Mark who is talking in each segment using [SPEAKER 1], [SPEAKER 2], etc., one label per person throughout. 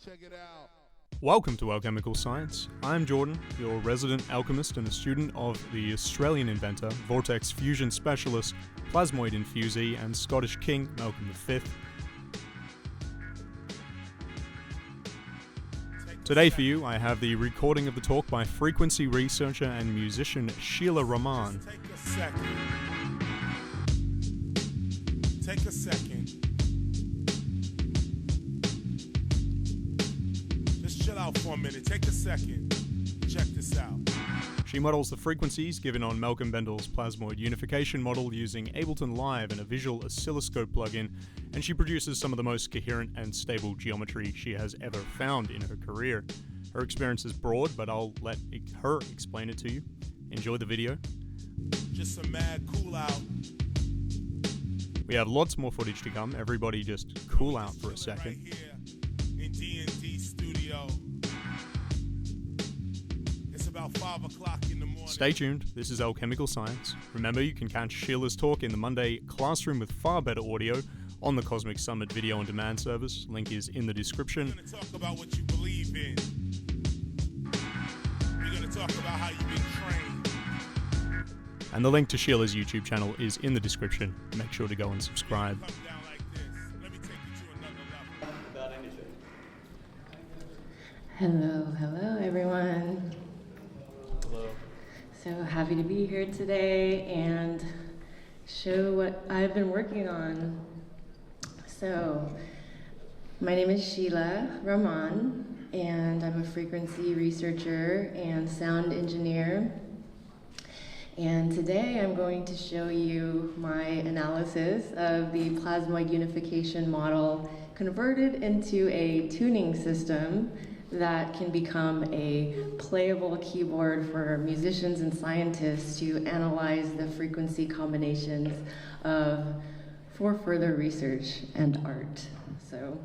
[SPEAKER 1] Check it out.
[SPEAKER 2] Welcome to Alchemical Science. I'm Jordan, your resident alchemist and a student of the Australian inventor, vortex fusion specialist, plasmoid infusee, and Scottish King Malcolm V. Today for you, I have the recording of the talk by frequency researcher and musician Sheela Rahman.
[SPEAKER 1] Take a second. Just chill out for a minute. Take a second. Check this out.
[SPEAKER 2] She models the frequencies given on Malcolm Bendall's Plasmoid Unification model using Ableton Live and a visual oscilloscope plugin, and she produces some of the most coherent and stable geometry she has ever found in her career. Her experience is broad, but I'll let her explain it to you. Enjoy the video.
[SPEAKER 1] Just some mad cool out.
[SPEAKER 2] We have lots more footage to come. Everybody just cool out for a second.
[SPEAKER 1] Right here in D&D studio. It's about 5 o'clock in the morning.
[SPEAKER 2] Stay tuned. This is Alchemical Science. Remember, you can catch Sheela's talk in the Monday classroom with far better audio on the Cosmic Summit video on demand service. Link is in the description.
[SPEAKER 1] We're going to talk about what you believe in. We're going to talk about how you've been trained.
[SPEAKER 2] And the link to Sheela's YouTube channel is in the description. Make sure to go and subscribe.
[SPEAKER 1] Come down like this. Let me take you to another level.
[SPEAKER 3] Hello everyone.
[SPEAKER 2] Hello.
[SPEAKER 3] So happy to be here today and show what I've been working on. So, my name is Sheela Rahman, and I'm a frequency researcher and sound engineer. And today I'm going to show you my analysis of the Plasmoid Unification model converted into a tuning system that can become a playable keyboard for musicians and scientists to analyze the frequency combinations for further research and art. So,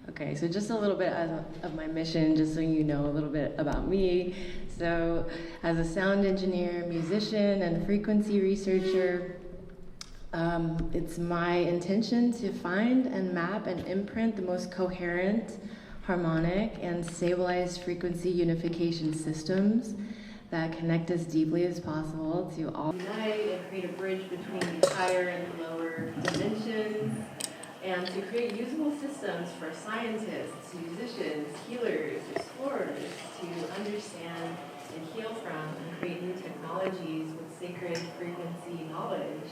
[SPEAKER 3] okay, so just a little bit of my mission, just so you know a little bit about me. So, as a sound engineer, musician, and frequency researcher, it's my intention to find and map and imprint the most coherent, harmonic, and stabilized frequency unification systems that connect as deeply as possible to all unite and create a bridge between the higher and the lower dimensions, and to create usable systems for scientists, musicians, healers, explorers to understand and heal from and create new technologies with sacred frequency knowledge.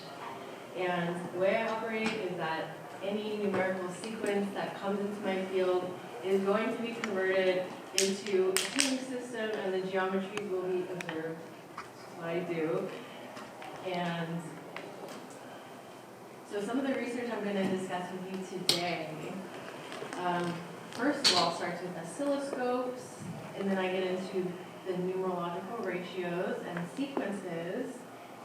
[SPEAKER 3] And the way I operate is that any numerical sequence that comes into my field is going to be converted into a tuning system, and the geometries will be observed. That's what I do. And so some of the research I'm going to discuss with you today, first of all, starts with oscilloscopes, and then I get into the numerological ratios and sequences,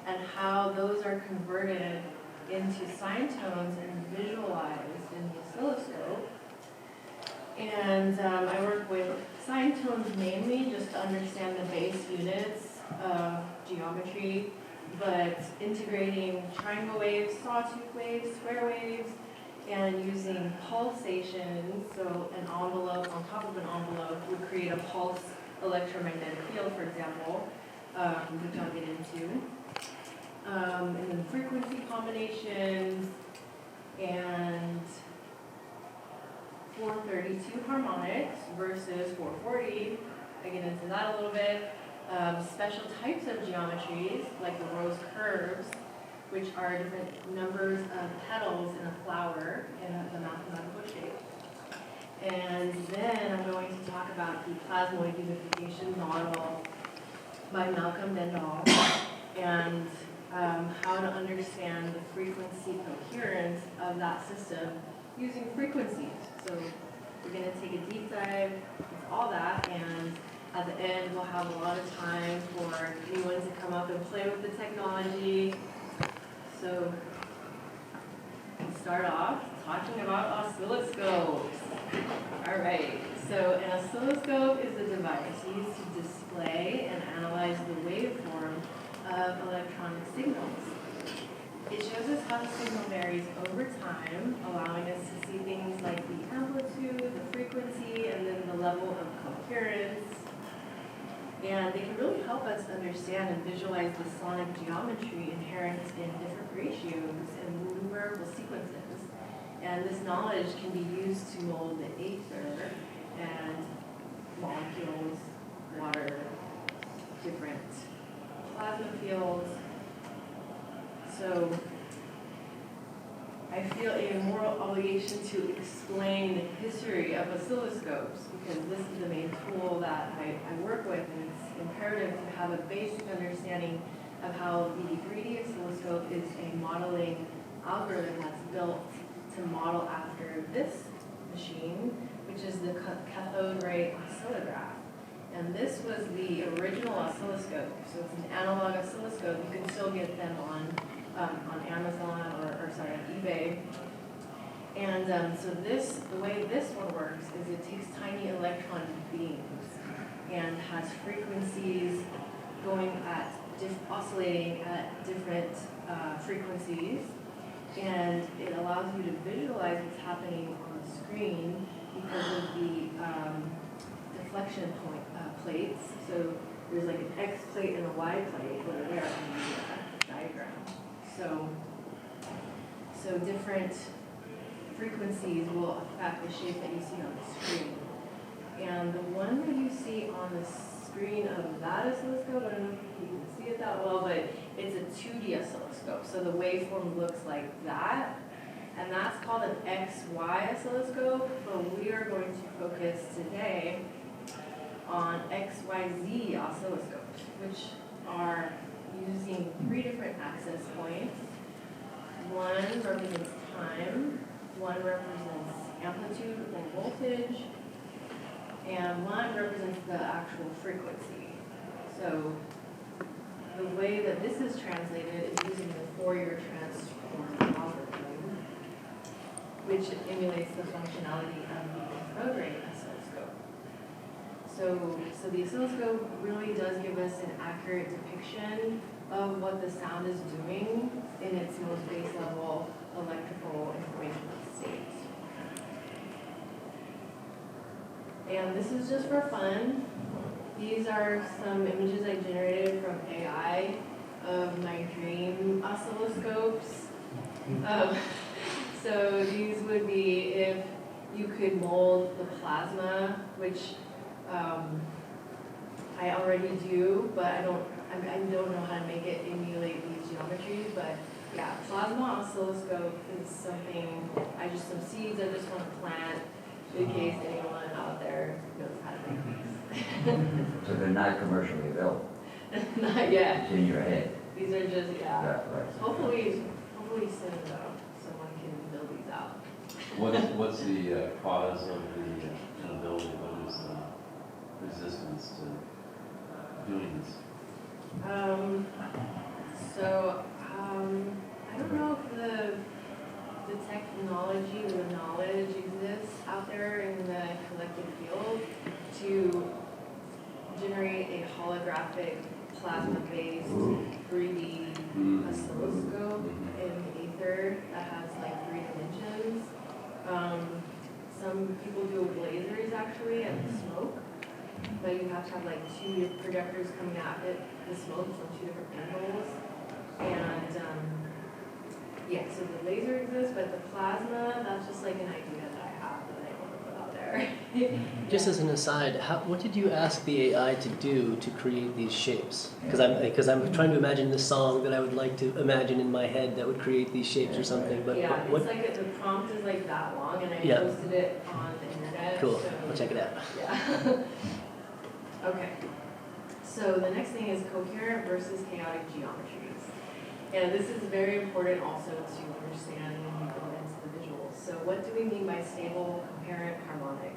[SPEAKER 3] and how those are converted into sine tones and visualized in the oscilloscope. And I work with sine tones mainly just to understand the base units of geometry, but integrating triangle waves, sawtooth waves, square waves, and using pulsations. So an envelope on top of an envelope would create a pulse electromagnetic field, for example, which I'll get into. And then frequency combinations and 432 harmonics versus 440. I get into that a little bit. Special types of geometries, like the rose curves, which are different numbers of petals in a flower in the mathematical shape. And then I'm going to talk about the Plasmoid Unification model by Malcolm Bendall, and how to understand the frequency coherence of that system using frequencies. So we're going to take a deep dive into all that, and at the end we'll have a lot of time for anyone to come up and play with the technology. So we'll start off talking about oscilloscopes. Alright, so an oscilloscope is a device used to display and analyze the waveform of electronic signals. how the signal varies over time, allowing us to see things like the amplitude, the frequency, and then the level of coherence. And they can really help us understand and visualize the sonic geometry inherent in different ratios and numerable sequences. And this knowledge can be used to mold the ether and molecules, water, different plasma fields. So I feel a moral obligation to explain the history of oscilloscopes because this is the main tool that I work with, and it's imperative to have a basic understanding of how the 3D oscilloscope is a modeling algorithm that's built to model after this machine, which is the cathode ray oscillograph. And this was the original oscilloscope. So it's an analog oscilloscope. You can still get them on Amazon or sorry, on eBay. And so the way this one works is it takes tiny electron beams and has frequencies going at oscillating at different frequencies, and it allows you to visualize what's happening on the screen because of the deflection plates. So there's like an X plate and a Y plate that are there on the diagram. So different frequencies will affect the shape that you see on the screen. And the one that you see on the screen of that oscilloscope, I don't know if you can see it that well, but it's a 2D oscilloscope. So the waveform looks like that. And that's called an XY oscilloscope, but we are going to focus today on XYZ oscilloscopes, which are using 3 different access points. One represents time, one represents amplitude or voltage, and one represents the actual frequency. So the way that this is translated is using the Fourier transform algorithm, which emulates the functionality of the cathode ray oscilloscope. So the oscilloscope really does give us an accurate depiction of what the sound is doing in its most base level electrical information state. And this is just for fun. These are some images I generated from AI of my dream oscilloscopes. So these would be if you could mold the plasma, which I already do, but I don't know how to make it emulate these geometries. But yeah, plasma oscilloscope is something, some seeds I just want to plant in case anyone out there knows how to make these.
[SPEAKER 4] So they're not commercially available?
[SPEAKER 3] Not yet.
[SPEAKER 4] It's in your head?
[SPEAKER 3] These are just,
[SPEAKER 4] Yeah, right.
[SPEAKER 3] Hopefully soon though, someone can build these out.
[SPEAKER 5] What's the cause of the inability? What is the resistance to doing this?
[SPEAKER 3] I don't know if the technology or the knowledge exists out there in the collective field to generate a holographic plasma-based 3D oscilloscope in ether that has like 3 dimensions. Some people do it with lasers actually and smoke, but you have to have like 2 projectors coming at it, the smoke from 2 different angles. And yeah, so the laser exists, but the plasma, that's just like an idea that I have that I want to put out there.
[SPEAKER 6] Just as an aside, what did you ask the AI to do to create these shapes? Because I'm trying to imagine the song that I would like to imagine in my head that would create these shapes or something. But
[SPEAKER 3] yeah, it's like the prompt is like that long, and I posted it on the internet.
[SPEAKER 6] Cool.
[SPEAKER 3] So,
[SPEAKER 6] I'll check it out.
[SPEAKER 3] Yeah. Okay. So the next thing is coherent versus chaotic geometries. And this is very important also to understand when we go into the visuals. So what do we mean by stable, coherent, harmonic?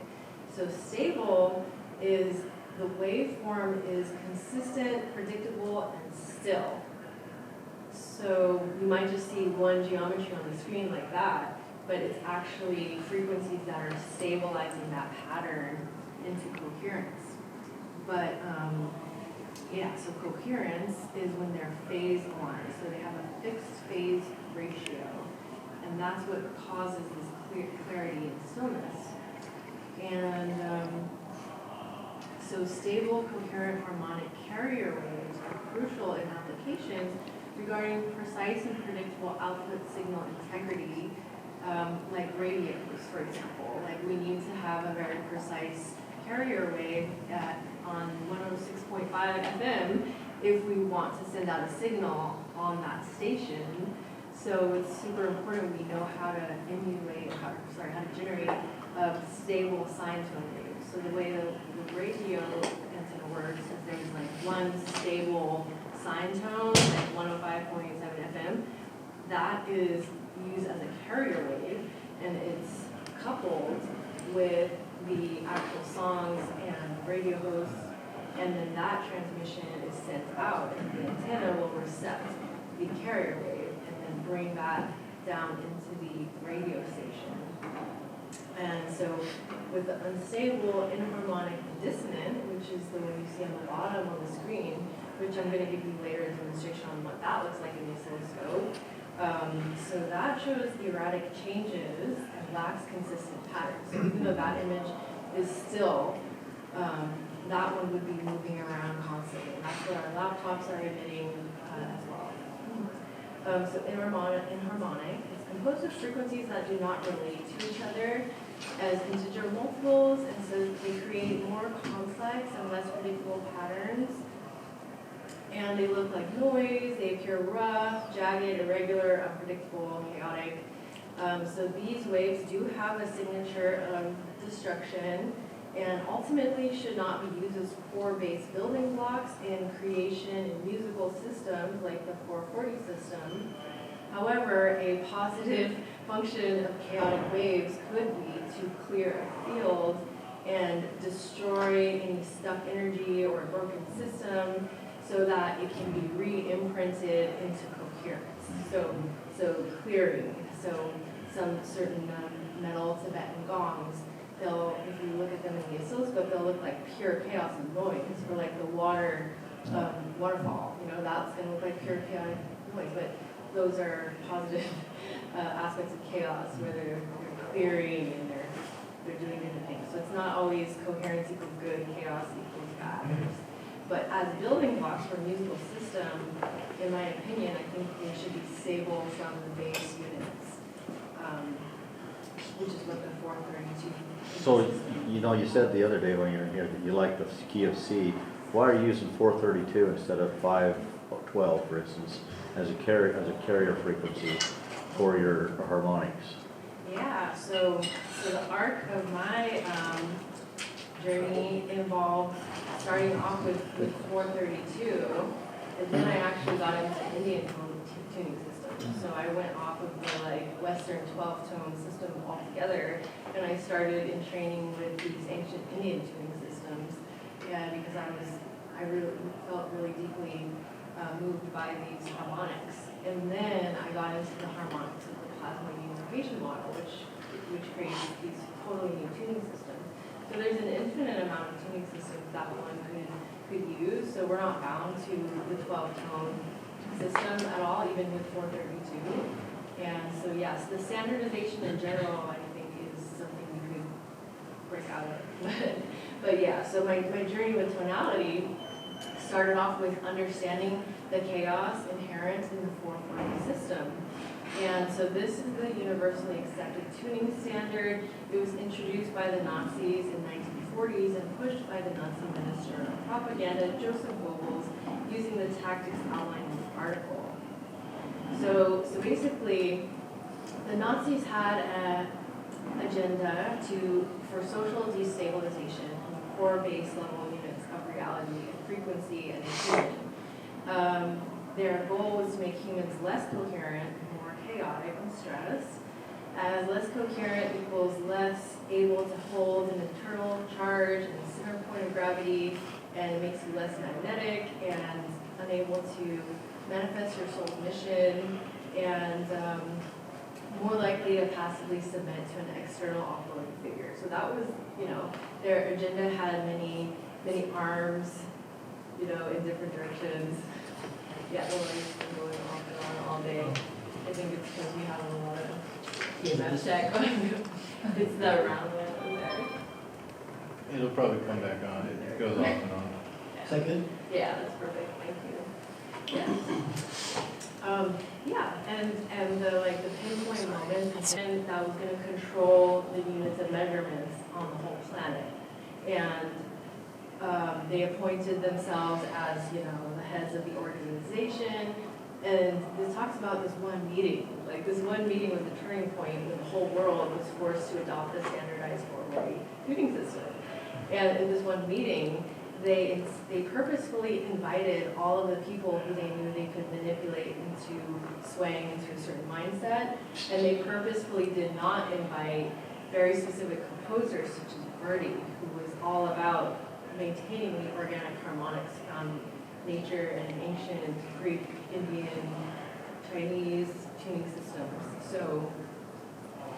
[SPEAKER 3] So stable is the waveform is consistent, predictable, and still. So you might just see one geometry on the screen like that, but it's actually frequencies that are stabilizing that pattern into coherence. But yeah, so coherence is when they're phase aligned. So they have a fixed phase ratio. that's what causes this clarity and stillness. And so stable, coherent, harmonic carrier waves are crucial in applications regarding precise and predictable output signal integrity, like radios, for example. Like we need to have a very precise carrier wave on 106.5 FM if we want to send out a signal on that station. So it's super important we know how to emulate, how to generate stable sine tone waves. So the way the radio antenna works is there's like one stable sine tone, like 105.87 FM. That is used as a carrier wave, and it's coupled with the actual songs and radio hosts, and then that transmission is sent out, and the antenna will recept the carrier wave and then bring that down into the radio station. And so with the unstable, inharmonic, and dissonant, which is the one you see on the bottom of the screen, which I'm going to give you later a demonstration on what that looks like in the oscilloscope. So that shows the erratic changes and lacks consistent patterns. So even though that image is still, that one would be moving around constantly. And that's what our laptops are emitting as well. So inharmonic is composed of frequencies that do not relate to each other as integer multiples, and so they create more complex and less predictable patterns. And they look like noise, they appear rough, jagged, irregular, unpredictable, chaotic. So these waves do have a signature of destruction and ultimately should not be used as core-based building blocks in creation in musical systems like the 440 system. However, a positive function of chaotic waves could be to clear a field and destroy any stuck energy or a broken system, so that it can be re-imprinted into coherence. So clearing. So some certain metal Tibetan gongs, if you look at them in the oscilloscope, they'll look like pure chaos and noise, or like the waterfall. That's going to look like pure chaotic noise, but those are positive aspects of chaos where they're clearing and they're doing different things. So it's not always coherence equals good, chaos equals bad. But as building blocks for a musical system, in my opinion, I think they should be stable from the base units, which is what the 432.
[SPEAKER 7] So, you said the other day when you were here that you like the key of C. Why are you using 432 instead of 512, for instance, as a carrier frequency for your harmonics?
[SPEAKER 3] Yeah. So the arc of my journey involved starting off with 432, and then I actually got into Indian tuning systems. So I went off of the Western 12-tone system altogether, and I started in training with these ancient Indian tuning systems, because I really felt really deeply moved by these harmonics. And then I got into the harmonics of the Plasmoid Unification model, which creates these totally new tuning systems. So there's an infinite amount of tuning systems that one could use. So we're not bound to the 12-tone system at all, even with 432. And so yes, the standardization in general, I think, is something we could break out of. But yeah, so my journey with tonality started off with understanding the chaos inherent in the 440 system. And so this is the universally accepted tuning standard. It was introduced by the Nazis in the 1940s and pushed by the Nazi Minister of Propaganda, Joseph Goebbels, using the tactics outlined in this article. So basically, the Nazis had an agenda for social destabilization on the core base level units of reality and frequency and intuition. Their goal was to make humans less coherent, more chaotic and stressed, as less coherent equals less able to hold an internal charge and a center point of gravity, and it makes you less magnetic and unable to manifest your soul's mission, and more likely to passively submit to an external operating figure. So that was, their agenda had many arms, in different directions. Yeah, the lights been going off and on all day. I think it's because we have a lot of EMF check. It's the round one over there.
[SPEAKER 2] It'll probably come back on. It goes off and on.
[SPEAKER 6] Is that good?
[SPEAKER 3] Yeah, that's perfect. Thank you. Yeah, and the the pinpoint moment and that was going to control the units of measurements on the whole planet, and they appointed themselves as the heads of the organization. And this talks about this one meeting. This one meeting was the turning point when the whole world was forced to adopt a standardized 440 tuning system. And in this one meeting, they purposefully invited all of the people who they knew they could manipulate into swaying into a certain mindset. And they purposefully did not invite very specific composers such as Verdi, who was all about maintaining the organic harmonics from nature and ancient Greek, Indian, Chinese tuning systems. So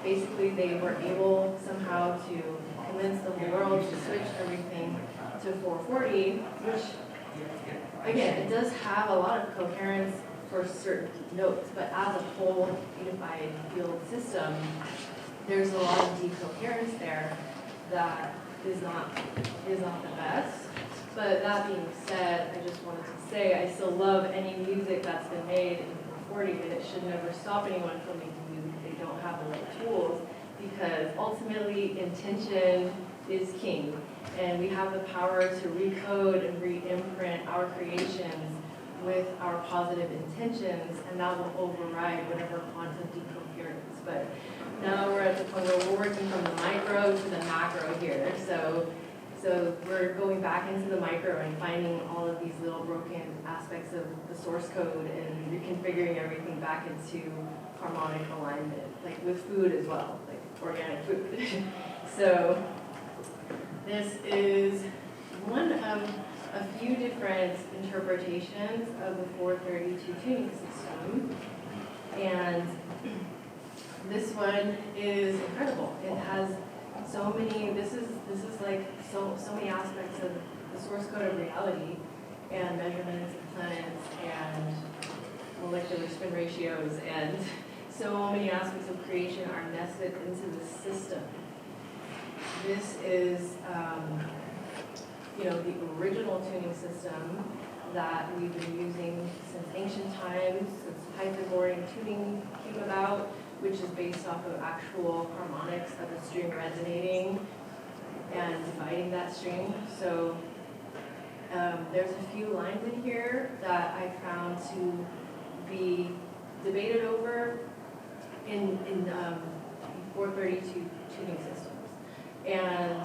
[SPEAKER 3] basically they were able somehow to convince the whole world to switch everything to 440, which again, it does have a lot of coherence for certain notes, but as a whole unified field system, there's a lot of decoherence there that is not the best. But that being said, I just wanted to say I still love any music that's been made in 440, and it should never stop anyone from making music if they don't have the right tools, because ultimately intention is king, and we have the power to recode and re-imprint our creations with our positive intentions, and that will override whatever quantum decoherence. But now we're at the point where we're working from the micro to the macro here. So we're going back into the micro and finding all of these little broken aspects of the source code and reconfiguring everything back into harmonic alignment, like with food as well, like organic food. So this is one of a few different interpretations of the 432 tuning system. And this one is incredible. It has so many, this is like so many aspects of the source code of reality and measurements of planets and molecular spin ratios, and so many aspects of creation are nested into the system. This is the original tuning system that we've been using since ancient times, since Pythagorean tuning came about, which is based off of actual harmonics of a string resonating and dividing that string. So there's a few lines in here that I found to be debated over in 432 tuning systems. And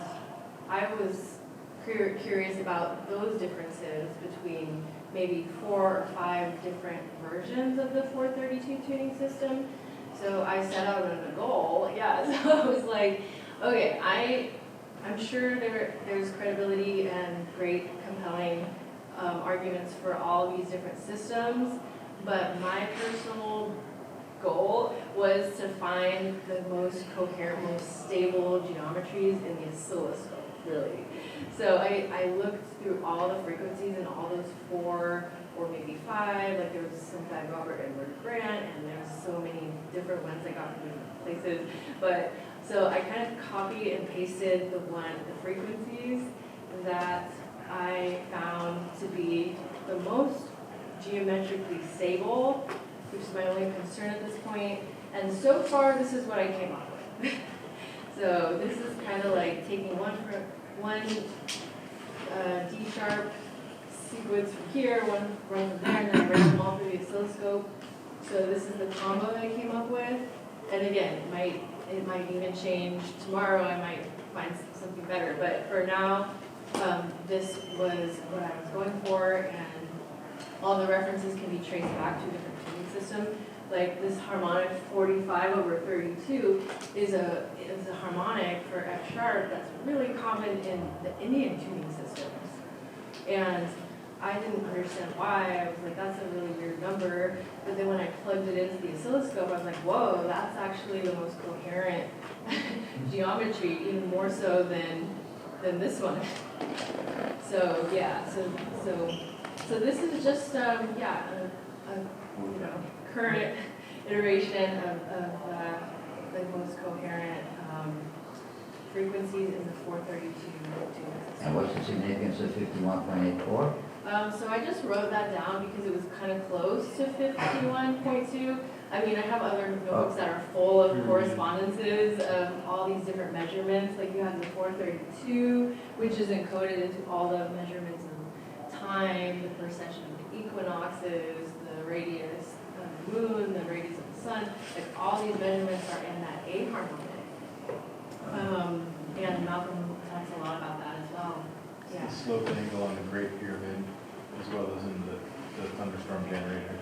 [SPEAKER 3] I was curious about those differences between maybe 4 or 5 different versions of the 432 tuning system. So I set out on a goal, so I was like, okay, I'm sure there's credibility and great compelling arguments for all these different systems, but my personal goal was to find the most coherent, most stable geometries in the oscilloscope, really. So I looked through all the frequencies and all those 4 or maybe 5, like there was some by Robert Edward Grant, and there's so many different ones I got from different places. But so I kind of copied and pasted the frequencies that I found to be the most geometrically stable, which is my only concern at this point. And so far, this is what I came up with. So this is kind of like taking one D sharp sequence from here, one from there, and then I ran them all through the oscilloscope. So this is the combo I came up with. And again, it might even change tomorrow. I might find something better. But for now, this was what I was going for, and all the references can be traced back to a different tuning system. Like this harmonic 45/32 is a harmonic for F sharp that's really common in the Indian tuning systems. And I didn't understand why. I was like, that's a really weird number. But then when I plugged it into the oscilloscope, I was like, whoa, that's actually the most coherent geometry, even more so than this one. So yeah, so this is just a current iteration of the most coherent frequencies in the 432 tuning system.
[SPEAKER 4] And what's the significance of 51.84?
[SPEAKER 3] So I just wrote that down because it was kind of close to 51.2. I mean, I have other notebooks that are full of correspondences of all these different measurements. Like you have the 432, which is encoded into all the measurements of time, the precession of the equinoxes, the radius of the moon, the radius of the sun. Like all these measurements are in that A harmonic. And Malcolm talks a lot about that as well. Yeah.
[SPEAKER 8] The slope and angle on the Great Pyramid, as well as in the thunderstorm generator.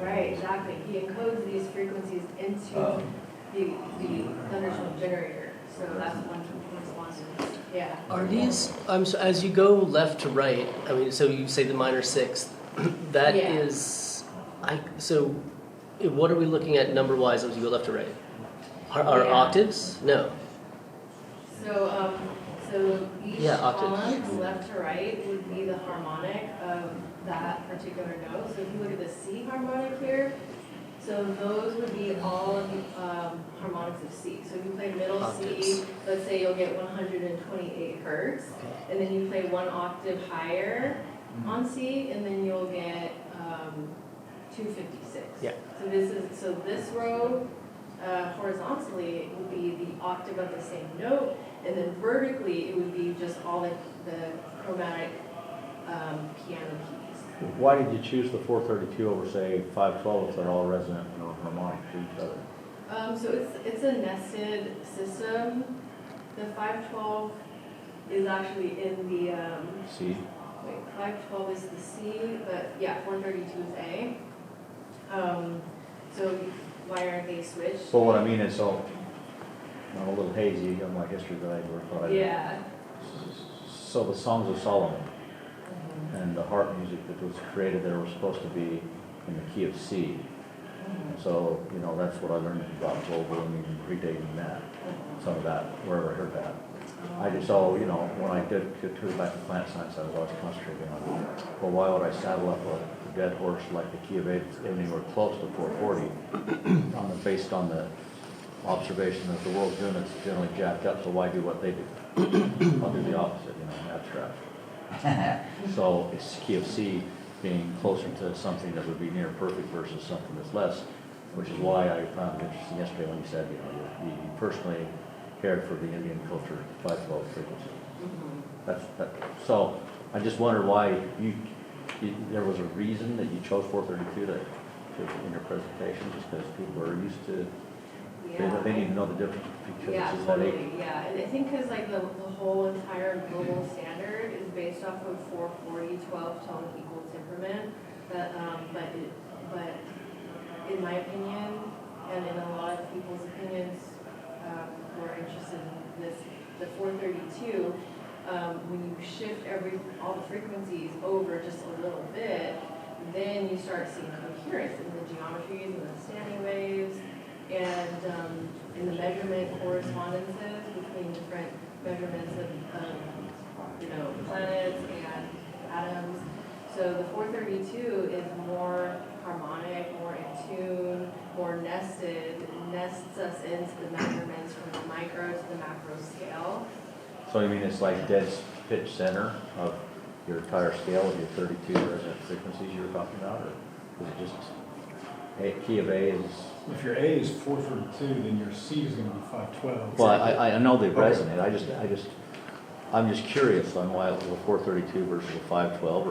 [SPEAKER 3] Right, exactly. He encodes these frequencies into the thunderstorm generator. So that's one correspondence. Yeah.
[SPEAKER 6] Are these, so as you go left to right, I mean, so you say the minor sixth, that
[SPEAKER 3] Yeah.
[SPEAKER 6] is, so what are we looking at number-wise as you go left to right? Are
[SPEAKER 3] Yeah.
[SPEAKER 6] octaves? No.
[SPEAKER 3] So each
[SPEAKER 6] octaves.
[SPEAKER 3] column, left to right, would be the harmonic of that particular note. So if you look at the C harmonic here, so those would be all of the harmonics of C. So if you play middle
[SPEAKER 6] Octaves.
[SPEAKER 3] C, let's say you'll get 128 hertz, and then you play one octave higher on C, and then you'll get 256.
[SPEAKER 6] Yeah.
[SPEAKER 3] So this row horizontally would be the octave of the same note, and then vertically it would be just all the chromatic piano keys.
[SPEAKER 7] Why did you choose the 432 over, say, 512 if they're all resonant and harmonic to each other?
[SPEAKER 3] So it's a nested system. The 512 is actually in the
[SPEAKER 7] C?
[SPEAKER 3] wait, 512 is the C, but yeah, 432 is A. So why aren't they switched?
[SPEAKER 7] Well, what I mean is, so, I'm a little hazy on my history that I never thought I'd.
[SPEAKER 3] Yeah.
[SPEAKER 7] So the Songs of Solomon and the harp music that was created there was supposed to be in the key of C. So, you know, that's what I learned about global and even predating that, some of that, wherever I heard that. I just, you know, when I did go back to plant science, I was always concentrating on, well, why would I saddle up a dead horse like the key of A anywhere close to 440 based on the observation that the world's doing it's generally jacked up, so why do what they do? I'll do the opposite, you know, abstract. So it's key of C being closer to something that would be near perfect versus something that's less, which is why I found it interesting yesterday when you said, you know, you personally cared for the Indian culture 512 frequency. So I just wondered why there was a reason that you chose 432 in your presentation, just because people are used to.
[SPEAKER 3] Yeah.
[SPEAKER 7] They need to know the difference because
[SPEAKER 3] Yeah,
[SPEAKER 7] it's that
[SPEAKER 3] totally. Yeah, and I think because like the whole entire global standard is based off of 440 12-tone equal temperament. But in my opinion, and in a lot of people's opinions who are interested in this, the 432, when you shift all the frequencies over just a little bit, then you start seeing coherence in the geometries and the standing waves. And in the measurement correspondences between different measurements of planets and atoms. So the 432 is more harmonic, more in tune, more nested, nests us into the measurements from the micro to the macro scale.
[SPEAKER 7] So you mean it's like dead pitch center of your entire scale of your 32 resonant frequencies you were talking about, or is it just key of A is?
[SPEAKER 9] If your A is 432, then your C is going to be 512.
[SPEAKER 7] Well, I know they resonate. I'm just curious on why it was a 432 versus a 512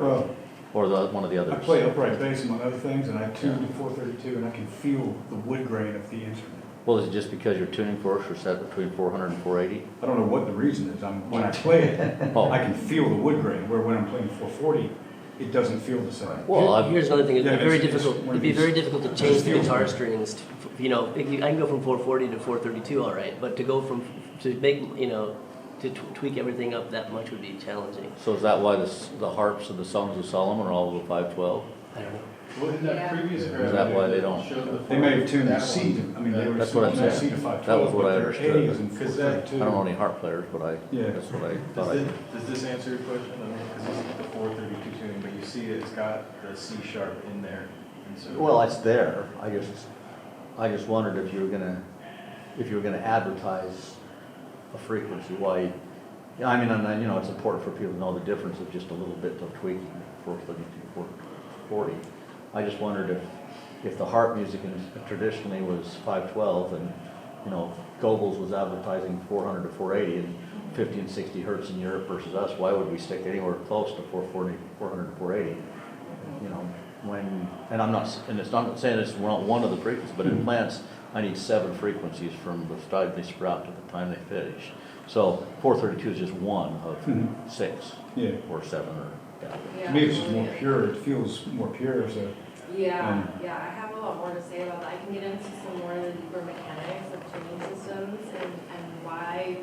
[SPEAKER 7] or one of the others.
[SPEAKER 9] I play upright bass among other things, and I tune to 432, and I can feel the wood grain of the instrument.
[SPEAKER 7] Well, is it just because your tuning forks are set between 400 and 480?
[SPEAKER 9] I don't know what the reason is. When I play it, I can feel the wood grain, where when I'm playing 440, it doesn't feel the same.
[SPEAKER 7] Well,
[SPEAKER 6] here's another thing. It'd be
[SPEAKER 9] it's
[SPEAKER 6] very difficult to change the
[SPEAKER 9] feels
[SPEAKER 6] guitar
[SPEAKER 9] good.
[SPEAKER 6] strings. I can go from 440 to 432, all right, but to go to tweak everything up that much would be challenging.
[SPEAKER 7] So is that why the harps of the Songs of Solomon are all the 512?
[SPEAKER 6] I don't know.
[SPEAKER 8] Well, in that previous
[SPEAKER 7] Is that why they don't?
[SPEAKER 9] They may have tuned the C to, they were
[SPEAKER 7] That's what I'm
[SPEAKER 9] tuned the
[SPEAKER 7] saying.
[SPEAKER 9] C to 512.
[SPEAKER 7] That was what I
[SPEAKER 9] but their
[SPEAKER 7] understood.
[SPEAKER 9] A is in
[SPEAKER 8] Because that-
[SPEAKER 9] 432.
[SPEAKER 7] I don't know any harp players, but
[SPEAKER 9] Yeah.
[SPEAKER 7] that's what I thought I did.
[SPEAKER 8] Does this answer your question? Because this is the 432 tuning, but you see it's got the C sharp in there. And so
[SPEAKER 7] Well, it's there. I just wondered if you were gonna if you were gonna advertise a frequency, why, yeah, I mean, and, you know, it's important for people to know the difference of just a little bit of tweaking, 432, 440. I just wondered if the harp music traditionally was 512 and, you know, Goebbels was advertising 400 to 480 and 50 and 60 hertz in Europe versus us, why would we stick anywhere close to 440, 400 to 480? You know, when, and I'm not, and it's not saying it's one of the frequencies, but in plants, I need 7 frequencies from the time they sprout to the time they finish. So 432 is just one of 6 or 7 or
[SPEAKER 9] To me, it's just more pure. It feels more pure as a.
[SPEAKER 3] Yeah, I have a lot more to say about that. I can get into some more of the deeper mechanics of tuning systems and why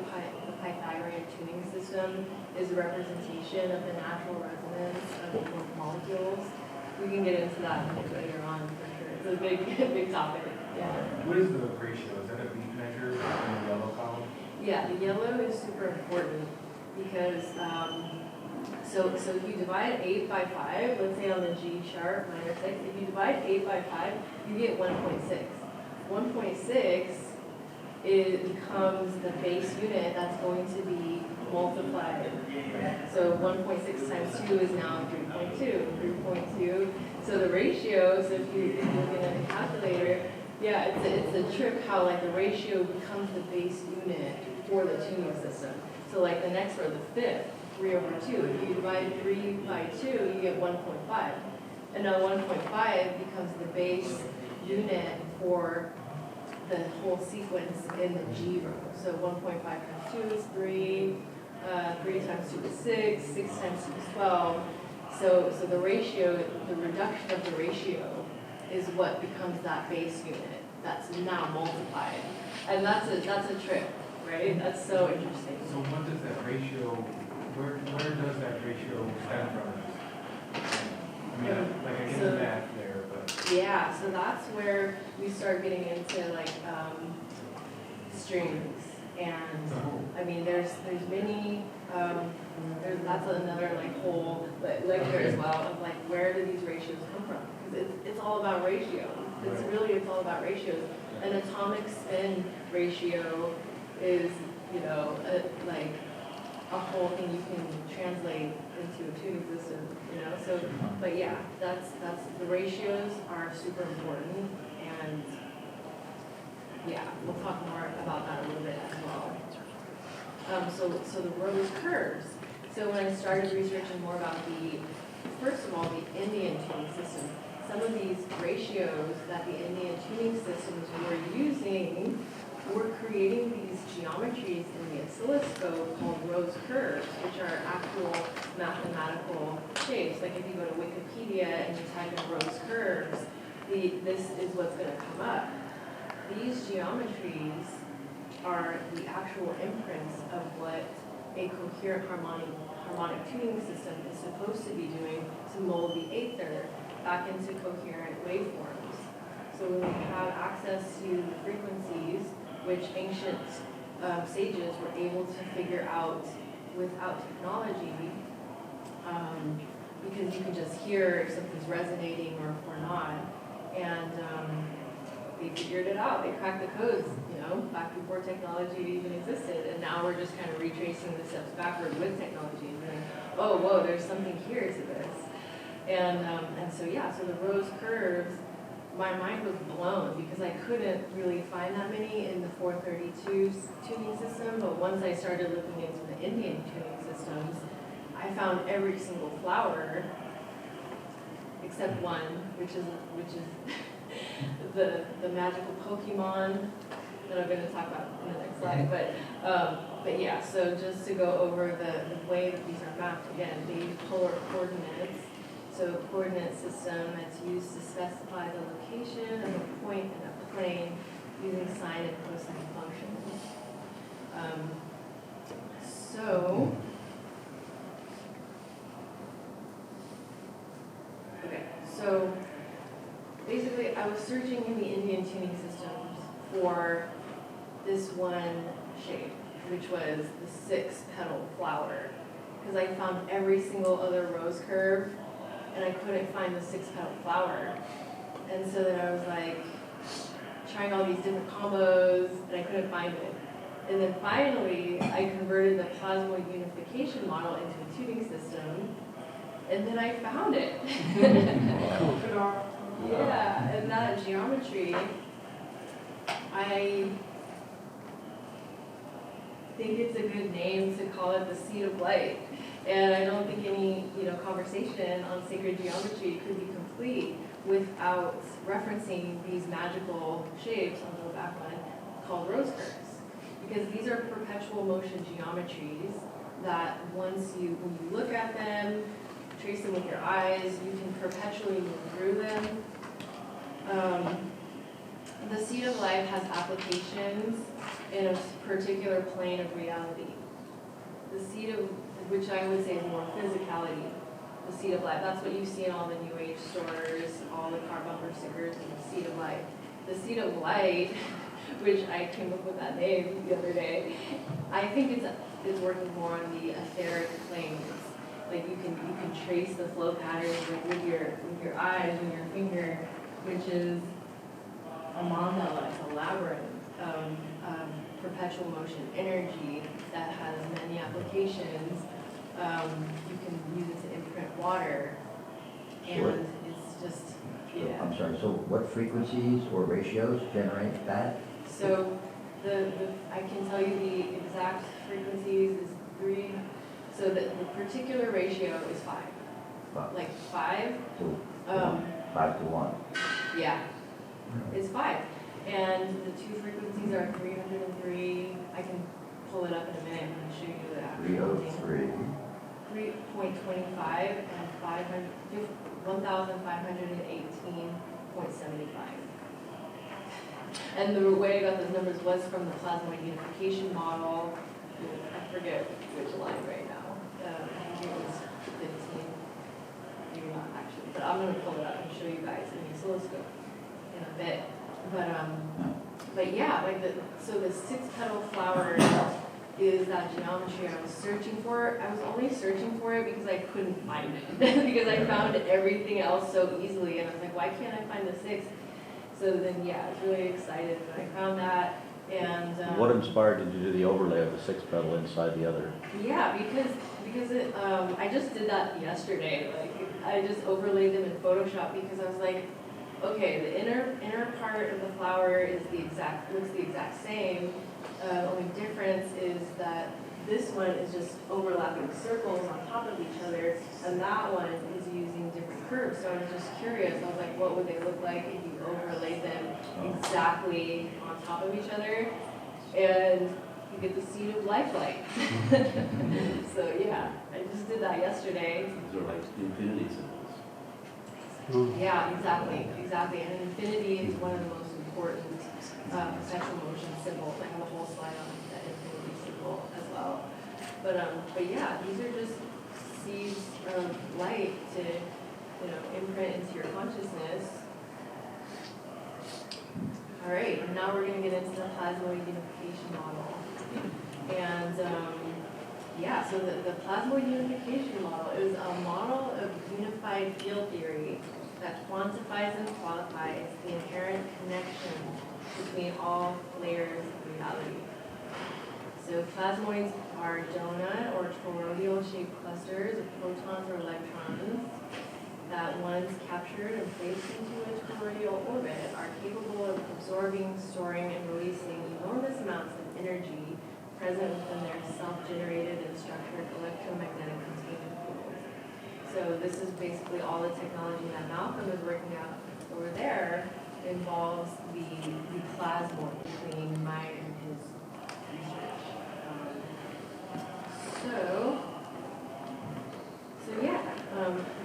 [SPEAKER 3] the Pythagorean tuning system is a representation of the natural resonance of molecules. We can get into that later on for sure. It's a big topic. Yeah.
[SPEAKER 8] What is the ratio? Is that a beat measure in the yellow column?
[SPEAKER 3] Yeah, the yellow is super important because so if you divide 8 by 5, let's say on the G sharp minor 6, if you divide 8 by 5, you get 1.6. 1.6 becomes the base unit that's going to be multiplied. So 1.6 times 2 is now 3.2. 3.2. So the ratio, so if you look at a calculator, yeah, it's a trip how like the ratio becomes the base unit for the tuning system. So like the next row, the fifth, 3 over 2. If you divide 3 by 2, you get 1.5. And now 1.5 becomes the base unit for the whole sequence in the G row. So 1.5 times 2 is 3, 3 times 2 is 6, 6 times 2 is 12. So the ratio, the reduction of the ratio is what becomes that base unit that's now multiplied. And that's a trick, right? That's so interesting.
[SPEAKER 8] So what does that ratio, where does that ratio stem from? I mean, like I get the math there, but.
[SPEAKER 3] Yeah, so that's where we start getting into like strings. And I mean, there's many, that's another like whole lecture as well of like where do these ratios come from? Because it's all about ratios. It's all about ratios. An atomic spin ratio is, you know, like a whole thing you can translate into a tuning system, you know. So, but yeah, that's the ratios are super important, and yeah, we'll talk more about that a little bit as well. So the Rose curves. So when I started researching more about first of all, the Indian tuning system, some of these ratios that the Indian tuning systems were using were creating these geometries in the oscilloscope called Rose curves, which are actual mathematical shapes. Like if you go to Wikipedia and you type in Rose curves, this is what's going to come up. These geometries are the actual imprints of what a coherent harmonic tuning system is supposed to be doing to mold the aether back into coherent waveforms. So when we have access to the frequencies, which ancient sages were able to figure out without technology, because you can just hear if something's resonating or not, and they figured it out. They cracked the codes, you know, back before technology even existed, and now we're just kind of retracing the steps backward with technology and going, oh, whoa, there's something here to this. And so yeah, so the Rose curves, my mind was blown because I couldn't really find that many in the 432 tuning system, but once I started looking into the Indian tuning systems, I found every single flower except one, which is the magical Pokemon that I'm going to talk about in the next slide. But yeah, so just to go over the way that these are mapped again, they use polar coordinates. So a coordinate system that's used to specify the location of a point in a plane using sine and cosine functions. So basically I was searching in the Indian tuning systems for this one shape, which was the 6-petal flower, because I found every single other rose curve and I couldn't find the 6-petal flower. And so then I was like trying all these different combos, and I couldn't find it. And then finally, I converted the Plasmoid Unification model into a tuning system, and then I found it. Yeah, and that geometry, I think it's a good name to call it the seed of light. And I don't think any, conversation on sacred geometry could be complete without referencing these magical shapes on the back one called rose curves. Because these are perpetual motion geometries that when you look at them, trace them with your eyes, you can perpetually move through them. The seed of life has applications in a particular plane of reality. The seed of, which I would say is more physicality, the seed of life. That's what you see in all the New Age stores, all the car bumper stickers, and the seed of life. The seed of light, which I came up with that name the other day, I think it's working more on the etheric planes. Like you can trace the flow patterns with your eyes and your finger, which is a mandala, it's a labyrinth of perpetual motion energy that has many applications. You can use it to imprint water, and it's just, yeah.
[SPEAKER 4] I'm sorry, so what frequencies or ratios generate that?
[SPEAKER 3] So I can tell you the exact frequencies is 3. So the particular ratio is 5. Like 5.
[SPEAKER 4] To 5 to 1.
[SPEAKER 3] Yeah, it's 5. And the 2 frequencies are 303. I can pull it up in a minute and show you the actual
[SPEAKER 4] 303.
[SPEAKER 3] 3.25 and 1,518.75. And the way I got those numbers was from the Plasmoid Unification model. I forget which line right now. I think it was 15. Maybe not actually, but I'm going to pull it up and show you guys in the oscilloscope in a bit. But yeah, like so the 6-petal flower is that geometry I was searching for. I was only searching for it because I couldn't find it. Because I found everything else so easily, and I was like, why can't I find the 6? So then, yeah, I was really excited when I found that. And
[SPEAKER 7] what inspired you to do the overlay of the 6-petal inside the other?
[SPEAKER 3] Yeah, because it, I just did that yesterday. Like I just overlaid them in Photoshop because I was like, okay, the inner part of the flower is looks the exact same. Only difference is that this one is just overlapping circles on top of each other, and that one is using different curves. So I was just curious. I was like, what would they look like if you overlaid them exactly on top of each other? And you get the seed of life light. So yeah, I just did that yesterday.
[SPEAKER 5] These are like infinity symbols.
[SPEAKER 3] Yeah, exactly. And infinity is one of the most important perpetual motion symbols. I have a whole slide on that infinity symbol as well. But yeah, these are just seeds of light to imprint into your consciousness. All right, and now we're going to get into the Plasmoid Unification model. And yeah, so the Plasmoid Unification model is a model of unified field theory that quantifies and qualifies the inherent connection between all layers of reality. So plasmoids are donut or toroidal-shaped clusters of protons or electrons that, once captured and placed into a toroidal orbit, are capable of absorbing, storing, and releasing enormous amounts of energy present within their self-generated and structured electromagnetic containment field. So this is basically all the technology that Malcolm is working out over there involves the plasmoid between mine and his research. So yeah,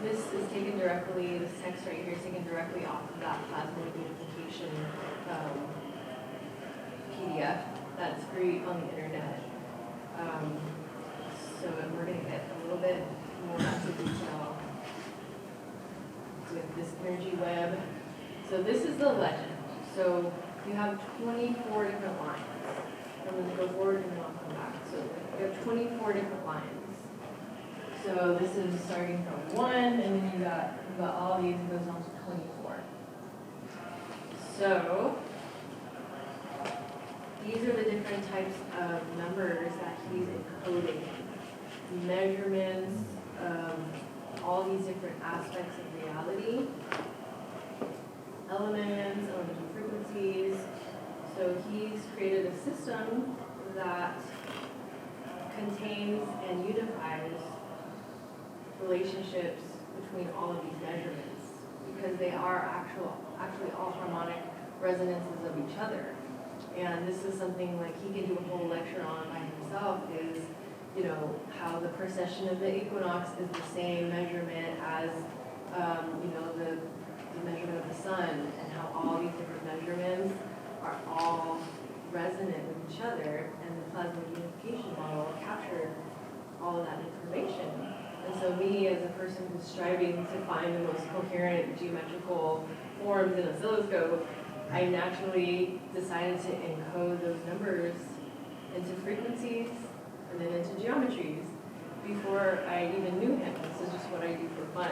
[SPEAKER 3] this is taken directly, this text right here is taken directly off of that Plasmoid Unification PDF that's free on the internet. So we're going to get a little bit more into detail with this energy web. So this is the legend. So you have 24 different lines. I'm going to go forward and then I'll come back. So you have 24 different lines. So this is starting from 1, and then you got all these, it goes on to 24. So these are the different types of numbers that he's encoding. Measurements, all these different aspects of reality, elements, elemental frequencies. So he's created a system that contains and unifies relationships between all of these measurements, because they are actually all harmonic resonances of each other. And this is something like he can do a whole lecture on by himself, is, you know, how the precession of the equinox is the same measurement as, you know, the measurement of the sun, and how all these different measurements are all resonant with each other, and the Plasmoid Unification model captured all of that information. And so me, as a person who's striving to find the most coherent geometrical forms in oscilloscope, I naturally decided to encode those numbers into frequencies and then into geometries before I even knew him. This is just what I do for fun.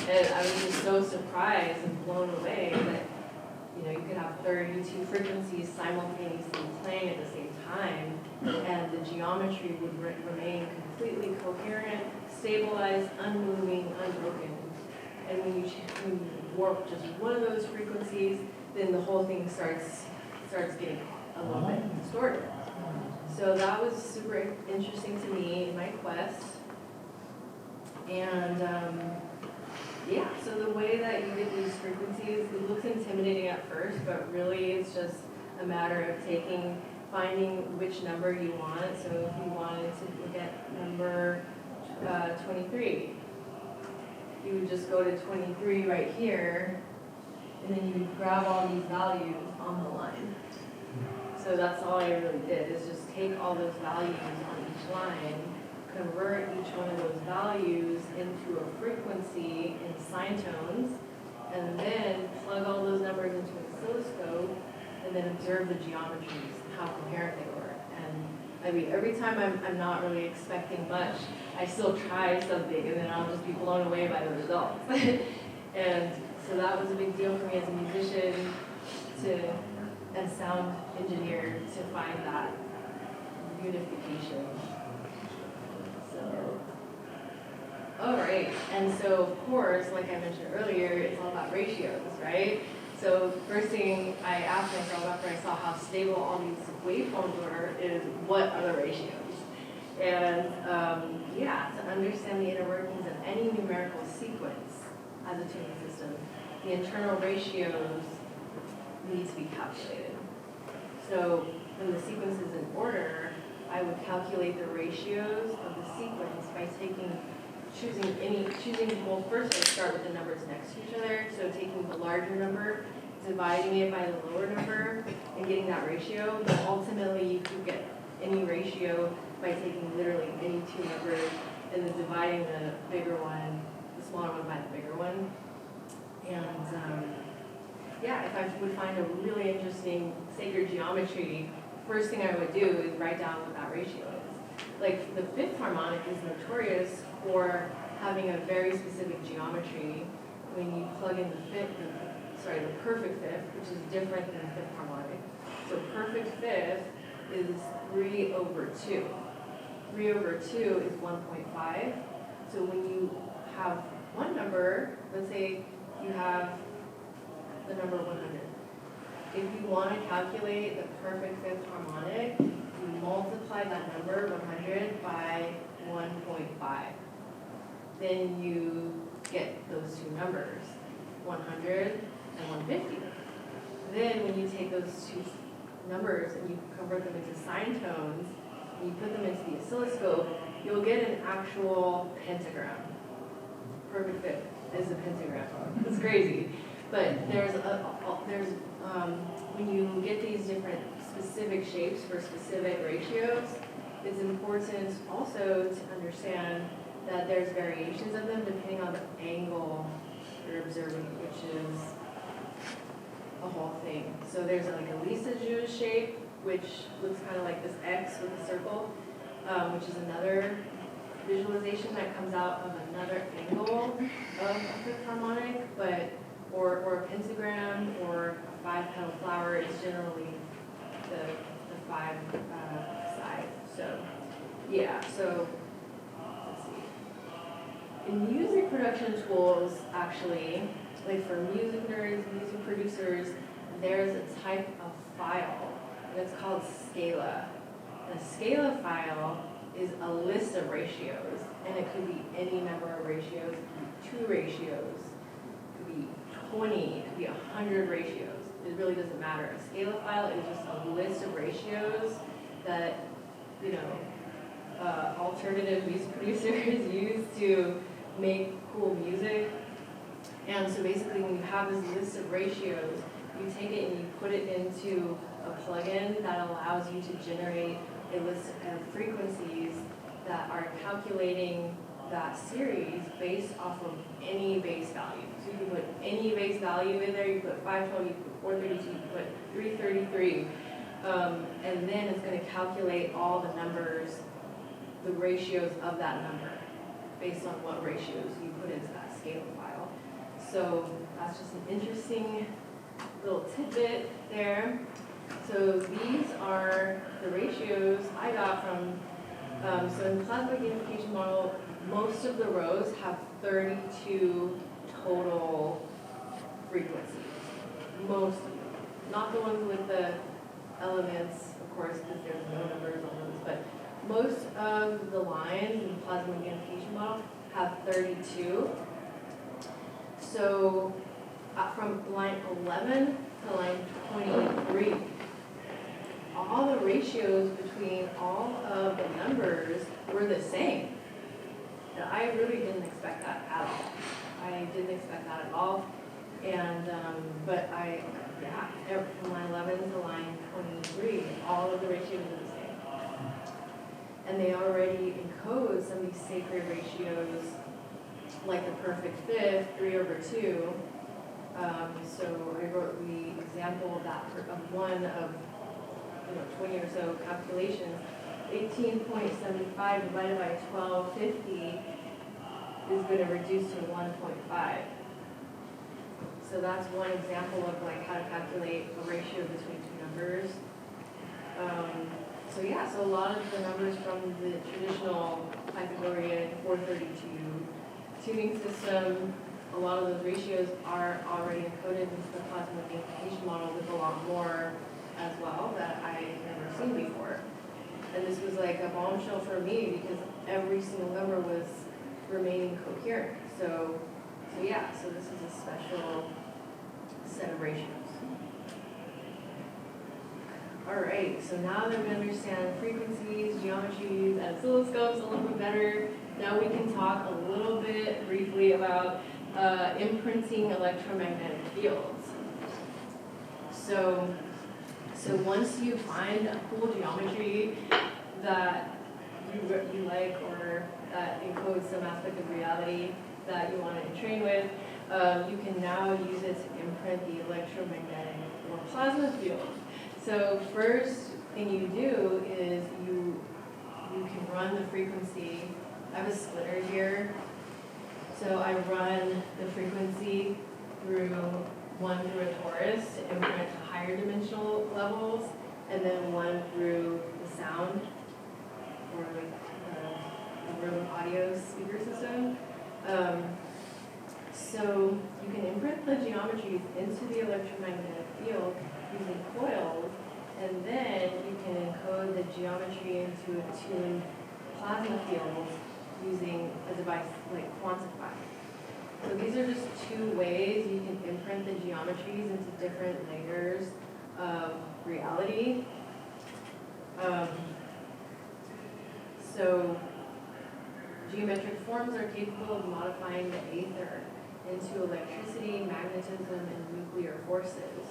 [SPEAKER 3] And I was just so surprised and blown away that, you know, you could have 32 frequencies simultaneously playing at the same time, and the geometry would remain completely coherent, stabilized, unmoving, unbroken. And when you warp just one of those frequencies, then the whole thing starts getting a little bit distorted. So that was super interesting to me in my quest. And yeah, so the way that you get these frequencies, it looks intimidating at first, but really it's just a matter of finding which number you want. So if you wanted to look at number 23, you would just go to 23 right here, and then you would grab all these values on the line. So that's all I really did, is just take all those values on each line, convert each one of those values into a frequency in sine tones, and then plug all those numbers into an oscilloscope, and then observe the geometries, how coherent they were. And I mean, every time I'm not really expecting much, I still try something, and then I'll just be blown away by the results. And so that was a big deal for me as a musician and sound engineer to find that unification. So, all right, and so of course, like I mentioned earlier, it's all about ratios, right? So first thing I asked myself after I saw how stable all these waveforms were is, what are the ratios? And yeah, to understand the inner workings of any numerical sequence as a tuning system, the internal ratios need to be calculated. So when the sequence is in order, I would calculate the ratios of the sequence by choosing, well, first I start with the numbers next to each other, so taking the larger number, dividing it by the lower number, and getting that ratio. But ultimately, you could get any ratio by taking literally any two numbers and then dividing the bigger one, the smaller one by the bigger one. And yeah, if I would find a really interesting sacred geometry, first thing I would do is write down what that ratio is. Like the fifth harmonic is notorious for having a very specific geometry when you plug in the perfect fifth, which is different than the fifth harmonic. So perfect fifth is 3 over 2. 3 over 2 is 1.5. So when you have one number, let's say you have the number 100. If you want to calculate the perfect fifth harmonic, you multiply that number 100 by 1.5. Then you get those two numbers, 100 and 150. Then when you take those two numbers and you convert them into sine tones, and you put them into the oscilloscope, you'll get an actual pentagram. Perfect fifth is a pentagram. It's crazy. But when you get these different specific shapes for specific ratios, it's important also to understand that there's variations of them depending on the angle you're observing, which is a whole thing. So there's like a Lisa-Jew shape, which looks kind of like this X with a circle, which is another visualization that comes out of another angle of a fifth harmonic, or a pentagram or a 5-petal flower is generally the 5 Yeah, so let's see. In music production tools, actually, like for music nerds, music producers, there's a type of file, and it's called Scala. And a Scala file is a list of ratios, and it could be any number of ratios, 2 ratios, it could be 20, it could be 100 ratios. It really doesn't matter. A Scala file is just a list of ratios that, you know, alternative music producers use to make cool music. And so basically when you have this list of ratios, you take it and you put it into a plugin that allows you to generate a list of frequencies that are calculating that series based off of any base value. So you can put any base value in there, you put 512, you put 432, you put 333, and then it's going to calculate all the numbers, the ratios of that number, based on what ratios you put into that Scala file. So that's just an interesting little tidbit there. So these are the ratios I got from, so in the Plasmoid Unification model, most of the rows have 32 total frequencies. Most of them. Not the ones with the elements, of course, because there's no numbers on those, but most of the lines in the Plasmoid Unification model have 32. So from line 11 to line 23, all the ratios between all of the numbers were the same. And I really didn't expect that at all. I didn't expect that at all. And, but from line 11 to line 23, all of the ratios are the same. And they already encode some of these sacred ratios, like the perfect fifth, 3/2. So I wrote the example of that of one of 20 or so calculations. 18.75 divided by 1250 is going to reduce to 1.5. So that's one example of like how to calculate a ratio between two numbers. So a lot of the numbers from the traditional Pythagorean 432 tuning system, a lot of those ratios are already encoded into the Plasmoid Unification model with a lot more as well that I had never seen before. And this was like a bombshell for me because every single number was remaining coherent. So this is a special set of ratios. All right, so now that we understand frequencies, geometries, and oscilloscopes a little bit better, now we can talk a little bit briefly about imprinting electromagnetic fields. So once you find a cool geometry that you like or that encodes some aspect of reality that you want to train with, you can now use it to imprint the electromagnetic or plasma field. So first thing you do is you can run the frequency. I have a splitter here. So I run the frequency through a torus to imprint to higher dimensional levels, and then one through the sound or the room audio speaker system. So you can imprint the geometries into the electromagnetic field using coils, and then you can encode the geometry into a tuned plasma field using a device like Quantify. So these are just two ways you can imprint the geometries into different layers of reality. So geometric forms are capable of modifying the aether into electricity, magnetism, and nuclear forces.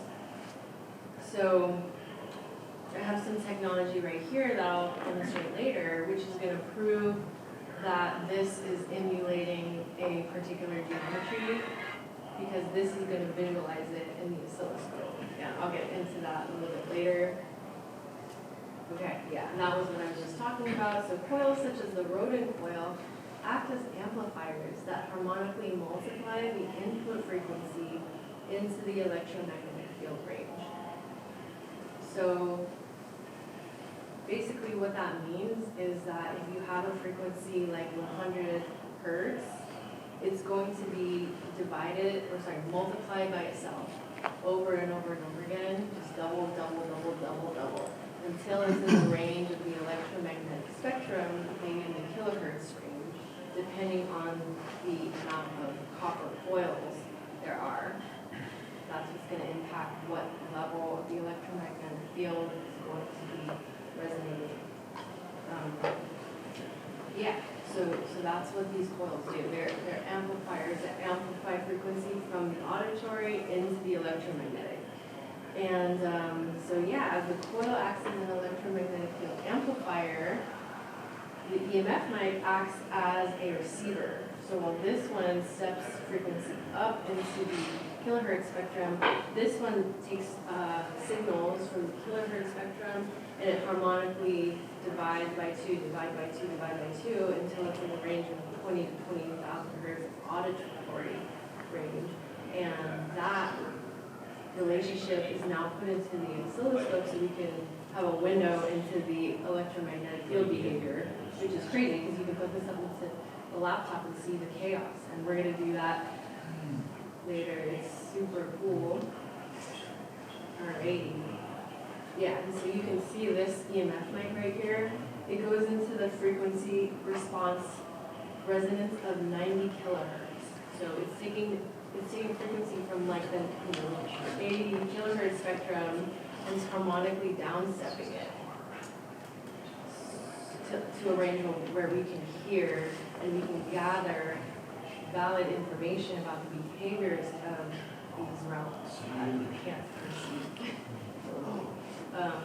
[SPEAKER 3] So I have some technology right here that I'll demonstrate later, which is going to prove that this is emulating a particular geometry, because this is going to visualize it in the oscilloscope. Yeah, I'll get into that a little bit later. Okay, yeah, and that was what I was just talking about. So coils such as the rodent coil act as amplifiers that harmonically multiply the input frequency into the electromagnetic field range. So basically what that means is that if you have a frequency like 100 hertz, it's going to be multiplied by itself over and over and over again, just double, until it's in the range of the electromagnetic spectrum, maybe in the kilohertz range, depending on the amount of copper coils there are. That's what's going to impact what level of the electromagnetic field is going to be resonating. So that's what these coils do. They're amplifiers that amplify frequency from the auditory into the electromagnetic. And as the coil acts as an electromagnetic field amplifier, the EMF mic acts as a receiver. So while this one steps frequency up into the kilohertz spectrum, this one takes signals from the kilohertz spectrum and it harmonically divides by 2 until it's in the range of 20 to 20,000 hertz of auditory range. And that relationship is now put into the oscilloscope so we can have a window into the electromagnetic field behavior, which is crazy because you can put this up into the laptop and see the chaos. And we're going to do that later. It's super cool. Alrighty. Yeah, and so you can see this EMF mic right here. It goes into the frequency response resonance of 90 kilohertz. So it's taking frequency from like the 80 kilohertz spectrum and it's harmonically downstepping it to a range where we can hear and we can gather valid information about the behaviors of these realms that we can't perceive.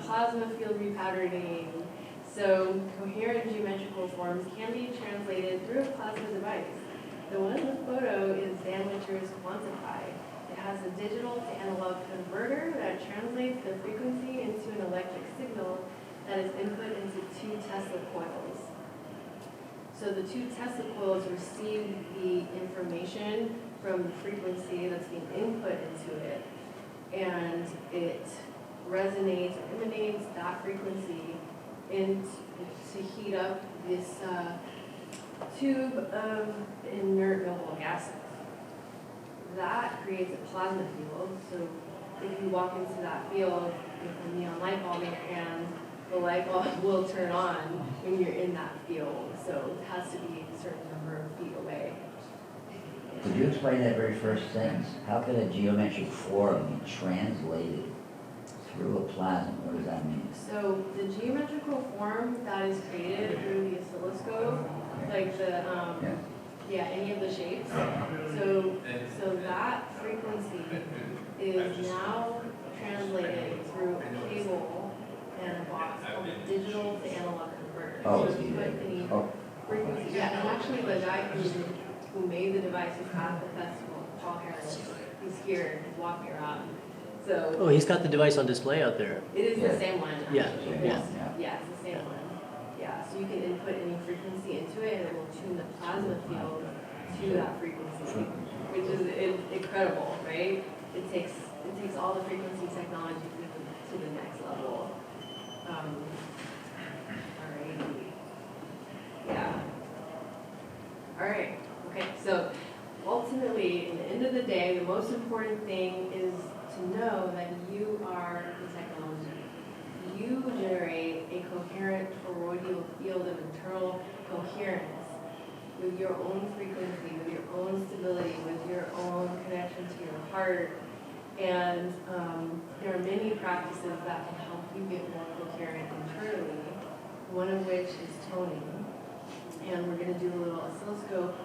[SPEAKER 3] Plasma field repatterning. So coherent geometrical forms can be translated through a plasma device. The one in the photo is Sandwicher's Quantify. It has a digital to analog converter that translates the frequency into an electric signal that is input into 2 Tesla coils. So the 2 Tesla coils receive the information from the frequency that's being input into it, and it resonates or emanates that frequency to heat up this tube of inert noble gases. That creates a plasma field. So if you walk into that field with a neon light bulb in your hand, the light bulb will turn on when you're in that field. So it has to be a certain number of feet away.
[SPEAKER 4] Could you explain that very first sentence? How could a geometric form be translated through a plasma? What does that mean?
[SPEAKER 3] So the geometrical form that is created through the oscilloscope, like the any of the shapes. So that frequency is now translated through a cable and a box called a digital to analog converter.
[SPEAKER 4] Oh,
[SPEAKER 3] so if you put any frequency, and actually the guy who made the device was at the festival, Paul Harris, he's here, he's walking around. So
[SPEAKER 6] he's got the device on display out there.
[SPEAKER 3] it is the same one.
[SPEAKER 6] Yeah.
[SPEAKER 3] Actually. Yeah, it's the same one. Yeah, so you can input any frequency into it and it will tune the plasma field to that frequency, which is incredible, right? It takes all the frequency technology to the next level. Alrighty. Yeah. Alright. Okay, so ultimately, at the end of the day, the most important thing is to know that you are the technology. You generate a coherent toroidal field of internal coherence with your own frequency, with your own stability, with your own connection to your heart. And there are many practices that can help you get more coherent internally, one of which is toning. And we're going to do a little oscilloscope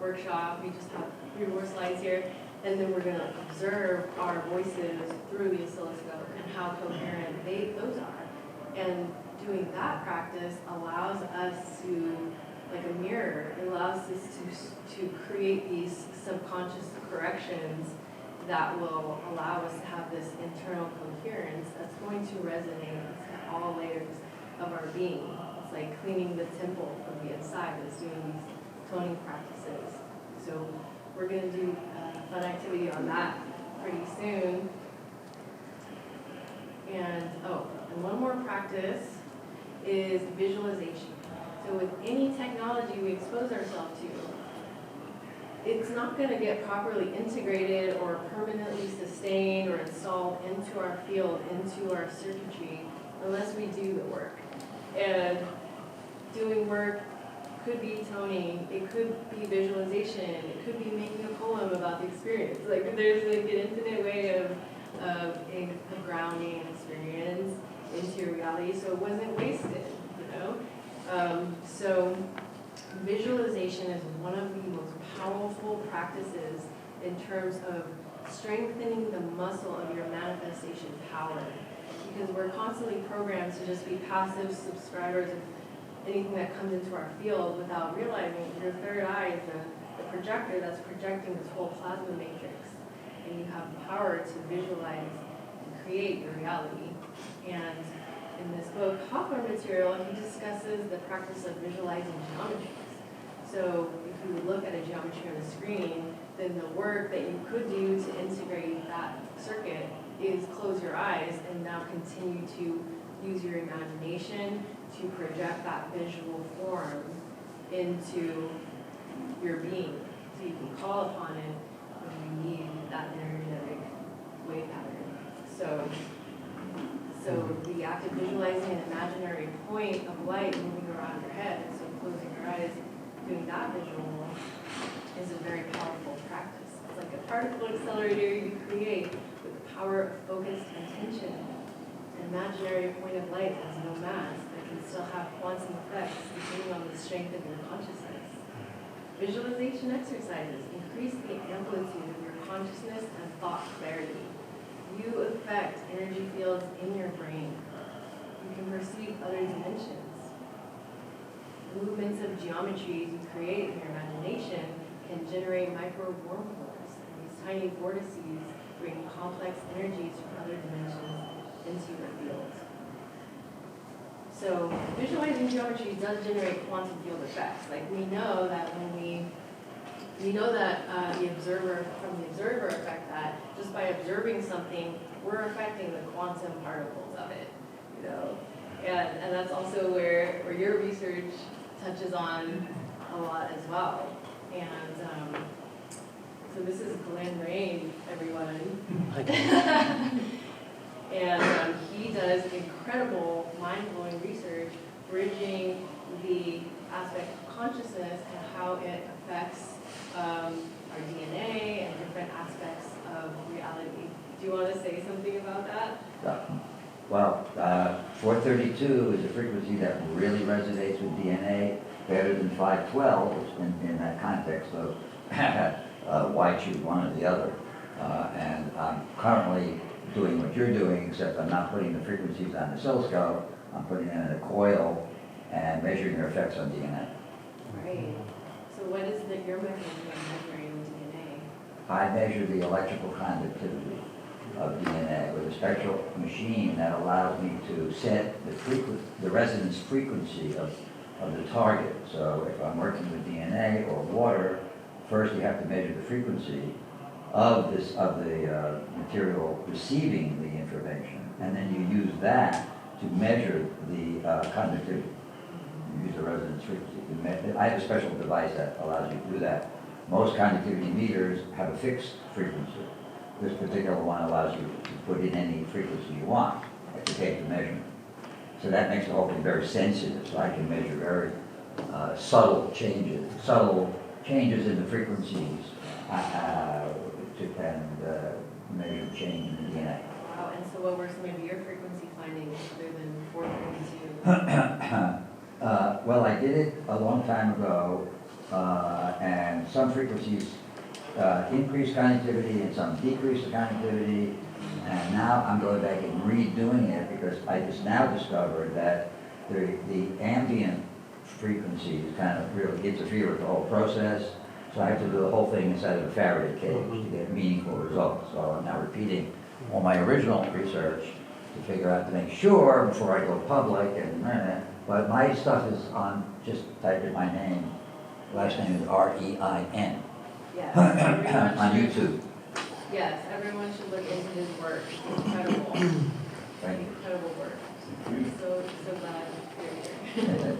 [SPEAKER 3] workshop. We just have 3 more slides here. And then we're going to observe our voices through the oscilloscope and how coherent those are. And doing that practice allows us to, like a mirror, it allows us to create these subconscious corrections that will allow us to have this internal coherence that's going to resonate at all layers of our being. It's like cleaning the temple from the inside. It's doing these toning practices. So we're going to do a fun activity on that pretty soon. And one more practice is visualization. So with any technology we expose ourselves to, it's not going to get properly integrated or permanently sustained or installed into our field, into our circuitry, unless we do the work. And doing work could be toning, it could be visualization, it could be making a poem about the experience. Like there's like an infinite way of grounding an experience into reality, so it wasn't wasted, you know? So visualization is one of the most powerful practices in terms of strengthening the muscle of your manifestation power. Because we're constantly programmed to just be passive subscribers of anything that comes into our field without realizing your third eye is the projector that's projecting this whole plasma matrix. And you have the power to visualize and create your reality. And in this book, Hawthorne Material, he discusses the practice of visualizing geometries. So if you look at a geometry on the screen, then the work that you could do to integrate that circuit is close your eyes and now continue to use your imagination to project that visual form into your being. So you can call upon it when you need that energetic wave pattern. So the act of visualizing an imaginary point of light moving around your head, so closing your eyes, doing that visual is a very powerful practice. It's like a particle accelerator you create with the power of focused intention. An imaginary point of light has no mass, but can still have quantum effects depending on the strength of your consciousness. Visualization exercises increase the amplitude of your consciousness and thought clarity. You affect energy fields in your brain. You can perceive other dimensions. Movements of geometries you create in your imagination can generate micro wormholes. And these tiny vortices bring complex energies from other dimensions into your field. So visualizing geometries does generate quantum field effects. Like we know that when we know that the observer affect that just by observing something, we're affecting the quantum particles of it, you know. And that's also where your research touches on a lot as well. And so this is Glenn Rain, everyone. And he does incredible, mind-blowing research bridging the aspect of consciousness and how it affects our DNA and different aspects of reality. Do you want to say something about that?
[SPEAKER 4] Well, 432 is a frequency that really resonates with DNA better than 512, which in that context of why choose one or the other. And I'm currently doing what you're doing, except I'm not putting the frequencies on the oscilloscope. I'm putting them in a coil and measuring their effects on DNA.
[SPEAKER 3] Right. So what is it your mechanism of measuring DNA?
[SPEAKER 4] I measure the electrical conductivity of DNA with a special machine that allows me to set the resonance frequency of the target. So if I'm working with DNA or water, first you have to measure the frequency of the material receiving the information, and then you use that to measure the conductivity. You use the resonance frequency. I have a special device that allows you to do that. Most conductivity meters have a fixed frequency. This particular one allows you to put in any frequency you want to take the measurement. So that makes the whole thing very sensitive, so I can measure very subtle changes in the frequencies and measure change in the DNA.
[SPEAKER 3] Wow, and so what were some of your frequency findings other than 432?
[SPEAKER 4] Well, I did it a long time ago, and some frequencies increase conductivity and some decrease the conductivity, and now I'm going back and redoing it because I just now discovered that the ambient frequencies kind of really interfere with the whole process, so I have to do the whole thing inside of a Faraday cage to get meaningful results. So I'm now repeating all my original research to figure out, to make sure before I go public, but my stuff is on, just type in my name, last name is R-E-I-N.
[SPEAKER 3] Yes.
[SPEAKER 4] On YouTube.
[SPEAKER 3] Yes, everyone should look into his work. It's incredible.
[SPEAKER 4] Thank you.
[SPEAKER 3] Incredible work. So glad you're here.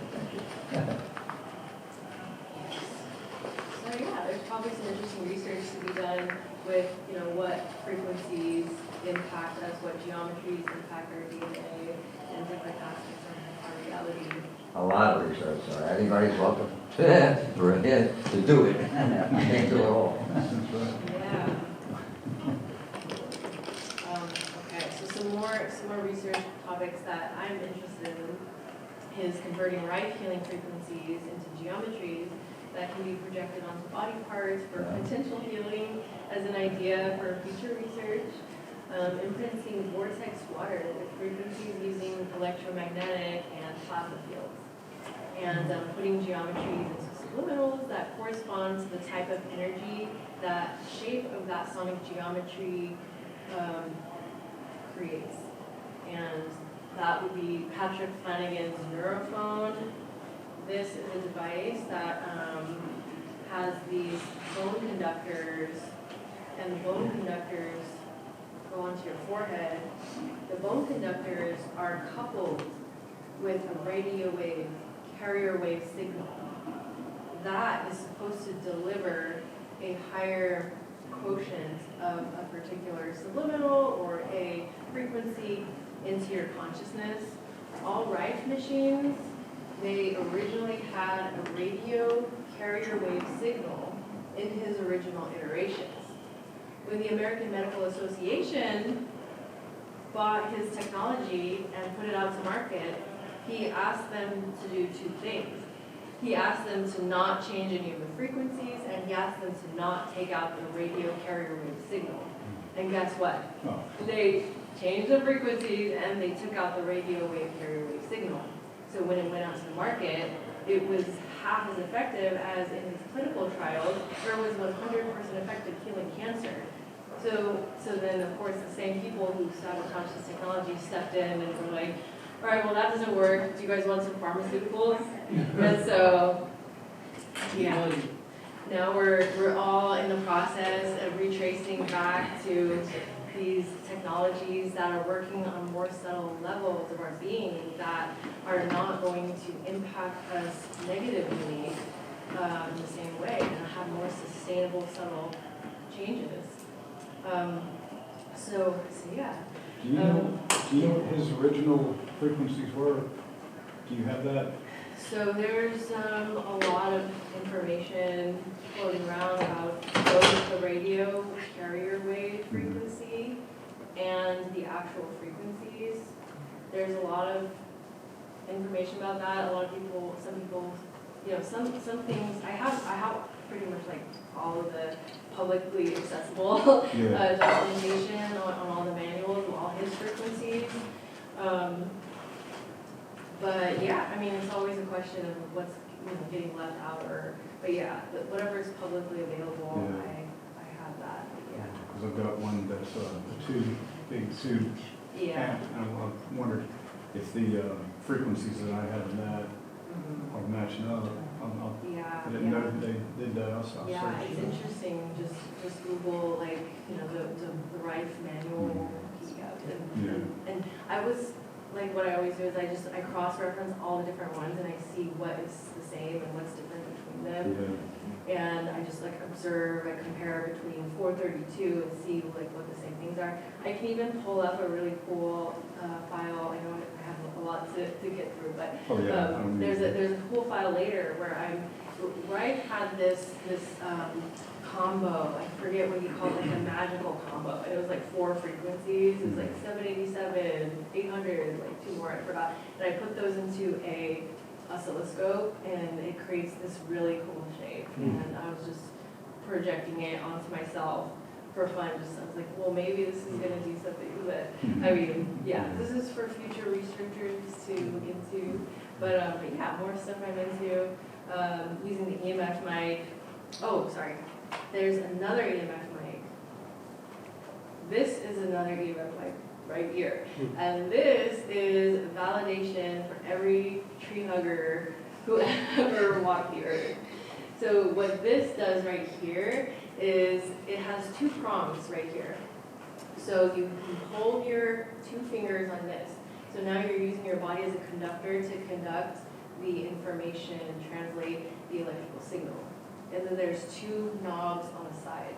[SPEAKER 3] So yeah, there's probably some interesting research to be done with, what frequencies impact us, what geometries impact our DNA, and different aspects of our reality.
[SPEAKER 4] A lot of research, so anybody's welcome to do it. I can't do it all.
[SPEAKER 3] Yeah. Okay, so some more research topics that I'm interested in is converting right healing frequencies into geometries that can be projected onto body parts for potential healing as an idea for future research. Imprinting vortex water with frequencies using electromagnetic and plasma fields. And putting geometries into subliminals that correspond to the type of energy that shape of that sonic geometry creates. And that would be Patrick Flanagan's neurophone. This is a device that has these bone conductors, and the bone conductors go onto your forehead. The bone conductors are coupled with a radio wave, carrier wave signal. That is supposed to deliver a higher quotient of a particular subliminal or a frequency into your consciousness. All Rife machines, they originally had a radio carrier wave signal in his original iterations. When the American Medical Association bought his technology and put it out to market, he asked them to do two things. He asked them to not change any of the frequencies, and he asked them to not take out the radio carrier wave signal. And guess what?
[SPEAKER 9] Oh.
[SPEAKER 3] They changed the frequencies and they took out the radio wave carrier wave signal. So when it went out to the market, it was half as effective as in his clinical trials, where it was 100% effective healing cancer. So then, of course, the same people who sabotaged this technology stepped in and were like, all right, well, that doesn't work. Do you guys want some pharmaceuticals? And so, yeah. Now we're all in the process of retracing back to these technologies that are working on more subtle levels of our being that are not going to impact us negatively in the same way and have more sustainable, subtle changes. So yeah.
[SPEAKER 9] Do you know what his original frequencies were? Do you have that?
[SPEAKER 3] So there's a lot of information floating around about both the radio carrier wave frequency and the actual frequencies. There's a lot of information about that. A lot of people, some people, some things. I have pretty much like all of the publicly accessible documentation on all the manuals of all his frequencies. But yeah, I mean, it's always a question of what's getting left out, but yeah, whatever is publicly available, I have that. Yeah.
[SPEAKER 9] Because I've got one that's a big tube.
[SPEAKER 3] Yeah.
[SPEAKER 9] And I wondered if the frequencies that I have in that are matching up. I didn't know that they did that. I'll
[SPEAKER 3] Yeah,
[SPEAKER 9] search
[SPEAKER 3] it's
[SPEAKER 9] it.
[SPEAKER 3] interesting. Just Google the Rife manual. And I was. Like what I always do is I cross-reference all the different ones and I see what is the same and what's different between them. And I just observe, I compare between 432 and see what the same things are. I can even pull up a really cool file. I know I have a lot to get through, but there's a cool file later where Rife had this combo, I forget what he called it, like a magical combo. And it was like 4 frequencies. It was like 787, 800, like 2 more, I forgot. And I put those into a oscilloscope and it creates this really cool shape. And I was just projecting it onto myself for fun. I was like, well, maybe this is gonna do something. But I mean, yeah, this is for future researchers to look into. But yeah, more stuff I'm into. Using the EMF mic. Oh, sorry. There's another EMF mic. This is another EMF mic right here. And this is validation for every tree hugger who ever walked the earth. So what this does right here is it has 2 prongs right here. So you can hold your 2 fingers on this. So now you're using your body as a conductor to conduct the information and translate the electrical signal. And then there's two knobs on the side.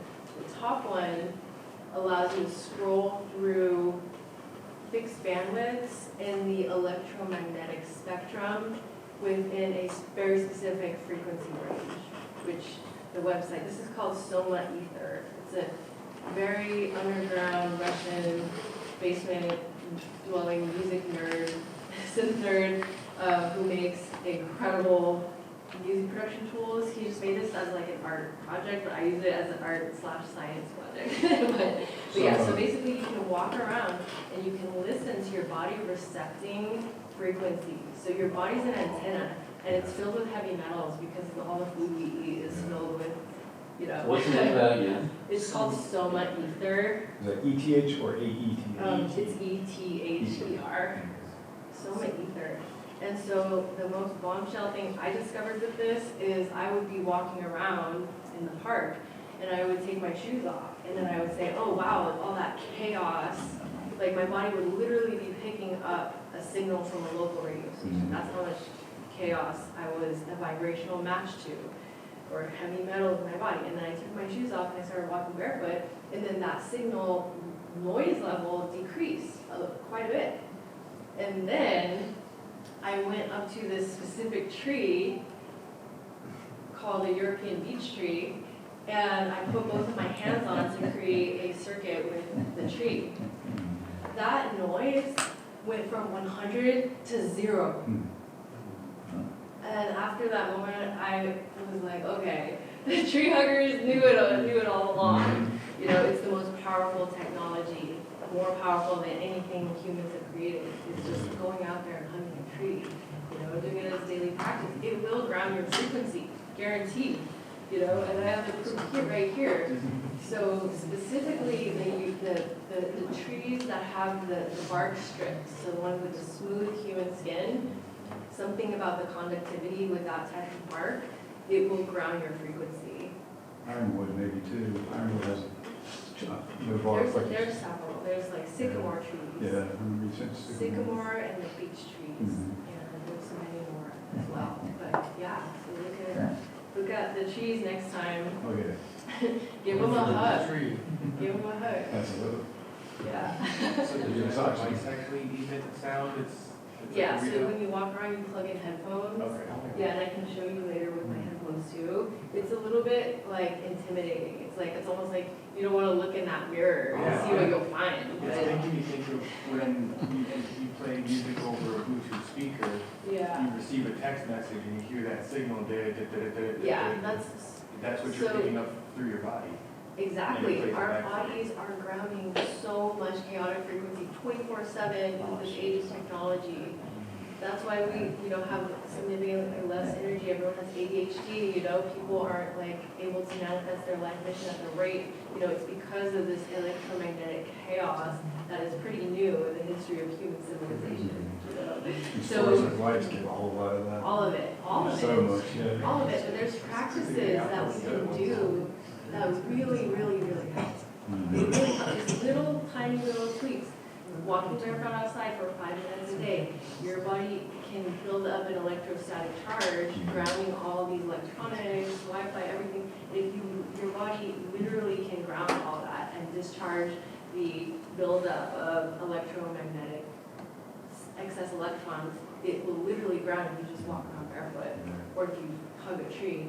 [SPEAKER 3] The top one allows you to scroll through fixed bandwidths in the electromagnetic spectrum within a very specific frequency range, which the website, this is called Soma Ether. It's a very underground Russian basement dwelling music nerd, synth nerd, who makes incredible music production tools. He just made this as like an art project, but I use it as an art/science project. but yeah, so basically you can walk around and you can listen to your body recepting frequencies. So your body's an antenna, and it's filled with heavy metals because all the food we eat is filled with, you know.
[SPEAKER 5] What's the name of that again?
[SPEAKER 3] It's called Soma Ether.
[SPEAKER 9] Is that ETH or AETH?
[SPEAKER 3] It's ETHER. Soma Ether. And so the most bombshell thing I discovered with this is I would be walking around in the park and I would take my shoes off and then I would say, oh wow, with all that chaos, like my body would literally be picking up a signal from a local radio station. That's how much chaos I was a vibrational match to, or heavy metals in my body. And then I took my shoes off and I started walking barefoot, and then that signal noise level decreased quite a bit. And then I went up to this specific tree called a European beech tree, and I put both of my hands on it to create a circuit with the tree. That noise went from 100 to 0. And after that moment, I was like, okay, the tree huggers knew it all along. You know, it's the most powerful technology, more powerful than anything humans have created. It's just going out there and hugging a tree, you know, doing it as daily practice. It will ground your frequency, guaranteed. You know, and I have the proof here, right here. So specifically, the trees that have the bark strips, so the ones with the smooth human skin, something about the conductivity with that type of bark, it will ground your frequency.
[SPEAKER 9] Ironwood maybe too. Ironwood has no bark.
[SPEAKER 3] There's several. There's like sycamore trees.
[SPEAKER 9] Yeah, I remember you said
[SPEAKER 3] sycamore and the beech trees. And there's so many more as well. But yeah, so look at the trees next time.
[SPEAKER 9] Oh yeah.
[SPEAKER 3] Give them a hug. Give them a hug.
[SPEAKER 9] Absolutely.
[SPEAKER 3] Yeah.
[SPEAKER 8] So does your device actually emit sound?
[SPEAKER 3] Yeah, so when you walk around, you plug in headphones.
[SPEAKER 8] Okay.
[SPEAKER 3] Yeah, and I can show you later with my headphones too. It's a little bit like intimidating. It's almost like you don't want to look in that mirror and see what you'll find.
[SPEAKER 8] It's making me think of when you play music over a Bluetooth speaker, you receive a text message and you hear that signal.
[SPEAKER 3] Yeah,
[SPEAKER 8] that's what you're picking up through your body.
[SPEAKER 3] Exactly. Our bodies are grounding so much chaotic frequency 24/7 in this age of technology. That's why we, have significantly less energy. Everyone has ADHD, people aren't like able to manifest their life mission at the rate. It's because of this electromagnetic chaos that is pretty new in the history of human civilization.
[SPEAKER 9] So lights give a whole lot of that.
[SPEAKER 3] All of it.
[SPEAKER 9] So much, yeah.
[SPEAKER 3] All of it. But there's practices that we can do that really, really, really helps. It really helps. Just little, tiny little tweaks. Walking barefoot outside for 5 minutes a day, your body can build up an electrostatic charge, grounding all these electronics, Wi-Fi, everything. If your body literally can ground all that and discharge the buildup of electromagnetic excess electrons, it will literally ground if you just walk around barefoot, or if you hug a tree.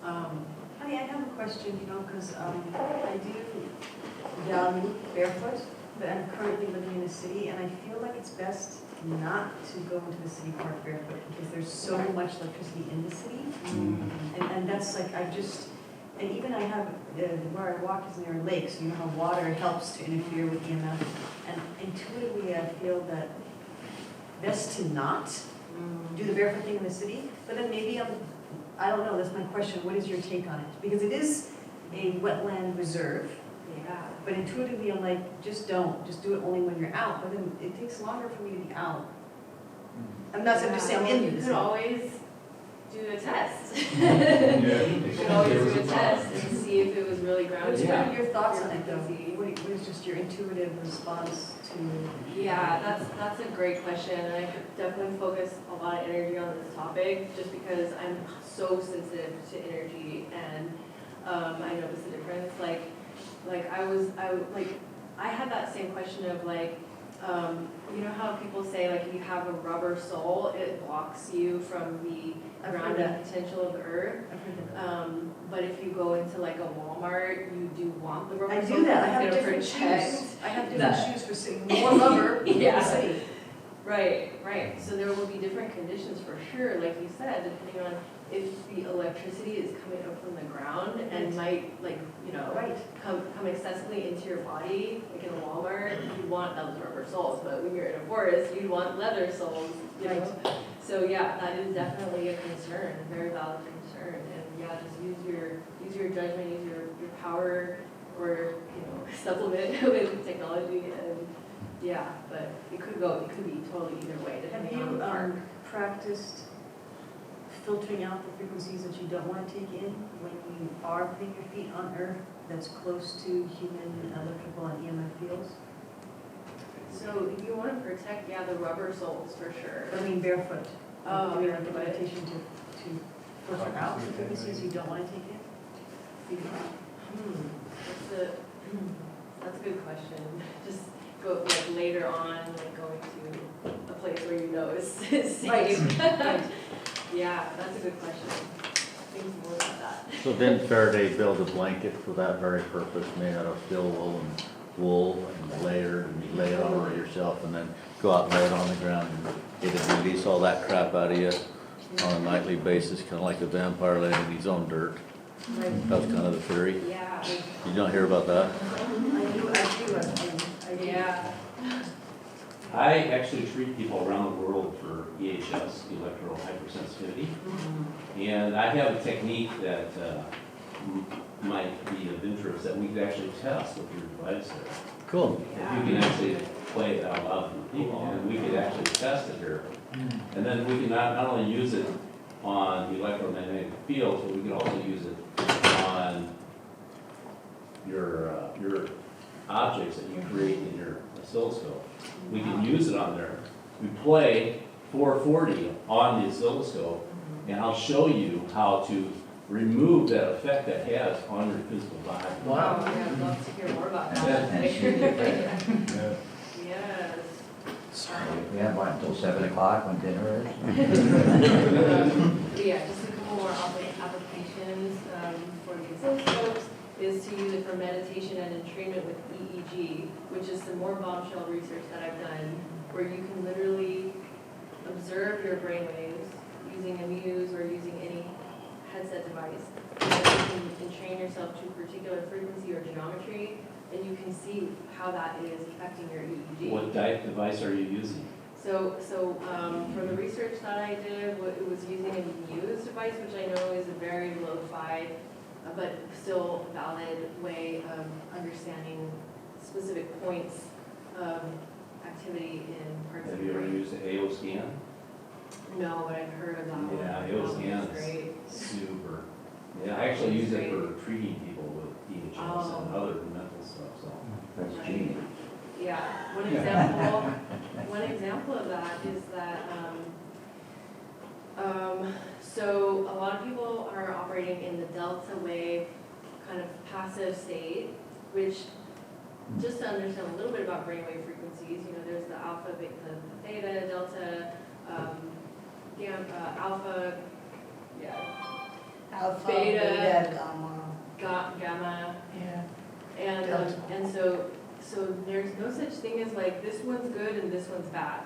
[SPEAKER 10] Honey, I have a question, because I do barefoot, but I'm currently living in a city, and I feel like it's best not to go into the city park barefoot because there's so much electricity in the city, and that's like and even I have where I walk is near a lake, so how water helps to interfere with EMF, and intuitively I feel that best to not do the barefoot thing in the city, but then maybe I don't know, that's my question. What is your take on it? Because it is a wetland reserve. Yeah. But intuitively, I'm like, just don't. Just do it only when you're out. But then it takes longer for me to be out. I'm not saying I'm just saying I'm in
[SPEAKER 3] you could always do a test.
[SPEAKER 9] Yeah.
[SPEAKER 3] You could always do a test and see if it was really grounded.
[SPEAKER 10] What are your thoughts on it though?
[SPEAKER 3] frequency.
[SPEAKER 10] What is just your intuitive response to?
[SPEAKER 3] Yeah, that's a great question, and I could definitely focus a lot of energy on this topic just because I'm so sensitive to energy, and I noticed the difference. I had that same question of like, you know how people say like if you have a rubber sole, it blocks you from the
[SPEAKER 10] I've heard
[SPEAKER 3] grounding
[SPEAKER 10] that.
[SPEAKER 3] potential of the earth.
[SPEAKER 10] I've heard that.
[SPEAKER 3] But if you go into like a Walmart, you do want the rubber
[SPEAKER 10] I
[SPEAKER 3] sole.
[SPEAKER 10] do that, I
[SPEAKER 3] It's
[SPEAKER 10] have
[SPEAKER 3] gonna
[SPEAKER 10] different
[SPEAKER 3] protect
[SPEAKER 10] shoes. I have different
[SPEAKER 3] that.
[SPEAKER 10] shoes for sitting, more rubber,
[SPEAKER 3] Yeah.
[SPEAKER 10] for city.
[SPEAKER 3] Right. So there will be different conditions for sure, like you said, depending on if the electricity is coming up from the ground and might
[SPEAKER 10] Right.
[SPEAKER 3] come excessively into your body, like in a Walmart, you want those rubber soles, but when you're in a forest, you want leather soles, you know?
[SPEAKER 10] Right.
[SPEAKER 3] So yeah, that is definitely a concern, a very valid concern, and yeah, just use your judgment, use your power, or supplement with technology, and yeah, but it could be totally either way,
[SPEAKER 10] Have
[SPEAKER 3] depending on the
[SPEAKER 10] you
[SPEAKER 3] park.
[SPEAKER 10] practiced filtering out the frequencies that you don't want to take in when you are putting your feet on Earth that's close to human electrical and EMF fields?
[SPEAKER 3] So if you want to protect, the rubber soles for sure.
[SPEAKER 10] I mean barefoot.
[SPEAKER 3] Oh,
[SPEAKER 10] Doing like a
[SPEAKER 3] barefoot.
[SPEAKER 10] meditation to filter out the frequencies you don't want to take in?
[SPEAKER 3] That's a good question. Just go like later on, like going to a place where you know is safe.
[SPEAKER 10] Right.
[SPEAKER 3] Yeah, that's a good question. Think more about that.
[SPEAKER 7] So didn't Faraday build a blanket for that very purpose, made out of steel wool and layered, and you lay it on yourself and then go out and lay it on the ground and it'd release all that crap out of you on a nightly basis, kind of like a vampire laying in his own dirt. That was kind of the theory.
[SPEAKER 3] Yeah.
[SPEAKER 7] You don't hear about that?
[SPEAKER 10] I do.
[SPEAKER 3] Yeah.
[SPEAKER 11] I actually treat people around the world for EHS, electrical hypersensitivity. And I have a technique that might be of interest that we could actually test with your device there.
[SPEAKER 7] Cool.
[SPEAKER 11] If you can actually play it out loud for people, and we could actually test it here. And then we can not only use it on the electromagnetic fields, but we can also use it on your objects that you create in your oscilloscope. We can use it on there. We play 440 on the oscilloscope, and I'll show you how to remove that effect that has on your physical body.
[SPEAKER 3] Wow. Yeah, I'd love to hear more about
[SPEAKER 4] And
[SPEAKER 3] that.
[SPEAKER 4] see the effect.
[SPEAKER 9] Yeah.
[SPEAKER 3] Yes.
[SPEAKER 4] We have one until 7 o'clock when dinner is.
[SPEAKER 3] Yeah, just a couple more applications for the oscilloscopes is to use it for meditation and entrainment with EEG, which is some more bombshell research that I've done, where you can literally observe your brainwaves using a Muse or using any headset device. And you can entrain yourself to a particular frequency or geometry, and you can see how that is affecting your EEG.
[SPEAKER 11] What device are you using?
[SPEAKER 3] So for the research that I did, it was using a Muse device, which I know is a very lo-fi, but still valid way of understanding specific points of activity in parts of
[SPEAKER 11] Have
[SPEAKER 3] the
[SPEAKER 11] you ever
[SPEAKER 3] brain.
[SPEAKER 11] used the AO scan?
[SPEAKER 3] No, but I've heard of that one.
[SPEAKER 11] Yeah,
[SPEAKER 3] That
[SPEAKER 11] AO
[SPEAKER 3] one
[SPEAKER 11] scan
[SPEAKER 3] is
[SPEAKER 11] is
[SPEAKER 3] great.
[SPEAKER 11] super. Yeah, I actually use it for treating people with EHS and other mental stuff, so.
[SPEAKER 4] That's genius.
[SPEAKER 3] Yeah, one example of that is that, so a lot of people are operating in the delta wave kind of passive state, which, just to understand a little bit about brainwave frequencies, there's the alpha, the theta, delta, alpha,
[SPEAKER 10] Alpha,
[SPEAKER 3] beta,
[SPEAKER 10] gamma.
[SPEAKER 3] gamma,
[SPEAKER 10] Yeah.
[SPEAKER 3] and so there's no such thing as like this one's good and this one's bad.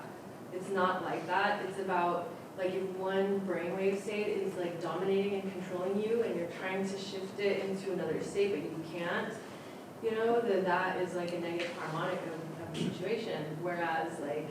[SPEAKER 3] It's not like that. It's about like if one brainwave state is like dominating and controlling you, and you're trying to shift it into another state, but you can't, then that is like a negative harmonic of the situation. Whereas like,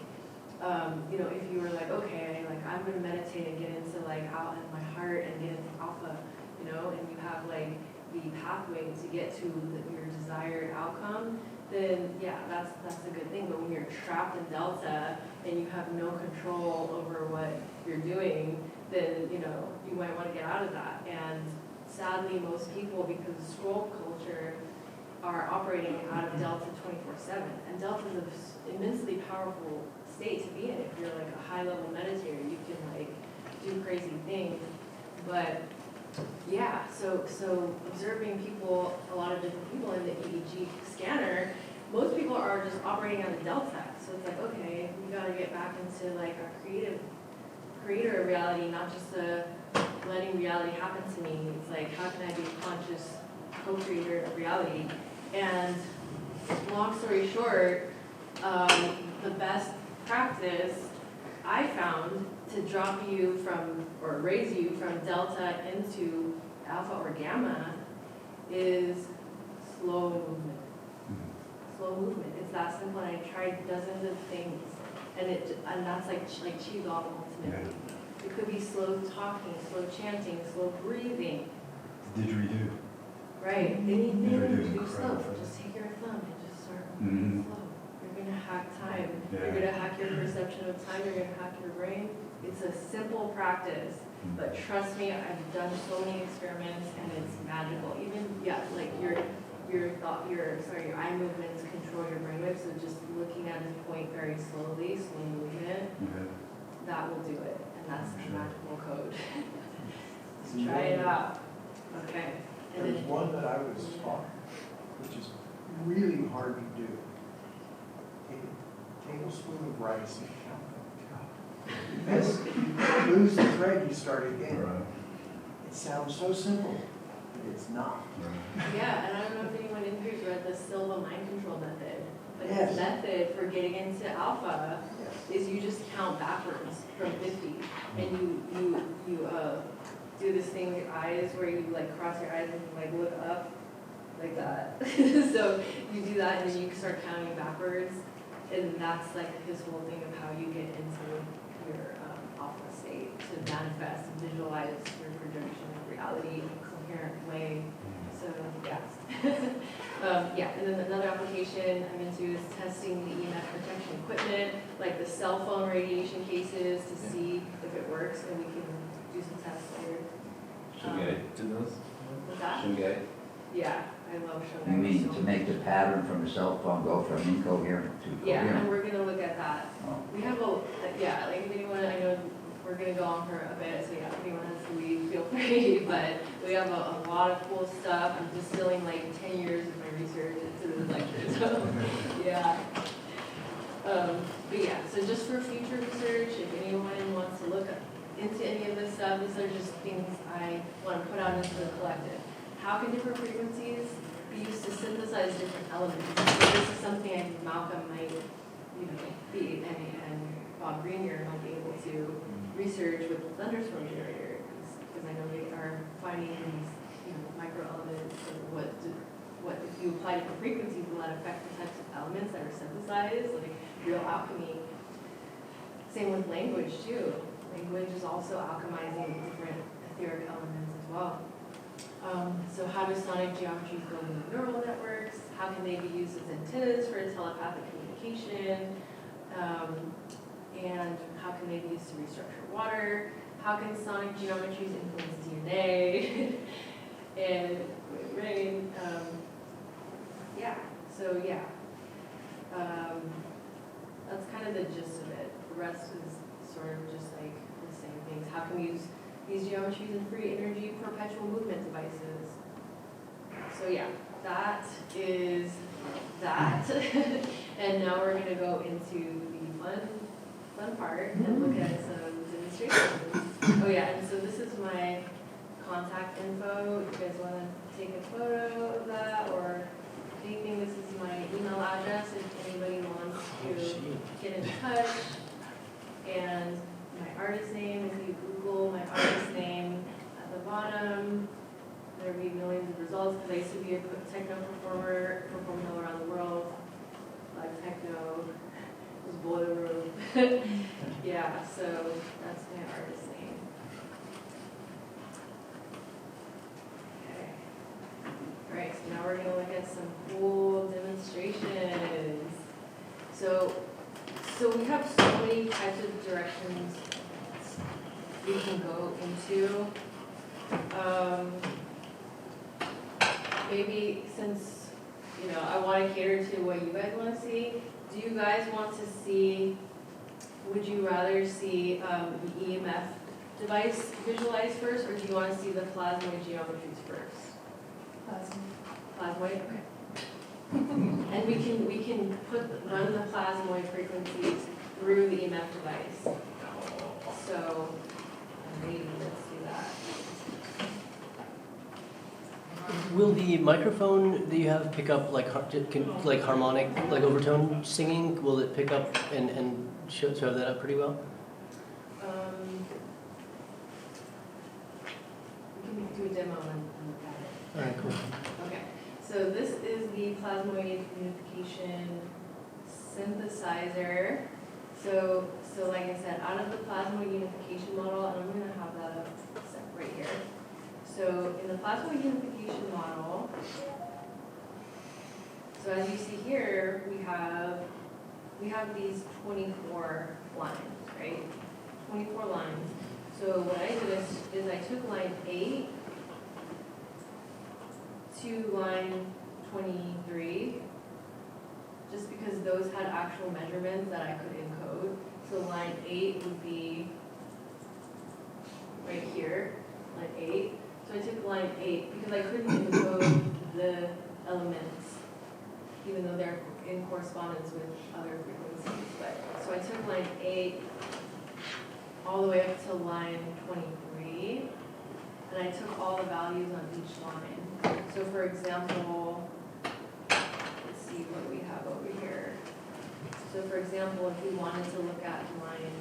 [SPEAKER 3] if you were like, okay, like I'm gonna meditate and get into like out in my heart and get into alpha, and you have like the pathway to get to your desired outcome, then yeah, that's a good thing. But when you're trapped in delta and you have no control over what you're doing, then you might want to get out of that. And sadly, most people, because of scroll culture, are operating out of delta 24/7. And delta is an immensely powerful state to be in. If you're like a high-level meditator, you can like do crazy things. But yeah, so observing people, a lot of different people in the EEG scanner, most people are just operating out of delta. So it's like, okay, we got to get back into like a creator of reality, not just letting reality happen to me. It's like, how can I be a conscious co-creator of reality? And long story short, the best practice I found to drop you from, or raise you from delta into alpha or gamma is slow movement. Slow movement. It's that simple. And I tried dozens of things, and that's like qigong ultimately. It could be slow talking, slow chanting, slow breathing.
[SPEAKER 9] Didgeridoo.
[SPEAKER 3] Right. Anything
[SPEAKER 9] Didgeridoo is
[SPEAKER 3] do slow.
[SPEAKER 9] incredible.
[SPEAKER 3] Just take your thumb and just start moving slow. You're gonna hack time. You're gonna hack your perception of time. You're gonna hack your brain. It's a simple practice, but trust me, I've done so many experiments and it's magical. Even like your eye movements control your brainwave. So just looking at a point very slowly, slow movement, that will do it, and that's the magical code. So try it out. Okay. And
[SPEAKER 12] There's one that I was taught, which is really hard to do. Take a tablespoon of rice and count them. As you lose the thread, you start again. It sounds so simple, but it's not.
[SPEAKER 3] Yeah, and I don't know if anyone in here's read the Silva mind control method, but
[SPEAKER 12] Yes.
[SPEAKER 3] his method for getting into alpha is you just count backwards from 50, and you do this thing with your eyes where you like cross your eyes and you like look up like that. So you do that and then you start counting backwards, and that's like his whole thing of how you get into your alpha state to manifest and visualize your projection of reality in a coherent way. So yeah. And then another application I'm into is testing the EMF protection equipment, like the cell phone radiation cases, to see if it works, and we can do some tests later.
[SPEAKER 11] Should we do those?
[SPEAKER 3] What's that?
[SPEAKER 11] Should we
[SPEAKER 3] Yeah, I love showing.
[SPEAKER 4] You mean to make the pattern from the cell phone go from incoherent to coherent?
[SPEAKER 3] Yeah, and we're gonna look at that.
[SPEAKER 4] Oh.
[SPEAKER 3] We have like if anyone, I know we're gonna go on for a bit, so yeah, if anyone has to leave, feel free, but we have a lot of cool stuff. I'm distilling like 10 years of my research into this lecture, so yeah. But yeah, so just for future research, if anyone wants to look into any of this stuff, these are just things I want to put out into the collective. How can different frequencies be used to synthesize different elements? So this is something I think Malcolm might, be, and Bob Greenyer might be able to research with the thunderstorm generator, because I know they are finding these, micro elements, and what if you apply different frequencies will that affect the types of elements that are synthesized, like real alchemy. Same with language too. Language is also alchemizing different etheric elements as well. So how do sonic geometries build new neural networks? How can they be used as antennas for telepathic communication? And how can they be used to restructure water? How can sonic geometries influence DNA and rain? That's kind of the gist of it. The rest is sort of just like the same things. How can we use these geometries in free energy perpetual movement devices? So yeah, that is that. And now we're going to go into the fun part and look at some demonstrations. Oh yeah, and so this is my contact info. If you guys want to take a photo of that or anything, this is my email address if anybody wants to get in touch. And my artist name, if you Google my artist name at the bottom, there'll be millions of results, because I used to be a techno performer, performing all around the world, like techno, was boiler room. Yeah, so that's my artist name. Okay. All right, so now we're gonna look at some cool demonstrations. So we have so many types of directions we can go into. Maybe since, you know, I want to cater to what you guys want to see, do you guys want to see, would you rather see the EMF device visualized first, or do you want to see the plasmoid geometries first? Plasmoid, okay. And we can run the plasmoid frequencies through the EMF device. So maybe let's do that.
[SPEAKER 6] Will the microphone that you have pick up like like harmonic, like overtone singing? Will it pick up and show that up pretty well?
[SPEAKER 3] We can do a demo and look at it.
[SPEAKER 6] All right, cool.
[SPEAKER 3] Okay, so this is the Plasmoid Unification synthesizer. So like I said, out of the Plasmoid Unification model, and I'm going to have that up right here. So in the Plasmoid Unification model, so as you see here, we have these 24 lines, right? 24 lines. So what I did is I took line 8 to line 23, just because those had actual measurements that I could encode. So line 8 would be right here, line 8. So I took line 8 because I couldn't encode the elements, even though they're in correspondence with other frequencies. But so I took line 8 all the way up to line 23, and I took all the values on each line. So for example, let's see what we have over here. So for example, if we wanted to look at line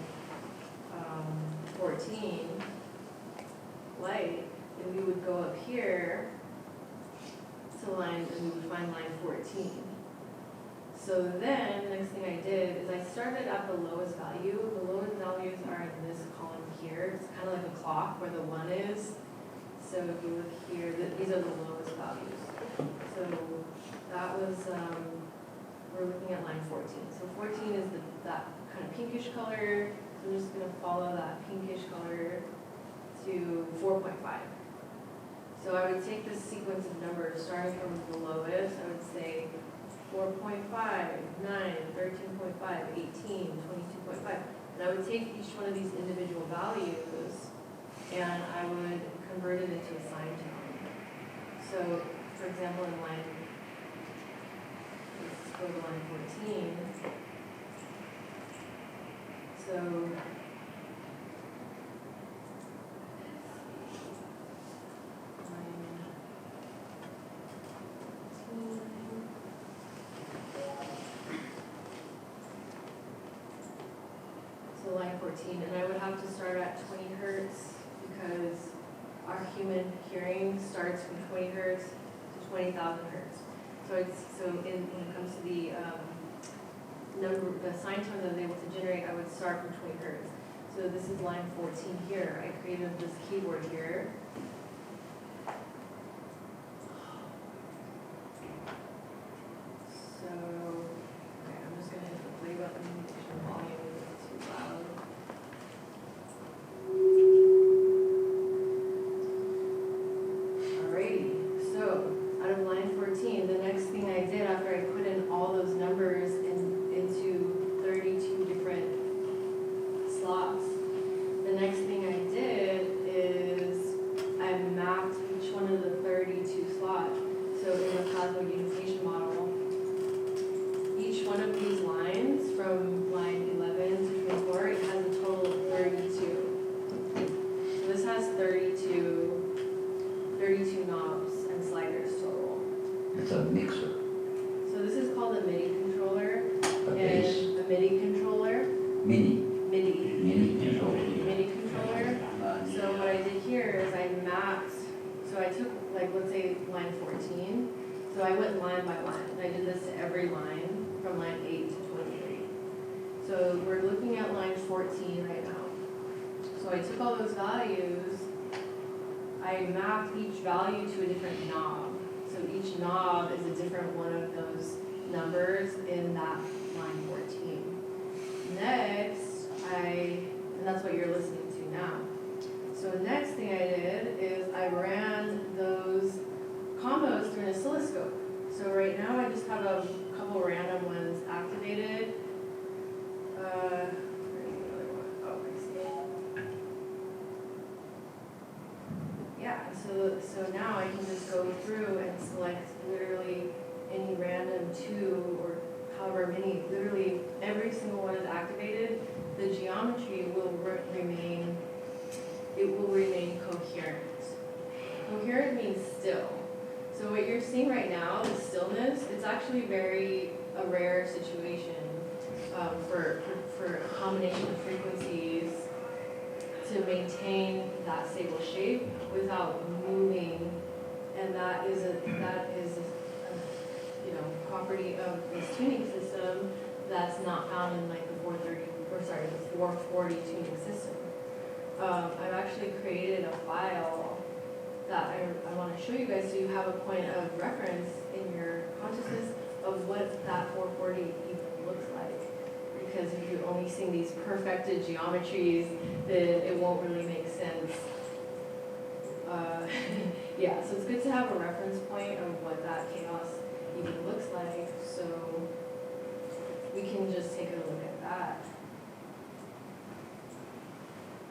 [SPEAKER 3] 14, light, then we would go up here to line, and we would find line 14. So then, the next thing I did is I started at the lowest value. The lowest values are in this column here. It's kind of like a clock where the 1 is. So if you look here, these are the lowest values. So that was, we're looking at line 14. So 14 is that kind of pinkish color. So I'm just going to follow that pinkish color to 4.5. So I would take this sequence of numbers starting from the lowest. I would say 4.5, 9, 13.5, 18, 22.5. And I would take each one of these individual values and I would convert it into a sine tone. So, for example, in line, let's go to line 14. So, line 14, and I would have to start at 20 hertz because our human hearing starts from 20 hertz to 20,000 hertz. So when it comes to the the sine tone that I was able to generate, I would start from 20 hertz. So this is line 14 here. I created this keyboard here. So okay, I'm just going to hit the play button, make sure the volume isn't too loud. Alrighty, so out of line 14, the next thing I did after I put in all those numbers into 32 different slots, the next thing I did is I mapped each one of the 32 slots. So in the Plasmoid Unification model, each one of these lines from line 11 to 24, it has a total of 32. So this has 32 knobs and sliders total.
[SPEAKER 4] It's a mixer.
[SPEAKER 3] So this is called a MIDI controller.
[SPEAKER 4] A bass.
[SPEAKER 3] And a MIDI controller.
[SPEAKER 4] MIDI.
[SPEAKER 3] MIDI
[SPEAKER 4] controller.
[SPEAKER 3] MIDI controller. So what I did here is I mapped, so I took, like, let's say line 14. So I went line by line, and I did this to every line from line 8 to 23. So we're looking at line 14 right now. So I took all those values, I mapped each value to a different knob. So each knob is a different one of those numbers in that line 14. Next, and that's what you're listening to now. So the next thing I did is I ran those combos through an oscilloscope. So right now I just have a couple random ones activated. Yeah, so now I can just go through and select literally any random two or however many, literally every single one is activated. The geometry will remain, it will remain coherent. Coherent means still. So what you're seeing right now, the stillness, it's actually a rare situation for a combination of frequencies to maintain that stable shape without moving, and that is a property of this tuning system that's not found in like the 440 tuning system. I've actually created a file that I want to show you guys so you have a point of reference in your consciousness of what that 440 even looks like. Because if you're only seeing these perfected geometries, then it won't really make sense. Yeah, so it's good to have a reference point of what that chaos even looks like. So we can just take a look at that.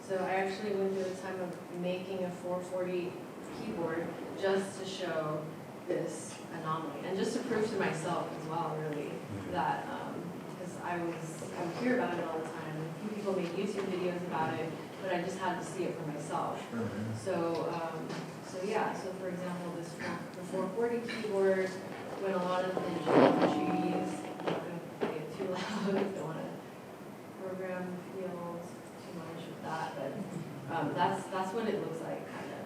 [SPEAKER 3] So I actually went through the time of making a 440 keyboard just to show this anomaly and just to prove to myself as well, really, that because I would hear about it all the time. A few people made YouTube videos about it, but I just had to see it for myself. So yeah. So for example, the 440 keyboard, when a lot of the geometries, I'm not going to play it too loud. Don't want to program fields too much with that, but that's what it looks like, kind of.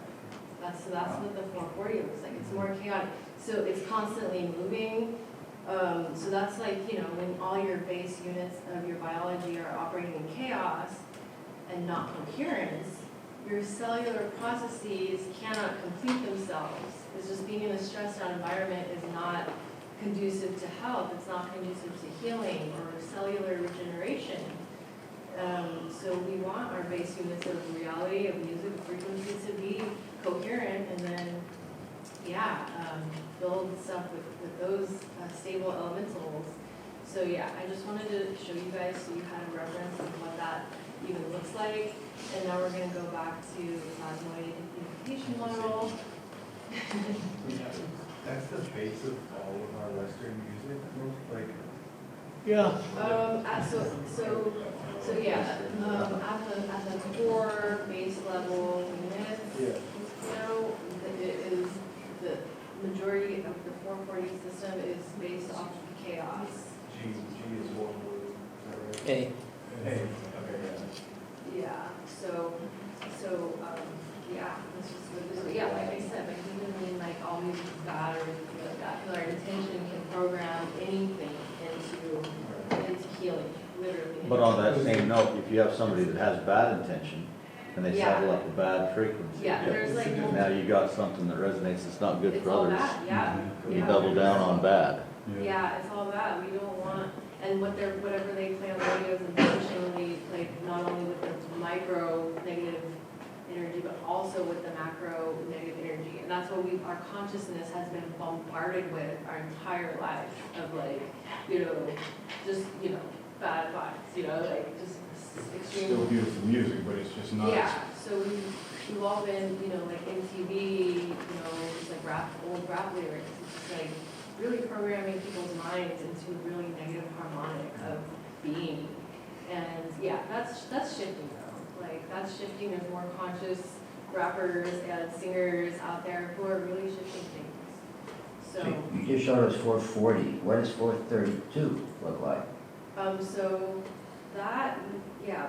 [SPEAKER 3] That's what the 440 looks like. It's more chaotic. So it's constantly moving. So that's like, when all your base units of your biology are operating in chaos and not coherence, your cellular processes cannot complete themselves. It's just being in a stressed out environment is not conducive to health. It's not conducive to healing or cellular regeneration. So we want our base units of reality, of music, of frequency to be coherent, and then, build stuff with those stable elementals. So yeah, I just wanted to show you guys so you had a reference of what that even looks like. And now we're going to go back to Plasmoid Unification model.
[SPEAKER 13] That's the base of all of our Western music, like.
[SPEAKER 6] Yeah.
[SPEAKER 3] So yeah, at the core base level units, it is the majority of the 440 system is based off of chaos.
[SPEAKER 13] G is one blue, is that right?
[SPEAKER 6] A.
[SPEAKER 13] Okay,
[SPEAKER 3] Yeah. So that's just what it is. Yeah, like I said, like even mean like all music is bad or anything like that. Because our intention can program anything into healing, literally.
[SPEAKER 7] But on that same note, if you have somebody that has bad intention and they settle up a bad frequency,
[SPEAKER 3] there's like
[SPEAKER 7] now you got something that resonates that's not good for others.
[SPEAKER 3] Bad,
[SPEAKER 7] You double down on bad.
[SPEAKER 3] Yeah, it's all bad. We don't want, and whatever they play on the radios intentionally, like not only with the micro negative energy, but also with the macro negative energy. And that's what our consciousness has been bombarded with our entire life of like, just, bad vibes, like just extreme.
[SPEAKER 9] Still beautiful music, but it's just not.
[SPEAKER 3] Yeah, so we've all been, like MTV, just like old rap lyrics. It's just like really programming people's minds into a really negative harmonic of being. And yeah, that's shifting though. Like that's shifting. There's more conscious rappers and singers out there who are really shifting things. So
[SPEAKER 4] you just showed us 440. What does 432 look like?
[SPEAKER 3] So that,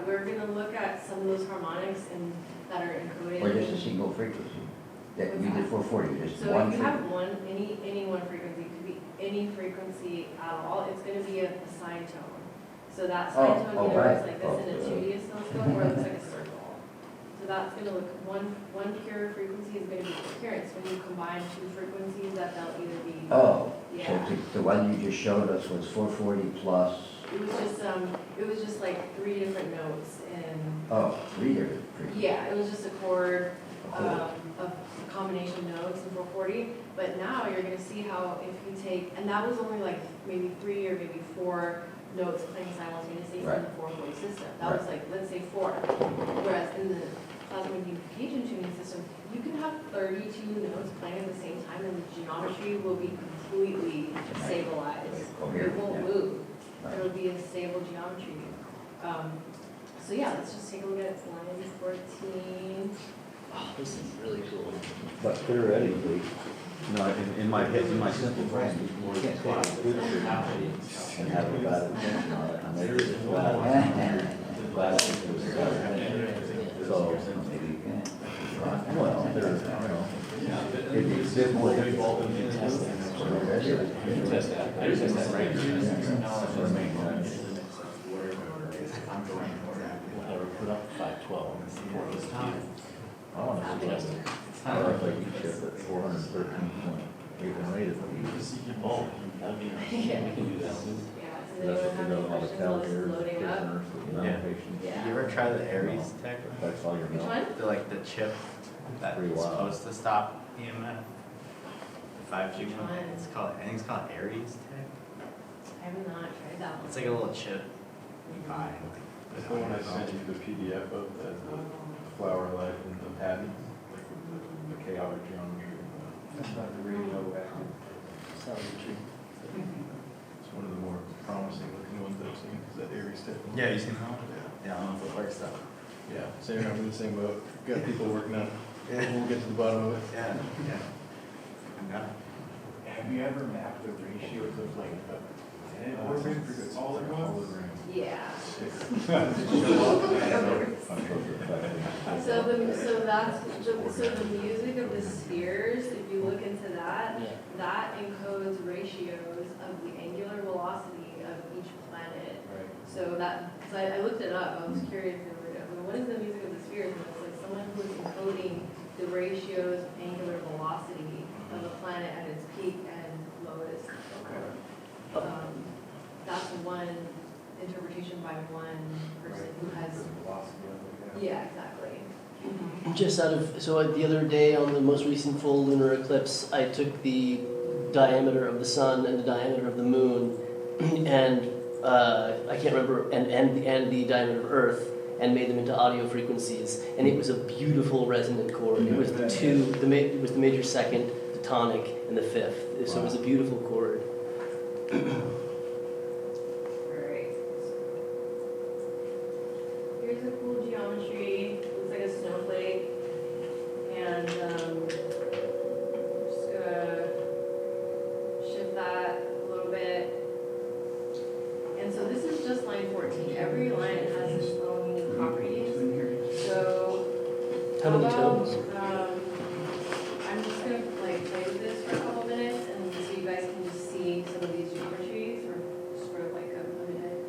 [SPEAKER 3] we're gonna look at some of those harmonics that are encoded.
[SPEAKER 4] Or just a single frequency? That we did 440, just
[SPEAKER 3] so
[SPEAKER 4] one
[SPEAKER 3] if you have
[SPEAKER 4] frequency.
[SPEAKER 3] any one frequency, it could be any frequency at all, it's gonna be a sine tone. So that sine tone either looks like this in a 2D oscilloscope or it looks like a circle. So that's gonna look, one pure frequency is gonna be coherent. So when you combine two frequencies, that they'll either be.
[SPEAKER 4] Oh,
[SPEAKER 3] Yeah.
[SPEAKER 4] so the one you just showed us was 440 plus,
[SPEAKER 3] It was just like 3 different notes and.
[SPEAKER 4] oh, 3 different frequencies.
[SPEAKER 3] Yeah, it was just a chord of combination notes in 440. But now you're gonna see how if you take, and that was only like maybe 3 or maybe 4 notes playing simultaneously
[SPEAKER 4] Right.
[SPEAKER 3] from the 440 system. That was like, let's say 4. Whereas in the Plasmoid Unification tuning system, you can have 32 notes playing at the same time and the geometry will be completely stabilized. It won't move. It'll be a stable geometry. So yeah, let's just take a look at line 14.
[SPEAKER 6] Oh, this is really cool.
[SPEAKER 7] But theoretically, in my head, in my simple brain, you can't take a good frequency and have a bad attention on it, and make it bad attention. So,
[SPEAKER 4] Maybe you can.
[SPEAKER 7] well, there's, if you simply.
[SPEAKER 11] Test that. I just test that right
[SPEAKER 6] Put up 512.
[SPEAKER 7] I want to suggest it. I like you ship at 413.8 and rated.
[SPEAKER 11] Oh, that'd be nice.
[SPEAKER 3] Yeah.
[SPEAKER 11] We can do that too.
[SPEAKER 3] Yeah, so
[SPEAKER 7] That's
[SPEAKER 3] then
[SPEAKER 7] what
[SPEAKER 3] you
[SPEAKER 7] we
[SPEAKER 3] have
[SPEAKER 7] got
[SPEAKER 3] any
[SPEAKER 7] a lot of
[SPEAKER 3] questions,
[SPEAKER 7] Cal
[SPEAKER 3] I'll just
[SPEAKER 7] here,
[SPEAKER 3] loading up.
[SPEAKER 7] prisoners, patients.
[SPEAKER 3] Yeah.
[SPEAKER 13] Did you ever try the Aries tech?
[SPEAKER 7] That's all your
[SPEAKER 3] Which
[SPEAKER 7] milk.
[SPEAKER 3] one?
[SPEAKER 13] The, like the chip that's
[SPEAKER 7] Pretty wild.
[SPEAKER 13] supposed to stop EMF? The 5G
[SPEAKER 3] Which
[SPEAKER 13] one?
[SPEAKER 3] one?
[SPEAKER 13] It's called, I think it's called Aries tech.
[SPEAKER 3] I have not tried that one.
[SPEAKER 13] It's like a little chip you buy.
[SPEAKER 9] That's the one I sent you the PDF of, the flower life and the pattern, like the chaotic geometry.
[SPEAKER 13] That's not the radioactive.
[SPEAKER 9] It's one of the more promising looking ones I've seen, is that Aries tech.
[SPEAKER 13] Yeah, you seen that one? Yeah, I don't know if it works though.
[SPEAKER 9] Yeah, same, I'm in the same boat. Got people working on it. We'll get to the bottom of it.
[SPEAKER 13] Yeah, yeah. I got it.
[SPEAKER 8] Have you ever mapped the ratios of like the
[SPEAKER 9] Hologram.
[SPEAKER 3] Yeah.
[SPEAKER 7] I'm
[SPEAKER 3] So the music of the spheres, if you look into that, that encodes ratios of the angular velocity of each planet.
[SPEAKER 8] Right.
[SPEAKER 3] So I looked it up. I was curious. What is the music of the spheres? And it's like someone who is encoding the ratios of angular velocity of a planet at its peak and lowest.
[SPEAKER 8] Okay.
[SPEAKER 3] That's one interpretation by one person who has.
[SPEAKER 8] The velocity of it,
[SPEAKER 3] Yeah, exactly.
[SPEAKER 6] Just out of, so the other day on the most recent full lunar eclipse, I took the diameter of the sun and the diameter of the moon, and I can't remember, and the diameter of Earth, and made them into audio frequencies, and it was a beautiful resonant chord. It was it was the major second, the tonic, and the fifth. So it was a beautiful chord.
[SPEAKER 3] Alright. Here's a cool geometry. Looks like a snowflake. And I'm just gonna shift that a little bit. And so this is just line 14. Every line has its own unique properties. So
[SPEAKER 6] How many
[SPEAKER 3] about,
[SPEAKER 6] tones?
[SPEAKER 3] I'm just gonna play with this for a couple minutes, and so you guys can just see some of these geometries, or just for like a minute.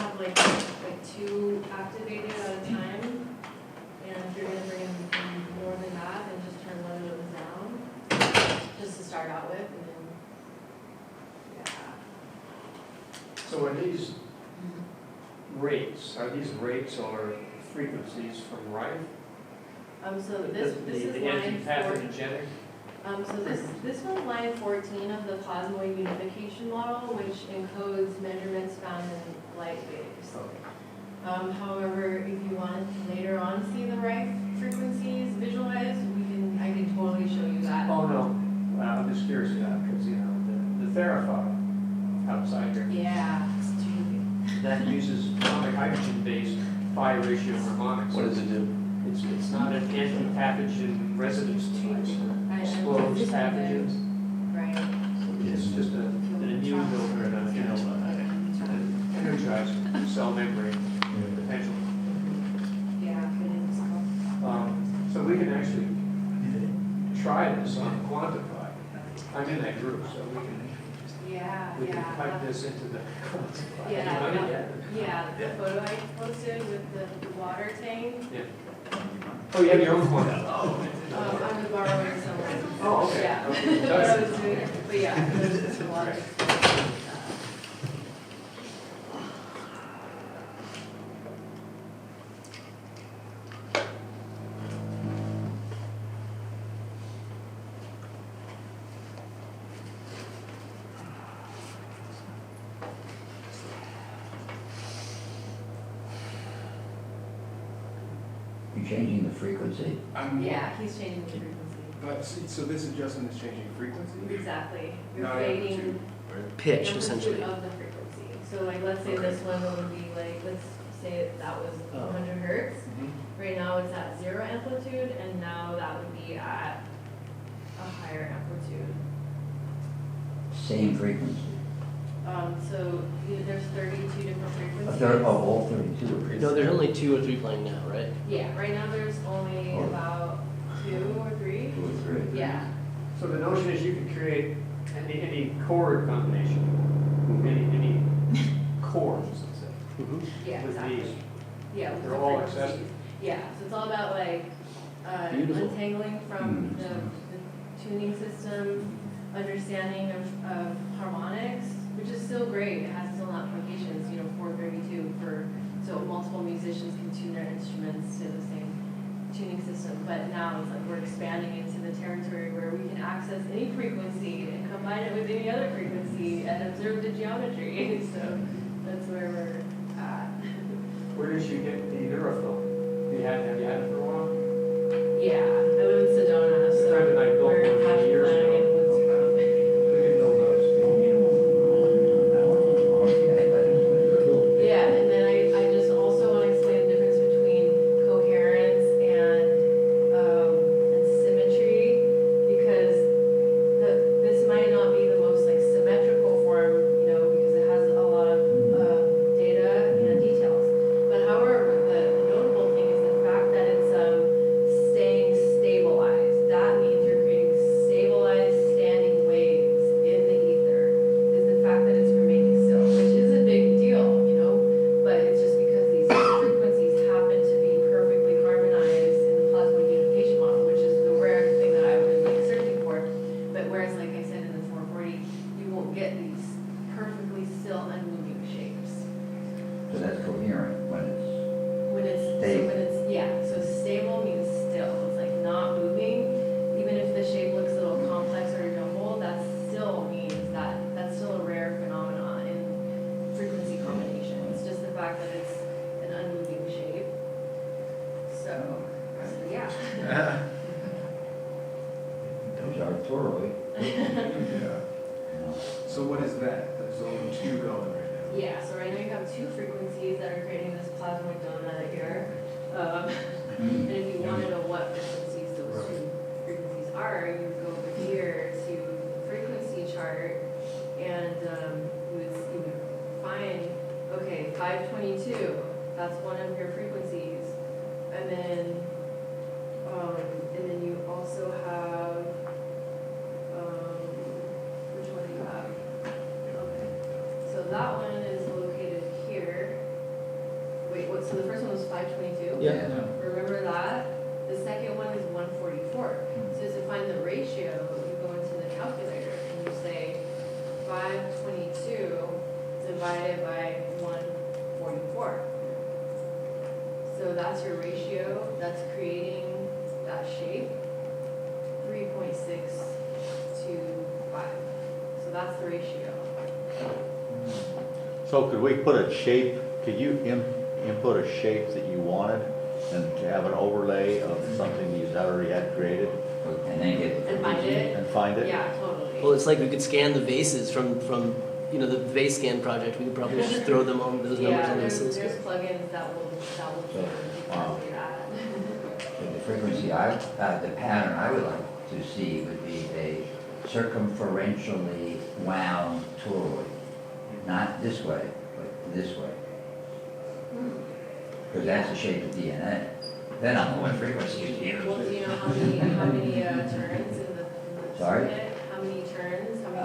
[SPEAKER 3] have like 2 activated at a time, and if you're gonna bring in more than that, then just turn one of those down, just to start out with, and then, yeah.
[SPEAKER 12] So are these rates or frequencies from Rife?
[SPEAKER 3] So this is
[SPEAKER 12] the
[SPEAKER 3] line 4.
[SPEAKER 12] anti-pathogenic?
[SPEAKER 3] So this was line 14 of the Plasmoid Unification model, which encodes measurements found in light waves. However, if you want to later on see the right frequencies visualized, I can totally show you that.
[SPEAKER 12] Oh, no. I'm just curious about because, you know, the Theraphoto outside here.
[SPEAKER 3] Yeah, it's too
[SPEAKER 12] That uses atomic hydrogen-based phi ratio harmonics.
[SPEAKER 11] What does it do?
[SPEAKER 12] It's not an anti-pathogen resonance device. Explodes pathogens.
[SPEAKER 3] Right.
[SPEAKER 12] It's just an immune filter and a, you know, an energized cell membrane potential.
[SPEAKER 3] Yeah, it is.
[SPEAKER 12] So we can actually try this on quantify. I'm in that group, so we can pipe this into the quantify.
[SPEAKER 3] Yeah, the photo I posted with the water tank.
[SPEAKER 12] Yeah. Oh, you have your own quantify.
[SPEAKER 3] I'm the borrower somewhere.
[SPEAKER 12] Oh, okay.
[SPEAKER 3] Yeah.
[SPEAKER 12] Okay.
[SPEAKER 3] But I was doing it, but yeah, there's just a lot.
[SPEAKER 4] You're changing the frequency?
[SPEAKER 3] Yeah, he's changing the frequency.
[SPEAKER 13] But, so this adjustment is changing frequency?
[SPEAKER 3] Exactly. You're
[SPEAKER 13] Not
[SPEAKER 3] creating
[SPEAKER 13] amplitude, right?
[SPEAKER 6] Pitch,
[SPEAKER 3] amplitude
[SPEAKER 6] essentially.
[SPEAKER 3] of the frequency. So like, let's say
[SPEAKER 13] Okay.
[SPEAKER 3] this one would be like, let's say that was 100 hertz. Right now it's at 0 amplitude, and now that would be at a higher amplitude.
[SPEAKER 4] Same frequency?
[SPEAKER 3] So there's 32 different
[SPEAKER 4] A
[SPEAKER 3] frequencies.
[SPEAKER 4] third of all 32?
[SPEAKER 6] No, there's only 2 or 3 playing now, right?
[SPEAKER 3] Yeah, right now there's only
[SPEAKER 4] Oh.
[SPEAKER 3] about 2 or 3.
[SPEAKER 4] 2 or 3?
[SPEAKER 3] Yeah.
[SPEAKER 12] So the notion is you can create any chord combination, any chords, let's say.
[SPEAKER 3] Yeah,
[SPEAKER 12] With
[SPEAKER 3] exactly.
[SPEAKER 12] these.
[SPEAKER 3] Yeah, with
[SPEAKER 12] They're
[SPEAKER 3] the
[SPEAKER 12] all
[SPEAKER 3] frequencies.
[SPEAKER 12] accessible.
[SPEAKER 3] Yeah, so it's all about like
[SPEAKER 6] Beautiful.
[SPEAKER 3] untangling from the tuning system, understanding of harmonics, which is still great. It has its own applications, 432 so multiple musicians can tune their instruments to the same tuning system. But now it's like we're expanding into the territory where we can access any frequency and combine it with any other frequency and observe the geometry. So that's where we're at.
[SPEAKER 12] Where did you get the neurophil? Have you had it for a while?
[SPEAKER 3] Yeah, I live in Sedona, so
[SPEAKER 12] A friend and I built
[SPEAKER 3] we're
[SPEAKER 12] one
[SPEAKER 3] half
[SPEAKER 12] 20 years
[SPEAKER 3] planning
[SPEAKER 12] ago.
[SPEAKER 3] in Woodsboro.
[SPEAKER 12] We didn't know those.
[SPEAKER 3] Yeah, and then I just also want to explain the difference between coherence and symmetry, because this might not be the most like symmetrical form, because it has a lot of data and details. But however, the notable thing is the fact that it's staying stabilized. That means you're creating stabilized standing waves in the ether. Is the fact that it's remaining still, which is a big deal, but it's just because these frequencies happen to be perfectly harmonized in the Plasmoid Unification model, which is the rare thing that I would be searching for. But whereas, like I said, in the 440, you won't get these perfectly still unmoving shapes.
[SPEAKER 4] So that's coherent when it's
[SPEAKER 3] Stable. So stable means still. It's like not moving. Even if the shape looks a little complex or jumbled, that still means that's still a rare phenomenon in frequency combination. It's just the fact that it's an unmoving shape. So yeah.
[SPEAKER 4] Those are totally.
[SPEAKER 13] Yeah. So what is that? There's only 2 going right now.
[SPEAKER 3] Yeah, so right now you have 2 frequencies that are creating this plasmoid donut here. And if you want to know what frequencies those 2 frequencies are, you would go over here to the frequency chart, and you would find, okay, 522, that's one of your frequencies. And then you also have, which one do you have? Okay, so that one is located here. so the first one was 522.
[SPEAKER 6] Yeah.
[SPEAKER 3] Remember that? The second one is 144. So to find the ratio, you go into the calculator and you say 522 divided by 144. So that's your ratio that's creating that shape, 3.625. So that's the ratio.
[SPEAKER 7] So could we put a shape, could you input a shape that you wanted and to have an overlay of something that you already had created?
[SPEAKER 4] And then get.
[SPEAKER 3] And find it?
[SPEAKER 7] And find it?
[SPEAKER 3] Yeah, totally.
[SPEAKER 6] Well, it's like we could scan the vases from the vase scan project. We could probably just throw them on those numbers
[SPEAKER 3] Yeah,
[SPEAKER 6] on the
[SPEAKER 3] there's
[SPEAKER 6] oscilloscope.
[SPEAKER 3] plugins that will do exactly that.
[SPEAKER 4] So the frequency, the pattern I would like to see would be a circumferentially wound toroid. Not this way, but this way. Because that's the shape of DNA. Then I'll know what frequency to use.
[SPEAKER 3] Well, do you know how many turns in the
[SPEAKER 4] Sorry?
[SPEAKER 3] circuit? How many turns? How many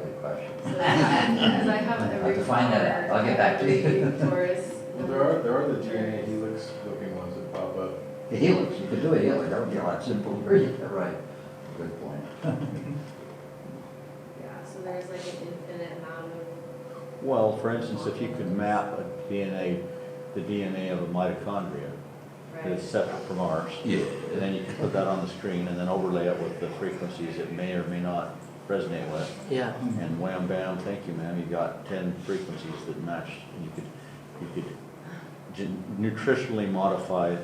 [SPEAKER 4] Good question.
[SPEAKER 3] because I have
[SPEAKER 4] I'll
[SPEAKER 3] every
[SPEAKER 4] have to find that out. I'll get back to you.
[SPEAKER 3] Taurus.
[SPEAKER 13] Well, there are the DNA helix looking ones that pop up.
[SPEAKER 4] The helix, you could do a helix, that would be a lot simpler. Right, good point.
[SPEAKER 3] Yeah, so there's like an infinite amount of.
[SPEAKER 7] Well, for instance, if you could map the DNA of a mitochondria that is separate from ours,
[SPEAKER 4] Yeah.
[SPEAKER 7] and then you can put that on the screen and then overlay it with the frequencies it may or may not resonate with.
[SPEAKER 6] Yeah.
[SPEAKER 7] And wham bam, thank you, ma'am, you got 10 frequencies that match, and you could nutritionally modify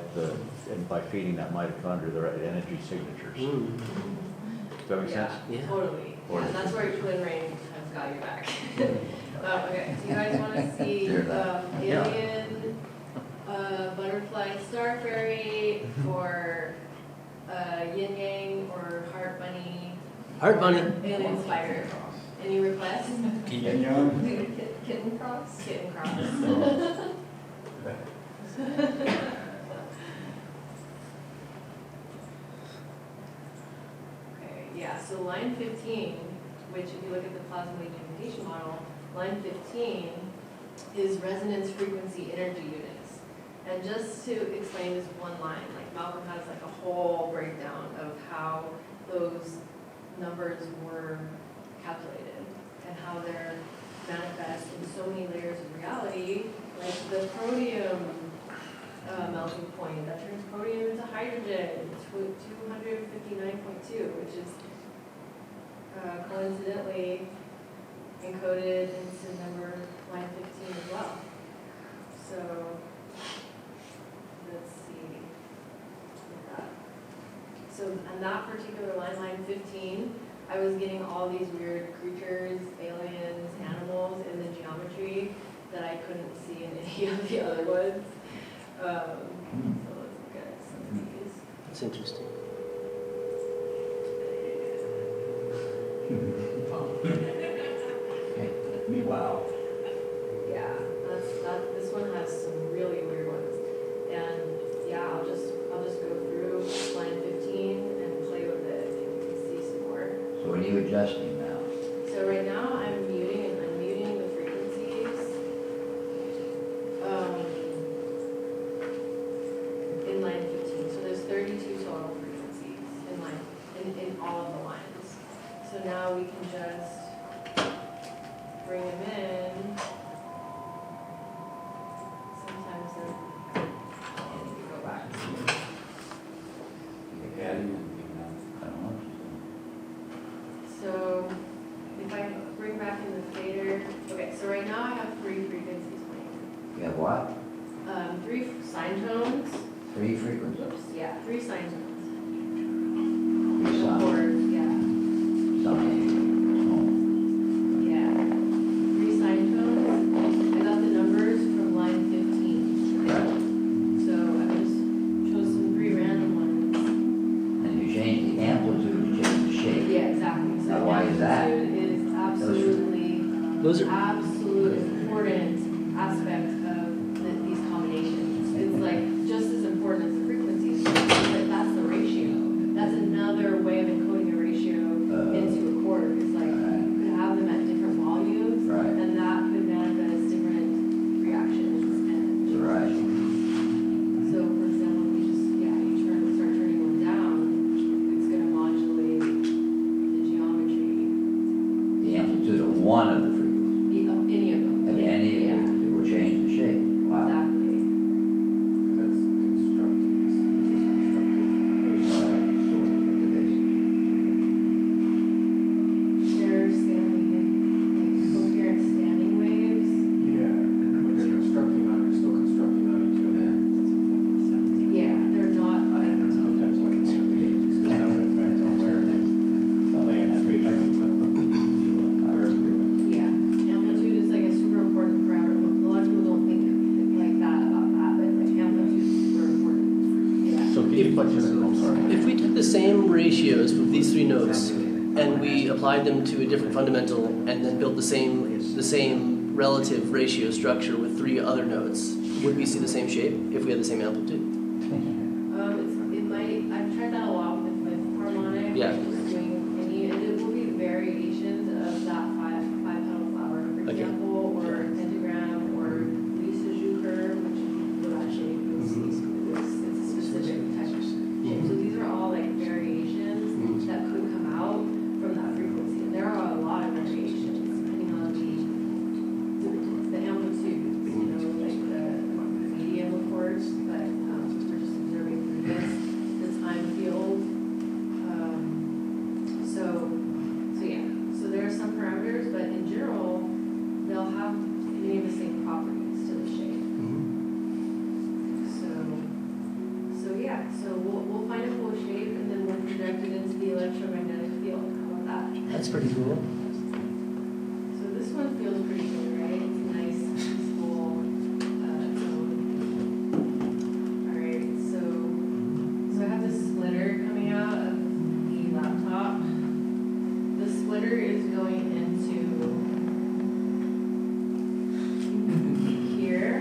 [SPEAKER 7] and by feeding that mitochondria the right energy signatures. Does that make sense?
[SPEAKER 6] Yeah.
[SPEAKER 3] Totally. Yeah, that's where Twin Rain has got your back. Okay, so you guys want to see alien, butterfly, star fairy, or yin yang, or heart bunny?
[SPEAKER 6] Heart bunny.
[SPEAKER 3] Alien spider. Any requests?
[SPEAKER 9] Yin yang?
[SPEAKER 3] Kitten cross? Kitten cross. Okay, yeah, so line 15, which if you look at the Plasmoid Unification model, line 15 is resonance frequency energy units. And just to explain this one line, like Malcolm has like a whole breakdown of how those numbers were calculated and how they're manifest in so many layers of reality, like the proteum melting point that turns proteum into hydrogen, 259.2, which is coincidentally encoded into number line 15 as well. So let's see. So on that particular line 15, I was getting all these weird creatures, aliens, animals in the geometry that I couldn't see in any of the other ones. So let's look at some of these.
[SPEAKER 6] That's interesting.
[SPEAKER 4] Wow.
[SPEAKER 3] Yeah, this one has some really weird ones. And yeah, I'll just go through line 15 and play with it and you can see some more.
[SPEAKER 4] So what are you adjusting now?
[SPEAKER 3] So right now I'm muting and unmuting the frequencies in line 15. So there's 32 total frequencies in all of the lines. So now we can just bring them in. Sometimes they're, I need to go back.
[SPEAKER 4] I don't know.
[SPEAKER 3] So if I bring back in the fader, okay, so right now I have 3 frequencies playing.
[SPEAKER 4] You have what?
[SPEAKER 3] 3 sine tones.
[SPEAKER 4] 3 frequencies?
[SPEAKER 3] Oops, yeah, 3 sine tones.
[SPEAKER 4] 3 sine.
[SPEAKER 3] Chords, yeah. Yeah. 3 sine tones. I got the numbers from line 15. So I just chose some 3 random ones.
[SPEAKER 4] And you change the amplitude, you change the shape.
[SPEAKER 3] Yeah, exactly. So
[SPEAKER 4] Now, why is that?
[SPEAKER 3] amplitude is absolutely,
[SPEAKER 6] Those are
[SPEAKER 3] absolute important aspect of these combinations. It's like just as important as the frequencies, but that's the ratio. That's another way of encoding
[SPEAKER 6] If we took the same ratios with these three notes and we applied them to a different fundamental and then built the same relative ratio structure with three other notes, would we see the same shape if we had the same amplitude?
[SPEAKER 3] It might. I've tried that a lot with harmonic.
[SPEAKER 6] Yeah.
[SPEAKER 3] And it will be variations of that five petal flower, for example, or pentagram, or Lisa curve, which would actually see it's a specific type of shape. So these are all like variations that could come out from that frequency, and there are a lot of variations depending on the amplitude. You know, like the medium, of course, but we're just observing through this, the time field. So yeah. So there are some parameters, but in general, they'll have many of the same properties to the shape. So yeah. So we'll find a cool shape, and then we'll project it into the electromagnetic field. How about that?
[SPEAKER 6] That's pretty cool.
[SPEAKER 3] So this one feels pretty good, right? It's a nice, peaceful tone. All right, so I have this splitter coming out of the laptop. The splitter is going into here.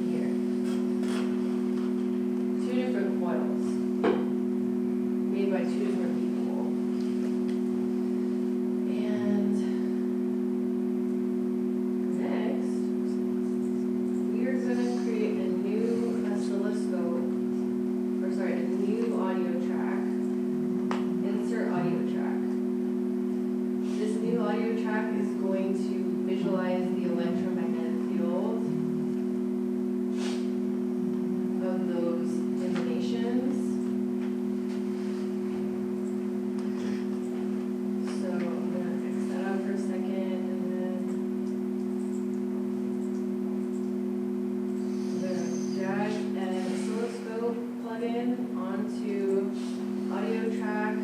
[SPEAKER 3] Here. Two different coils made by two different people. And next, we are going to create a new oscilloscope, a new audio track. Insert audio track. This new audio track is going to visualize the electromagnetic field of those emanations. So I'm going to fix that up for a second, and then I'm going to drag an oscilloscope plugin onto audio track,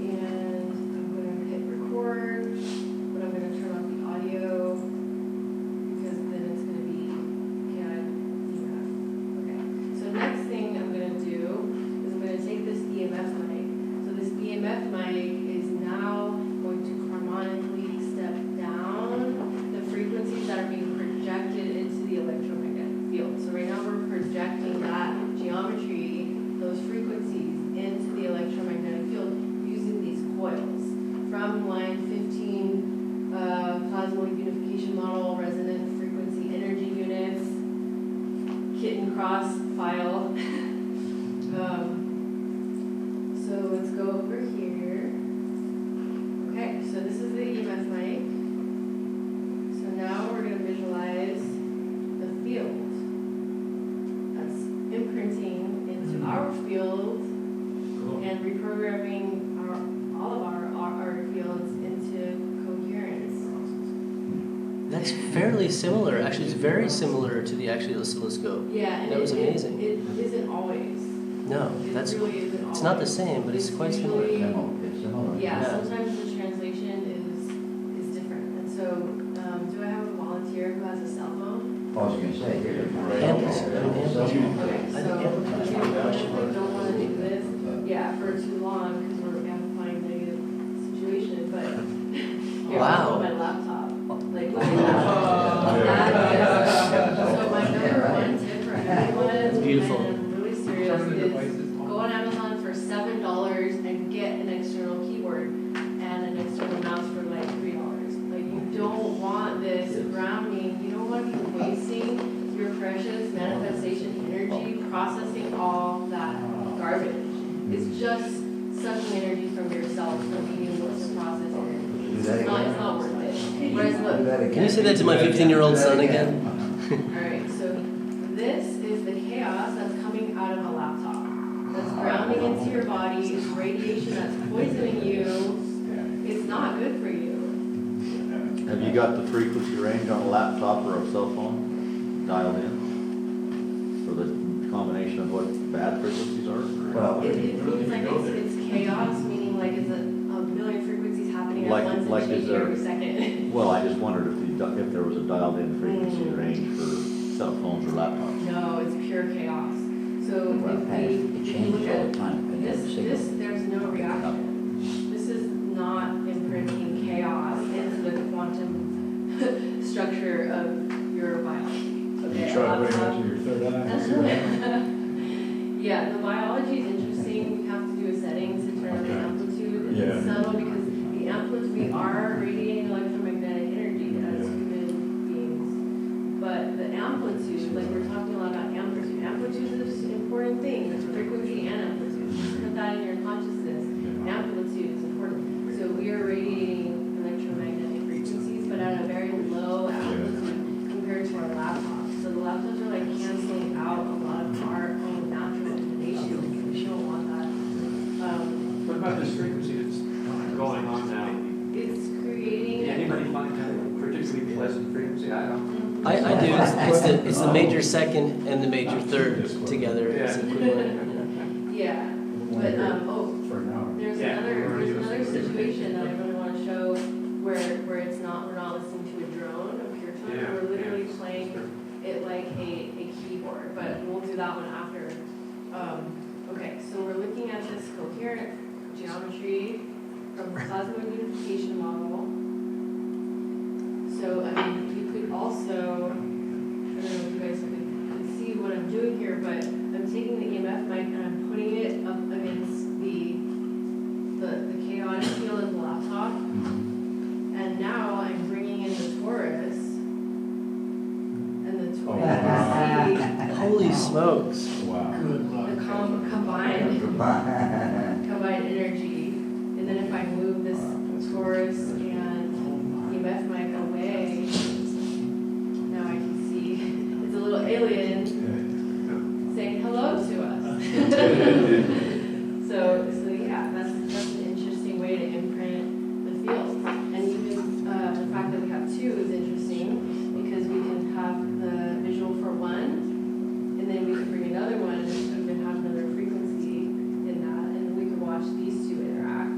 [SPEAKER 3] and I'm going to hit record, but I'm going to turn off the audio because then it's going to be okay. So next thing I'm going to do is I'm going to take this EMF mic. So this EMF mic is now going to harmonically step down the frequencies that are being projected into the electromagnetic field. So right now we're projecting that geometry, those frequencies, into the electromagnetic field using these coils. From line 15, Plasmoid Unification model, resonant frequency energy units, kitten cross file. So let's go over here. Okay, so this is the EMF mic. So now we're going to visualize the field that's imprinting into our field and reprogramming all of our fields into coherence.
[SPEAKER 6] That's fairly similar. Actually, it's very similar to the actual oscilloscope.
[SPEAKER 3] Yeah, and
[SPEAKER 6] that was amazing.
[SPEAKER 3] It isn't always.
[SPEAKER 6] No,
[SPEAKER 3] It really isn't always.
[SPEAKER 6] it's not the same, but it's quite similar.
[SPEAKER 4] It's similar.
[SPEAKER 3] Yeah, sometimes the translation is different. And so, do I have a volunteer who has a cell phone?
[SPEAKER 4] I was going to say, here.
[SPEAKER 3] Okay, so we don't want to do this, for too long because we're amplifying the situation. But here, I'll hold my laptop. Like, so my number one tip for everyone,
[SPEAKER 6] It's beautiful.
[SPEAKER 3] and I'm really serious, is go on Amazon for $7 and get an external keyboard and an external mouse for like $3. Like, you don't want this grounding. You don't want to be wasting your precious manifestation energy processing all that garbage. It's just sucking energy from yourself from being able to process energy. It's not worth it. Whereas look,
[SPEAKER 6] Can you say that to my 15-year-old son again?
[SPEAKER 3] Alright, so this is the chaos that's coming out of a laptop. That's grounding into your body. It's radiation that's poisoning you. It's not good for you.
[SPEAKER 7] Have you got the frequency range on a laptop or a cell phone dialed in? For the combination of what bad frequencies are?
[SPEAKER 4] Well,
[SPEAKER 3] It means like it's chaos, meaning like it's a million frequencies happening at once and changing every second.
[SPEAKER 7] Well, I just wondered if there was a dialed in frequency range for cell phones or laptops.
[SPEAKER 3] No, it's pure chaos. So
[SPEAKER 4] Well,
[SPEAKER 3] if
[SPEAKER 4] Pat,
[SPEAKER 3] we
[SPEAKER 4] it
[SPEAKER 3] look
[SPEAKER 4] changes all
[SPEAKER 3] at
[SPEAKER 4] the time, and
[SPEAKER 3] this,
[SPEAKER 4] the signal.
[SPEAKER 3] there's no reaction. This is not imprinting chaos into the quantum structure of your biology. Okay,
[SPEAKER 9] You try to bring that to your third eye and see what happens.
[SPEAKER 3] yeah, the biology is interesting. We have to do a settings to turn on the amplitude. And it's subtle because the amplitude, we are radiating electromagnetic energy as human beings. But the amplitude, like we're talking a lot about amplitude. Amplitude is an important thing. It's frequency and amplitude. Put that in your consciousness. Amplitude is important. So we are radiating electromagnetic frequencies, but at a very low amplitude compared to our laptops. So the laptops are like canceling out a lot of our own natural information. We don't want that.
[SPEAKER 8] What about this frequency that's going on now?
[SPEAKER 3] It's creating.
[SPEAKER 8] Anybody find that a particularly pleasant frequency? I don't.
[SPEAKER 6] I do. It's the major second and the major third together. It's equivalent.
[SPEAKER 3] Yeah, but there's another situation that I really want to show where we're not listening to a drone, a pure tone. We're literally playing it like a keyboard, but we'll do that one after. Okay, so we're looking at this coherent geometry from the Plasmoid Unification model. So, I mean, you could also, I don't know if you guys could see what I'm doing here, but I'm taking the EMF mic and I'm putting it up against the chaotic field of the laptop. And now I'm bringing in the torus. And the torus,
[SPEAKER 6] Holy smokes.
[SPEAKER 7] Wow.
[SPEAKER 3] the combined energy. And then if I move this torus and EMF mic away, now I can see it's a little alien saying hello to us. so yeah, that's an interesting way to imprint the field. And even the fact that we have two is interesting because we can have the visual for one, and then we can bring another one and then have another frequency in that, and we can watch these two interact.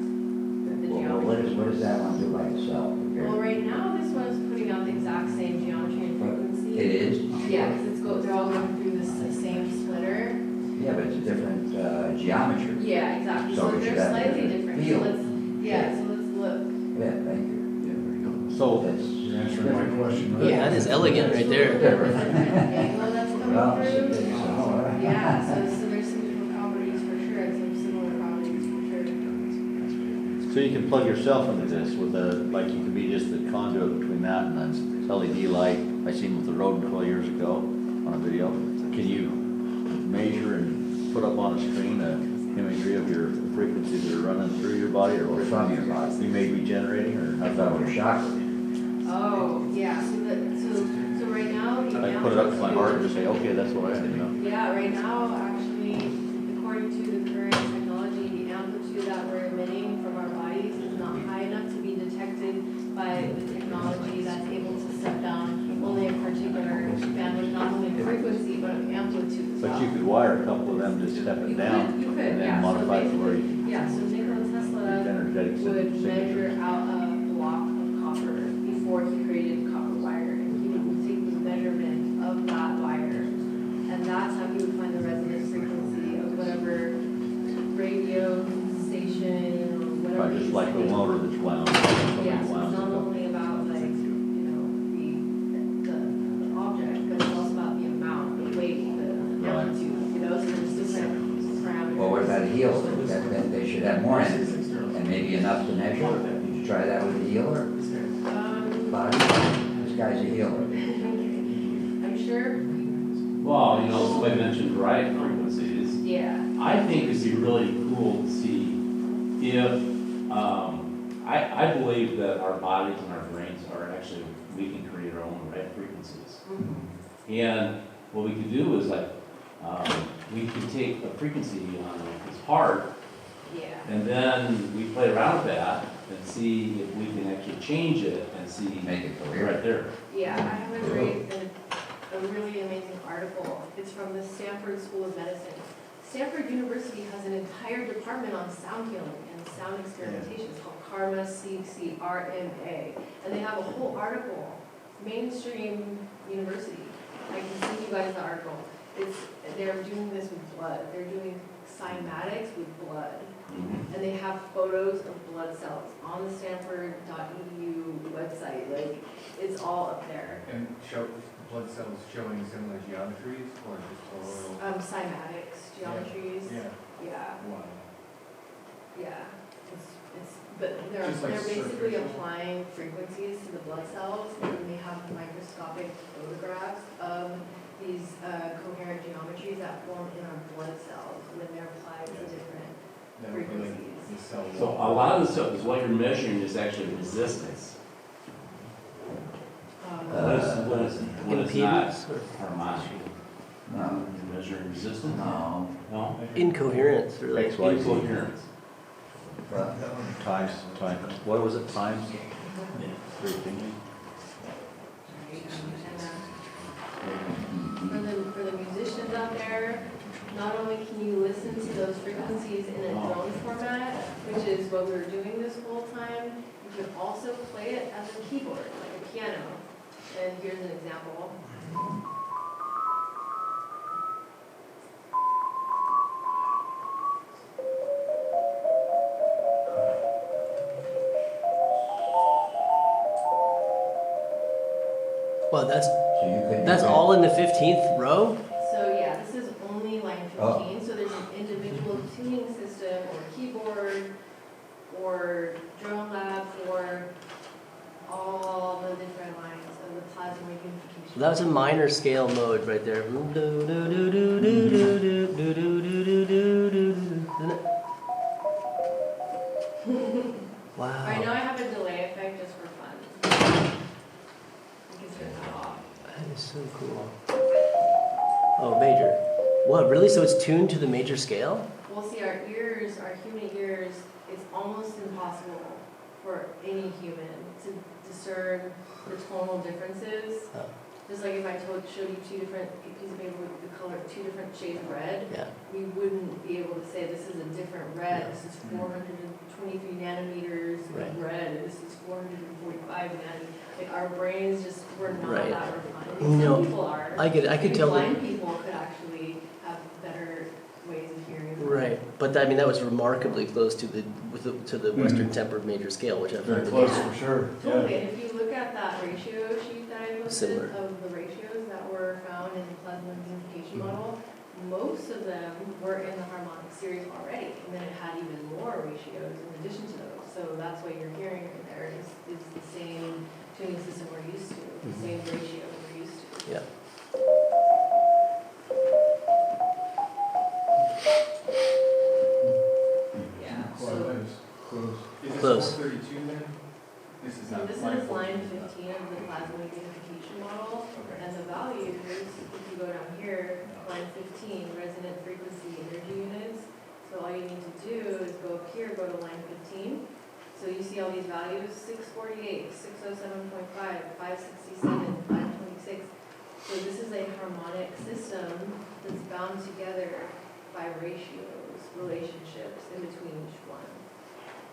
[SPEAKER 4] Well, what does that one do by itself?
[SPEAKER 3] Well, right now this one is putting out the exact same geometry and frequency.
[SPEAKER 4] It is?
[SPEAKER 3] Yeah, because they're all going through the same splitter.
[SPEAKER 4] Yeah, but it's a different geometry.
[SPEAKER 3] Yeah, exactly.
[SPEAKER 4] So
[SPEAKER 3] So
[SPEAKER 4] it should
[SPEAKER 3] they're
[SPEAKER 4] have
[SPEAKER 3] slightly
[SPEAKER 4] different
[SPEAKER 3] different. So
[SPEAKER 4] feel.
[SPEAKER 3] let's look.
[SPEAKER 4] Yeah, thank you. Yeah, there you go.
[SPEAKER 7] So
[SPEAKER 4] That's
[SPEAKER 9] You're answering my question, right?
[SPEAKER 6] Yeah, that is elegant right there.
[SPEAKER 3] Angle that's coming
[SPEAKER 4] Well,
[SPEAKER 3] through.
[SPEAKER 4] so,
[SPEAKER 3] Yeah, so there's some different properties for sure, and some similar properties for sure.
[SPEAKER 7] So you can plug yourself into this with like you could be just the conduit between that and then LED light. I seen with the rodent coil years ago on a video. Can you measure and put up on a screen an imagery of your frequencies that are running through your body or what
[SPEAKER 4] From your body.
[SPEAKER 7] you may be generating or
[SPEAKER 4] I thought it was shocking.
[SPEAKER 3] Oh, yeah, so right now. the
[SPEAKER 7] I put it up to my heart and
[SPEAKER 3] amplitude-
[SPEAKER 7] just say, okay, that's what I do.
[SPEAKER 3] Yeah, right now, actually, according to the current technology, the amplitude that we're emitting from our bodies is not high enough to be detected by the technology that's able to step down only a particular bandwidth, not only frequency, but amplitude as well.
[SPEAKER 7] But you could wire a couple of them to step it down
[SPEAKER 3] You could,
[SPEAKER 7] and
[SPEAKER 3] yeah.
[SPEAKER 7] then modify it to where you
[SPEAKER 3] Yeah, so Nikola Tesla
[SPEAKER 7] energetic
[SPEAKER 3] would
[SPEAKER 7] signature.
[SPEAKER 3] measure out a block of copper before he created copper wire, and he would take the measurement of that wire, and that's how he would find the resonance frequency of whatever radio station or whatever.
[SPEAKER 7] Probably just
[SPEAKER 3] he's
[SPEAKER 7] like the
[SPEAKER 3] sending.
[SPEAKER 7] motor that's wound.
[SPEAKER 3] Yeah, so
[SPEAKER 7] wound
[SPEAKER 3] it's not
[SPEAKER 7] it up.
[SPEAKER 3] only about like, the object, but it's also about the amount, the weight, the
[SPEAKER 7] Right.
[SPEAKER 3] amplitude, so there's different parameters.
[SPEAKER 4] Well, what about a heel? That they should have more energy and maybe enough to measure. Did you try that with the healer? Body? This guy's a healer.
[SPEAKER 3] I'm sure,
[SPEAKER 11] Well, somebody mentioned variety frequencies.
[SPEAKER 3] yeah.
[SPEAKER 11] I think it'd be really cool to see if, I believe that our bodies and our brains are actually, we can create our own right frequencies. And what we could do is like, we could take a frequency on his heart,
[SPEAKER 3] Yeah.
[SPEAKER 11] and then we play around with that and see if we can actually change it and see.
[SPEAKER 4] Make it clear.
[SPEAKER 11] Right there.
[SPEAKER 3] Yeah, I have a really amazing article. It's from the Stanford School of Medicine. Stanford University has an entire department on sound healing and sound experimentation. It's called Karma CRMA. And they have a whole article, mainstream university, I can send you guys the article. They're doing this with blood. They're doing cymatics with blood. And they have photos of blood cells on the Stanford.edu website. Like, it's all up there.
[SPEAKER 13] And show blood cells showing similar geometries or just oil?
[SPEAKER 3] Cymatics, geometries.
[SPEAKER 13] Yeah.
[SPEAKER 3] Yeah.
[SPEAKER 13] Wow.
[SPEAKER 3] Yeah. But they're
[SPEAKER 13] Just like
[SPEAKER 3] basically
[SPEAKER 13] surface.
[SPEAKER 3] applying frequencies to the blood cells, and they have microscopic photographs of these coherent geometries that form in our blood cells when they're applied to different
[SPEAKER 13] That would be like
[SPEAKER 3] frequencies.
[SPEAKER 13] the cell
[SPEAKER 11] So
[SPEAKER 13] wall.
[SPEAKER 11] a lot of the stuff is what you're measuring is actually resistance. What is not
[SPEAKER 6] Impedance or
[SPEAKER 11] harmonic?
[SPEAKER 4] No,
[SPEAKER 11] You're measuring resistance?
[SPEAKER 4] no.
[SPEAKER 11] No?
[SPEAKER 6] incoherence or like
[SPEAKER 7] XYZ.
[SPEAKER 11] Incoherence.
[SPEAKER 4] But
[SPEAKER 7] Times, what was it, times? Three things.
[SPEAKER 3] For the musicians out there, not only can you listen to those frequencies in a drone format, which is what we were doing this whole time, you can also play it as a keyboard, like a piano. And here's an example.
[SPEAKER 6] Well, that's
[SPEAKER 4] so you could.
[SPEAKER 6] that's all in the 15th row.
[SPEAKER 3] So yeah, this is only line 15,
[SPEAKER 4] Oh.
[SPEAKER 3] so there's an individual tuning system or keyboard or drone lab for all the different lines of the Plasmoid Unification.
[SPEAKER 6] So that was a minor scale mode right there. Wow.
[SPEAKER 3] Alright, now I have a delay effect just for fun. You can turn that off.
[SPEAKER 6] That is so cool. Oh, major. What, really? So it's tuned to the major scale?
[SPEAKER 3] We'll see our ears, our human ears, it's almost impossible for any human to discern the tonal differences.
[SPEAKER 6] Oh.
[SPEAKER 3] Just like if I showed you two different pieces of paper with the color, two different shades of red,
[SPEAKER 6] Yeah.
[SPEAKER 3] we wouldn't be able to say this is a different red. This is 423 nanometers of
[SPEAKER 6] Right.
[SPEAKER 3] red. This is 445 nanometers. Like our brains just were not
[SPEAKER 6] Right.
[SPEAKER 3] that refined.
[SPEAKER 6] No,
[SPEAKER 3] Some people are.
[SPEAKER 6] I could
[SPEAKER 3] Maybe
[SPEAKER 6] tell that.
[SPEAKER 3] blind people could actually have better ways of hearing.
[SPEAKER 6] Right, but I mean that was remarkably close to the Western tempered major scale, which I've heard.
[SPEAKER 9] Very close, for sure.
[SPEAKER 3] Totally, and if you look at that ratio sheet that I posted
[SPEAKER 6] Similar.
[SPEAKER 3] of the ratios that were found in the Plasmoid Unification model, most of them were in the harmonic series already, and then it had even more ratios in addition to those. So that's what you're hearing right there is the same tuning system we're used to, the same ratio we're used to.
[SPEAKER 6] Yeah.
[SPEAKER 3] Yeah,
[SPEAKER 9] Quite
[SPEAKER 3] so,
[SPEAKER 9] nice, close.
[SPEAKER 13] Is this
[SPEAKER 6] Close.
[SPEAKER 13] 432 then? This is
[SPEAKER 3] so
[SPEAKER 13] not
[SPEAKER 3] this is
[SPEAKER 13] line
[SPEAKER 3] line
[SPEAKER 13] 14.
[SPEAKER 3] 15 of the Plasmoid Unification model.
[SPEAKER 13] Okay.
[SPEAKER 3] And the values, if you go down here, line 15, resonant frequency energy units. So all you need to do is go up here, go to line 15. So you see all these values, 648, 607.5, 567, 526. So this is a harmonic system that's bound together by ratios, relationships in between each one.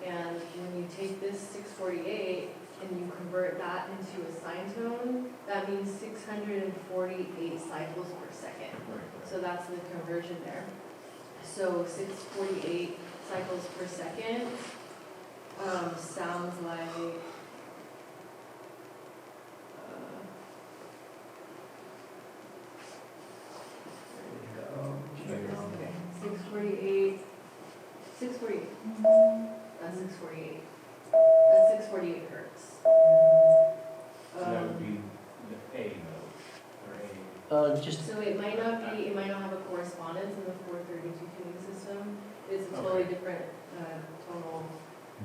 [SPEAKER 3] And when you take this 648 and you convert that into a sine tone, that means 648 cycles per second. So that's the conversion there. So 648 cycles per second sounds like
[SPEAKER 13] There you go.
[SPEAKER 3] okay, 648. That's 648. That's 648 hertz.
[SPEAKER 13] So that would be the A node, or
[SPEAKER 6] Just
[SPEAKER 3] So it might not have a correspondence in the 432 tuning system. It's a totally
[SPEAKER 13] Okay.
[SPEAKER 3] different tonal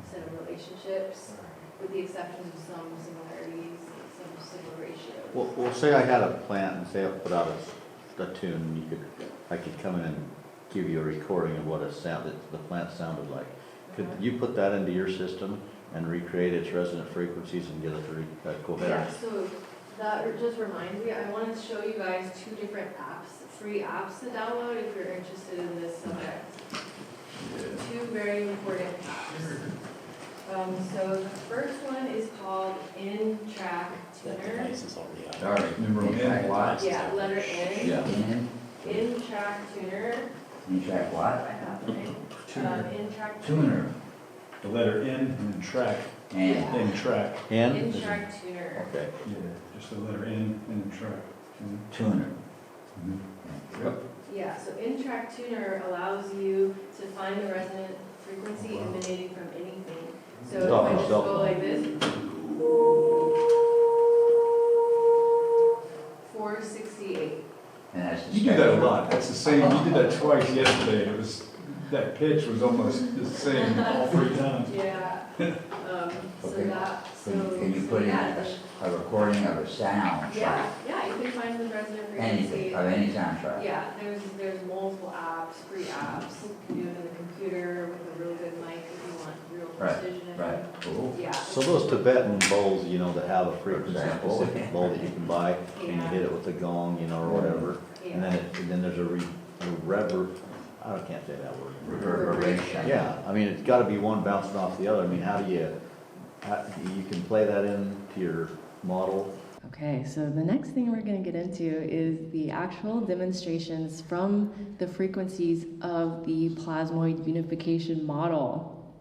[SPEAKER 3] set of relationships,
[SPEAKER 13] A.
[SPEAKER 3] with the exception of some similarities, some similar ratios.
[SPEAKER 7] Well, say I had a plant and say I put out a tune, I could come in and give you a recording of what the plant sounded like. Could you put that into your system and recreate its resonant frequencies and get it to coherent?
[SPEAKER 3] Yeah, so that just reminds me, I wanted to show you guys two different apps, free apps to download if you're interested in this subject. Two very important apps. So the first one is called in-track tuner.
[SPEAKER 4] Sorry,
[SPEAKER 9] Number one.
[SPEAKER 4] in-track what?
[SPEAKER 3] Yeah, letter N.
[SPEAKER 11] Yeah.
[SPEAKER 3] In-track tuner.
[SPEAKER 4] In-track what?
[SPEAKER 3] I have it. In-track
[SPEAKER 4] Tuner.
[SPEAKER 9] The letter N and then track.
[SPEAKER 4] And
[SPEAKER 9] N track.
[SPEAKER 7] And?
[SPEAKER 3] In-track tuner.
[SPEAKER 7] Okay.
[SPEAKER 9] Yeah, just the letter N and then track.
[SPEAKER 4] tuner.
[SPEAKER 3] Yeah, so in-track tuner allows you to find the resonant frequency emanating from anything. So if I just go like this, 468.
[SPEAKER 4] And that's the
[SPEAKER 9] You do that a
[SPEAKER 4] spectrum.
[SPEAKER 9] lot. That's the same. You did that twice yesterday. It was, that pitch was almost the same all 3 times.
[SPEAKER 3] Yeah. So
[SPEAKER 4] Okay.
[SPEAKER 3] that, so.
[SPEAKER 4] Can you
[SPEAKER 3] so
[SPEAKER 4] put in
[SPEAKER 3] yeah,
[SPEAKER 4] a recording of a sound track?
[SPEAKER 3] Yeah, you can find the resonant frequency.
[SPEAKER 4] Anything, of any soundtrack?
[SPEAKER 3] Yeah, there's multiple apps, free apps. You can do it in the computer with a real good mic if you want real precision.
[SPEAKER 4] Right, cool.
[SPEAKER 3] Yeah.
[SPEAKER 7] So those Tibetan bowls, you know, that have a frequency
[SPEAKER 4] example.
[SPEAKER 7] specific bowl that you can buy, and you
[SPEAKER 3] Yeah.
[SPEAKER 7] hit it with a gong, you know, or whatever, and then there's a I can't say that word.
[SPEAKER 4] Reverberation.
[SPEAKER 7] Yeah, I mean, it's gotta be one bouncing off the other. I mean, you can play that into your model.
[SPEAKER 3] Okay, so the next thing we're going to get into is the actual demonstrations from the frequencies of the Plasmoid Unification model.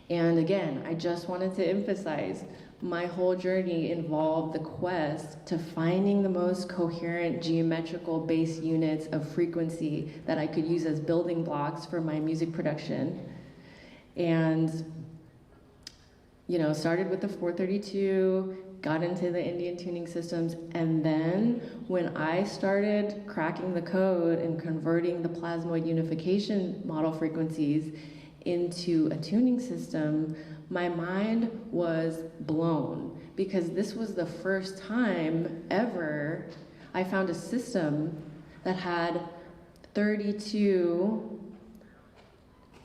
[SPEAKER 3] And again, I just wanted to emphasize, my whole journey involved the quest to finding the most coherent geometrical base units of frequency that I could use as building blocks for my music production. And, you know, started with the 432, got into the Indian tuning systems, and then when I started cracking the code and converting the Plasmoid Unification model frequencies into a tuning system, my mind was blown, because this was the first time ever I found a system that had 32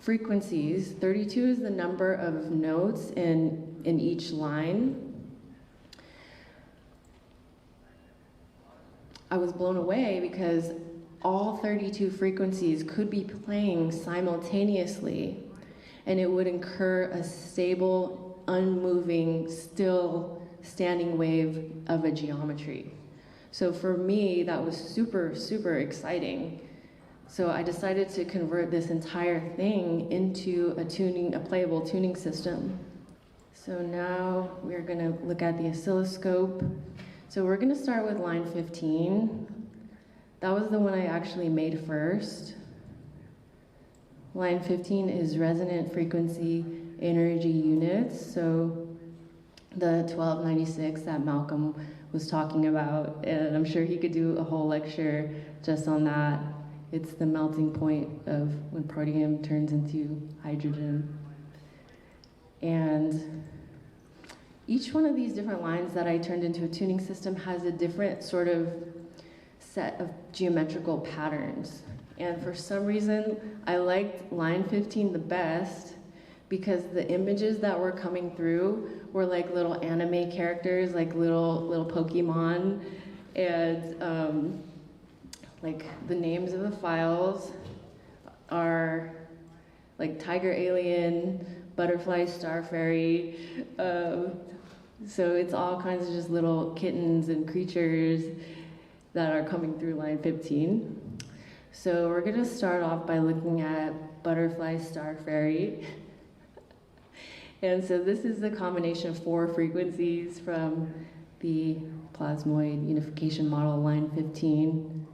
[SPEAKER 3] frequencies. 32 is the number of notes in each line. I was blown away because all 32 frequencies could be playing simultaneously, and it would incur a stable, unmoving, still standing wave of a geometry. So for me, that was super, super exciting. So I decided to convert this entire thing into a playable tuning system. So now we're gonna look at the oscilloscope. So we're gonna start with line 15. That was the one I actually made first. Line 15 is resonant frequency energy units. So the 1296 that Malcolm was talking about, and I'm sure he could do a whole lecture just on that. It's the melting point of when protium turns into hydrogen. And each one of these different lines that I turned into a tuning system has a different sort of set of geometrical patterns. And for some reason, I liked line 15 the best because the images that were coming through were like little anime characters, like little Pokemon, and like the names of the files are like Tiger Alien, Butterfly Star Fairy. So it's all kinds of just little kittens and creatures that are coming through line 15. So we're gonna start off by looking at Butterfly Star Fairy. And so this is the combination of 4 frequencies from the Plasmoid Unification model, line 15.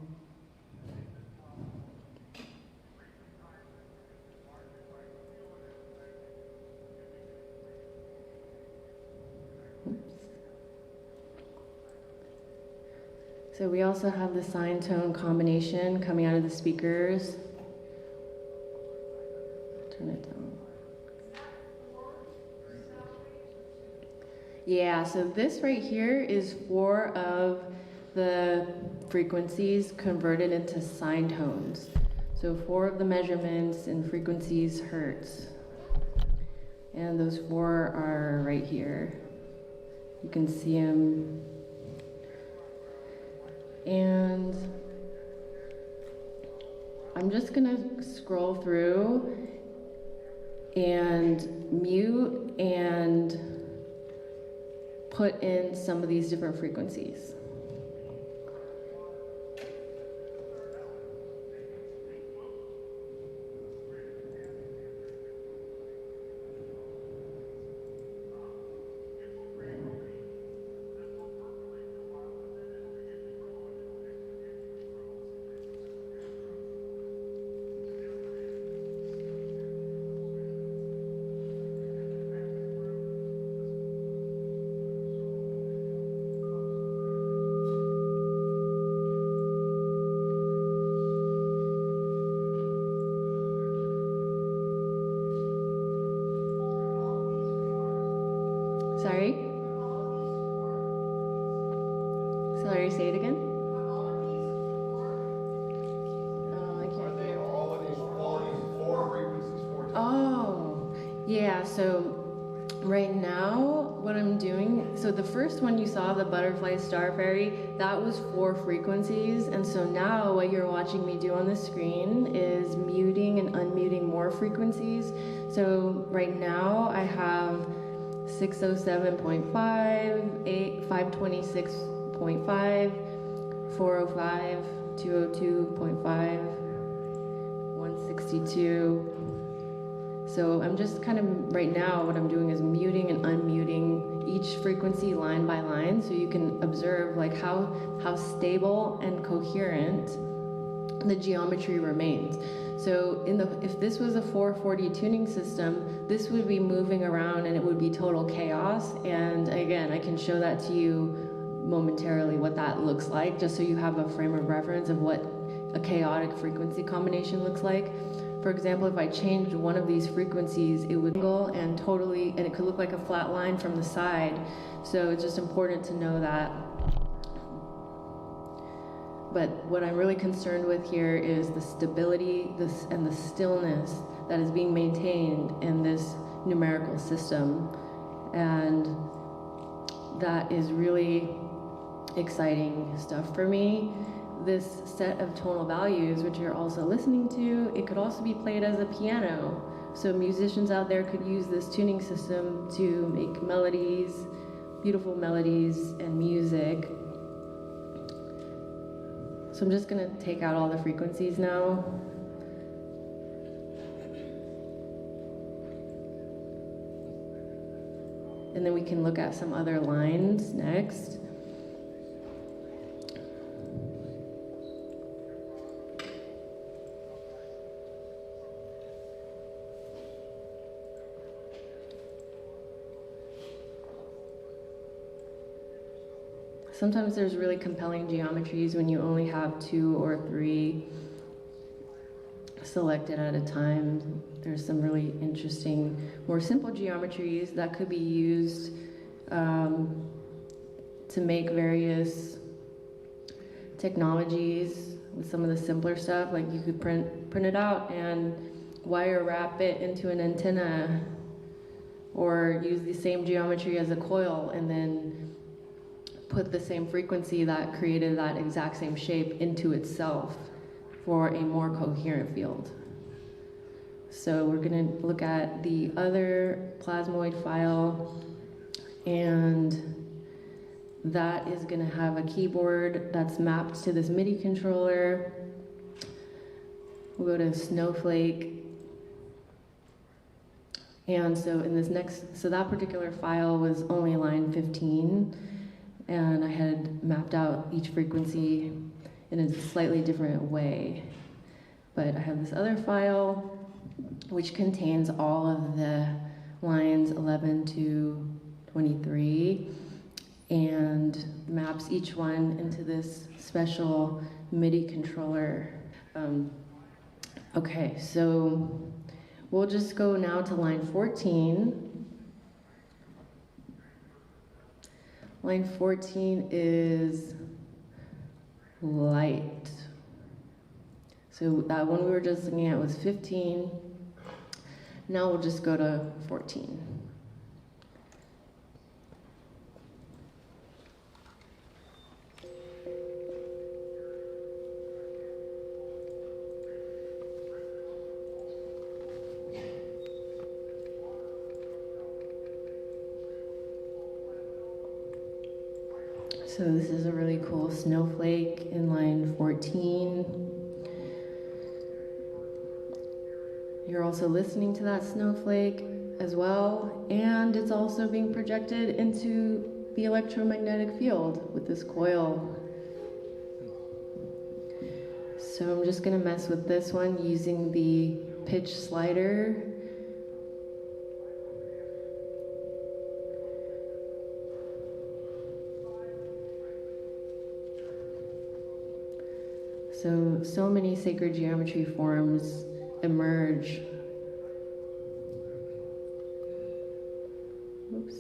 [SPEAKER 3] So we also have the sine tone combination coming out of the speakers. Turn it down. Yeah, so this right here is 4 of the frequencies converted into sine tones. So 4 of the measurements in frequencies hertz. And those 4 are right here. You can see them. And I'm just gonna scroll through and mute and put in some of these different frequencies. Sorry? Sorry, say it again? Oh, I can't remember.
[SPEAKER 9] All of these four frequencies, four times?
[SPEAKER 3] Oh, yeah, so right now what I'm doing, so the first one you saw, the butterfly star fairy, that was 4 frequencies, and so now what you're watching me do on the screen is muting and unmuting more frequencies. So right now I have 607.5, 526.5, 405, 202.5, 162. So I'm just kind of, right now, what I'm doing is muting and unmuting each frequency line by line, so you can observe like how stable and coherent the geometry remains. So if this was a 440 tuning system, this would be moving around and it would be total chaos. And again, I can show that to you momentarily what that looks like, just so you have a frame of reference of what a chaotic frequency combination looks like. For example, if I changed one of these frequencies, it would go and it could look like a flat line from the side. So it's just important to know that. But what I'm really concerned with here is the stability and the stillness that is being maintained in this numerical system. And that is really exciting stuff for me. This set of tonal values, which you're also listening to, it could also be played as a piano. So musicians out there could use this tuning system to make melodies, beautiful melodies and music. So I'm just gonna take out all the frequencies now. And then we can look at some other lines next. Sometimes there's really compelling geometries when you only have 2 or 3 selected at a time. There's some really interesting, more simple geometries that could be used to make various technologies with some of the simpler stuff. Like you could print it out and wire wrap it into an antenna, or use the same geometry as a coil and then put the same frequency that created that exact same shape into itself for a more coherent field. So we're gonna look at the other plasmoid file, and that is gonna have a keyboard that's mapped to this MIDI controller. We'll go to Snowflake. And so in this so that particular file was only line 15. And I had mapped out each frequency in a slightly different way. But I have this other file which contains all of the lines 11 to 23 and maps each one into this special MIDI controller. Okay, so we'll just go now to line 14. Line 14 is light. So that one we were just looking at was 15. Now we'll just go to 14. So this is a really cool snowflake in line 14. You're also listening to that snowflake as well, and it's also being projected into the electromagnetic field with this coil. So I'm just gonna mess with this one using the pitch slider. So many sacred geometry forms emerge. Oops.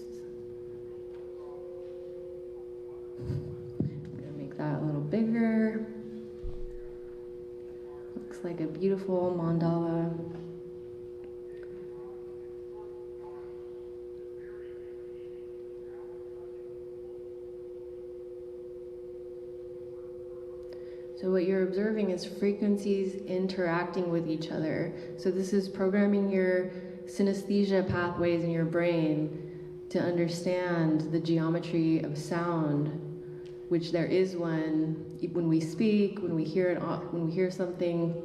[SPEAKER 3] I'm gonna make that a little bigger. Looks like a beautiful mandala. So what you're observing is frequencies interacting with each other. So this is programming your synesthesia pathways in your brain to understand the geometry of sound, which there is one. When we speak, when we hear something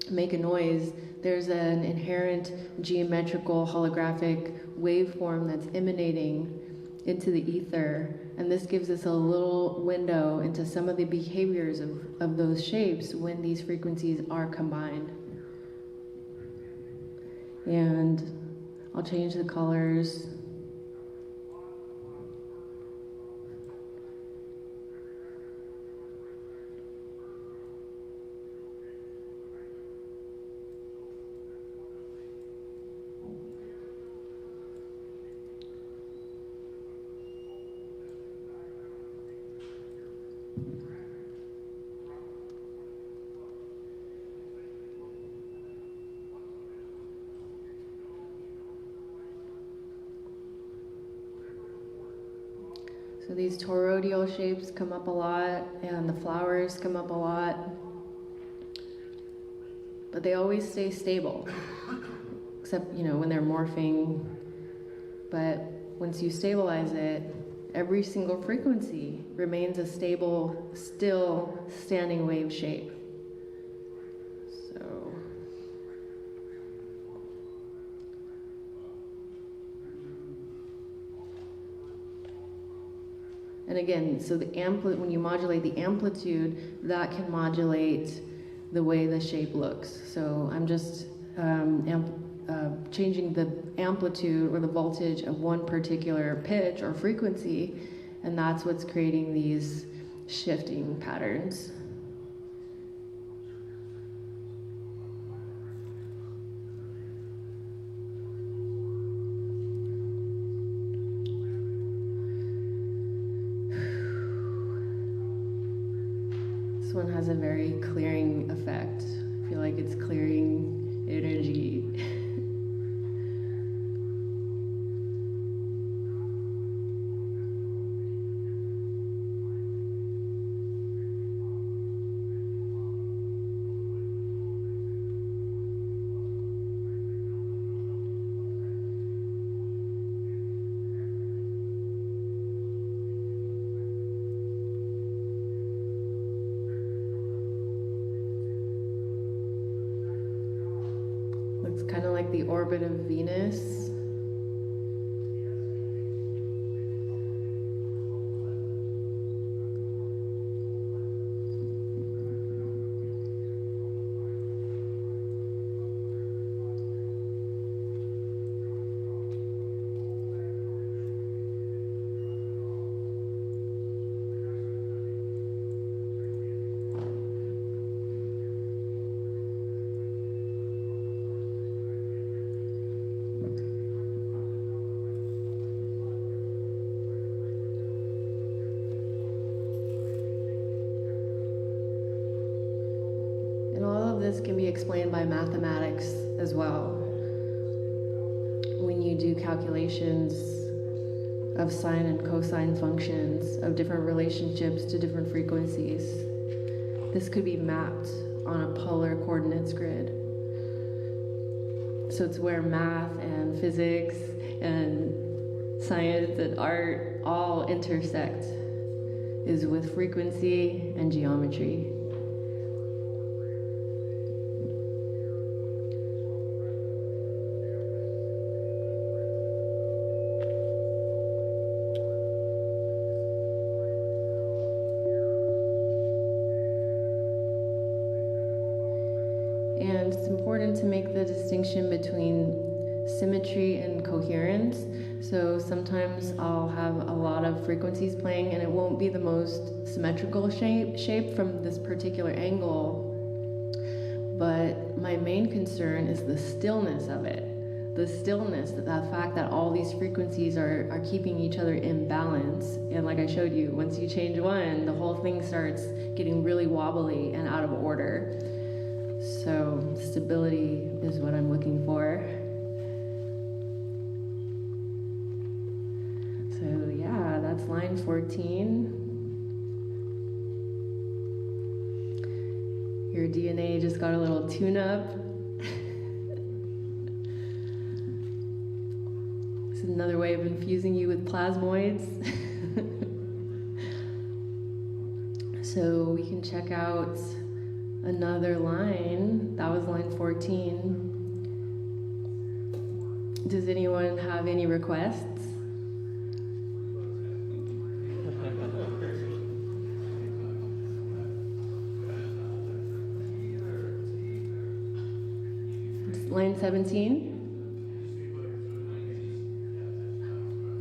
[SPEAKER 3] make a noise, there's an inherent geometrical holographic waveform that's emanating into the ether. And this gives us a little window into some of the behaviors of those shapes when these frequencies are combined. And I'll change the colors. So these toroidal shapes come up a lot, and the flowers come up a lot, but they always stay stable, except, when they're morphing. But once you stabilize it, every single frequency remains a stable, still standing wave shape. So and again, so when you modulate the amplitude, that can modulate the way the shape looks. So I'm just changing the amplitude or the voltage of one particular pitch or frequency, and that's what's creating these shifting patterns. This one has a very clearing effect. I feel like it's clearing energy. Looks kind of like the orbit of Venus. This can be explained by mathematics as well. When you do calculations of sine and cosine functions of different relationships to different frequencies, this could be mapped on a polar coordinates grid. So it's where math and physics and science and art all intersect is with frequency and geometry. And it's important to make the distinction between symmetry and coherence. So sometimes I'll have a lot of frequencies playing and it won't be the most symmetrical shape from this particular angle. But my main concern is the stillness of it. The stillness, the fact that all these frequencies are keeping each other in balance. And like I showed you, once you change one, the whole thing starts getting really wobbly and out of order. So stability is what I'm looking for. So yeah, that's line 14. Your DNA just got a little tune-up. This is another way of infusing you with plasmoids. So we can check out another line. That was line 14. Does anyone have any requests? Line 17?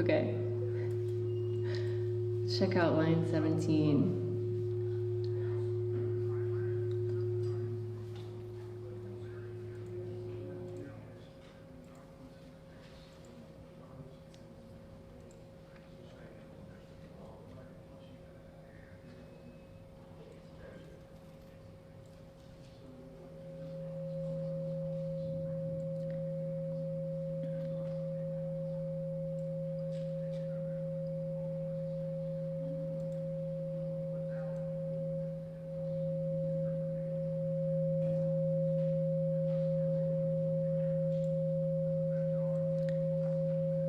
[SPEAKER 3] Okay. Check out line 17.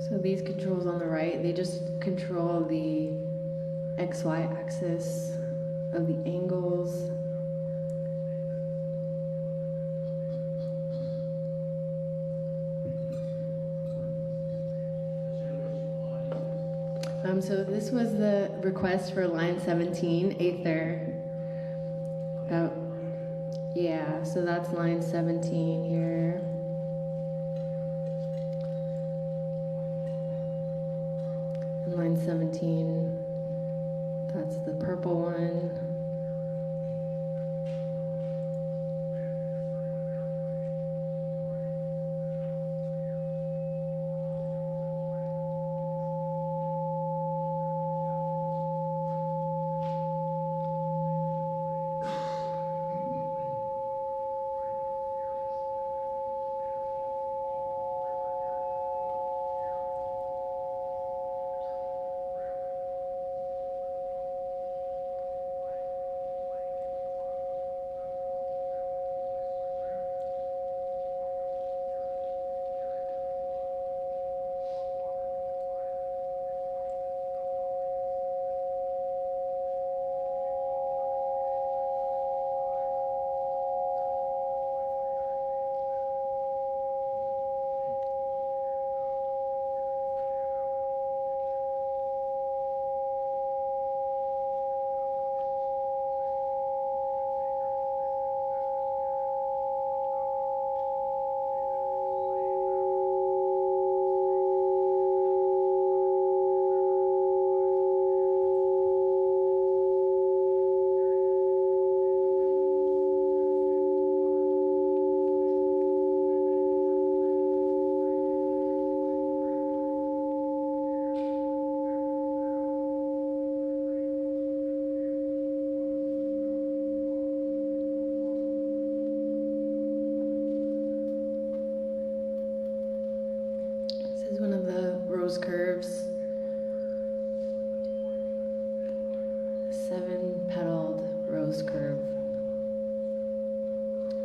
[SPEAKER 3] So these controls on the right, they just control the XY axis of the angles. So this was the request for line 17, Aether. Oh, yeah, so that's line 17 here. Line 17, that's the purple one. Rose curves, 7-petaled rose curve.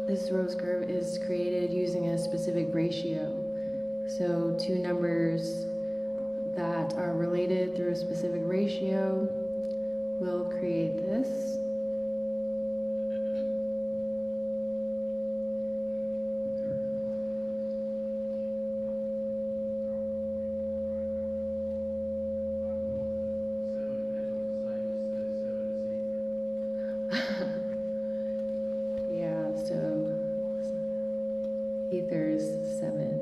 [SPEAKER 3] This rose curve is created using a specific ratio. So two numbers that are related through a specific ratio we'll create this. Yeah, so ether is 7.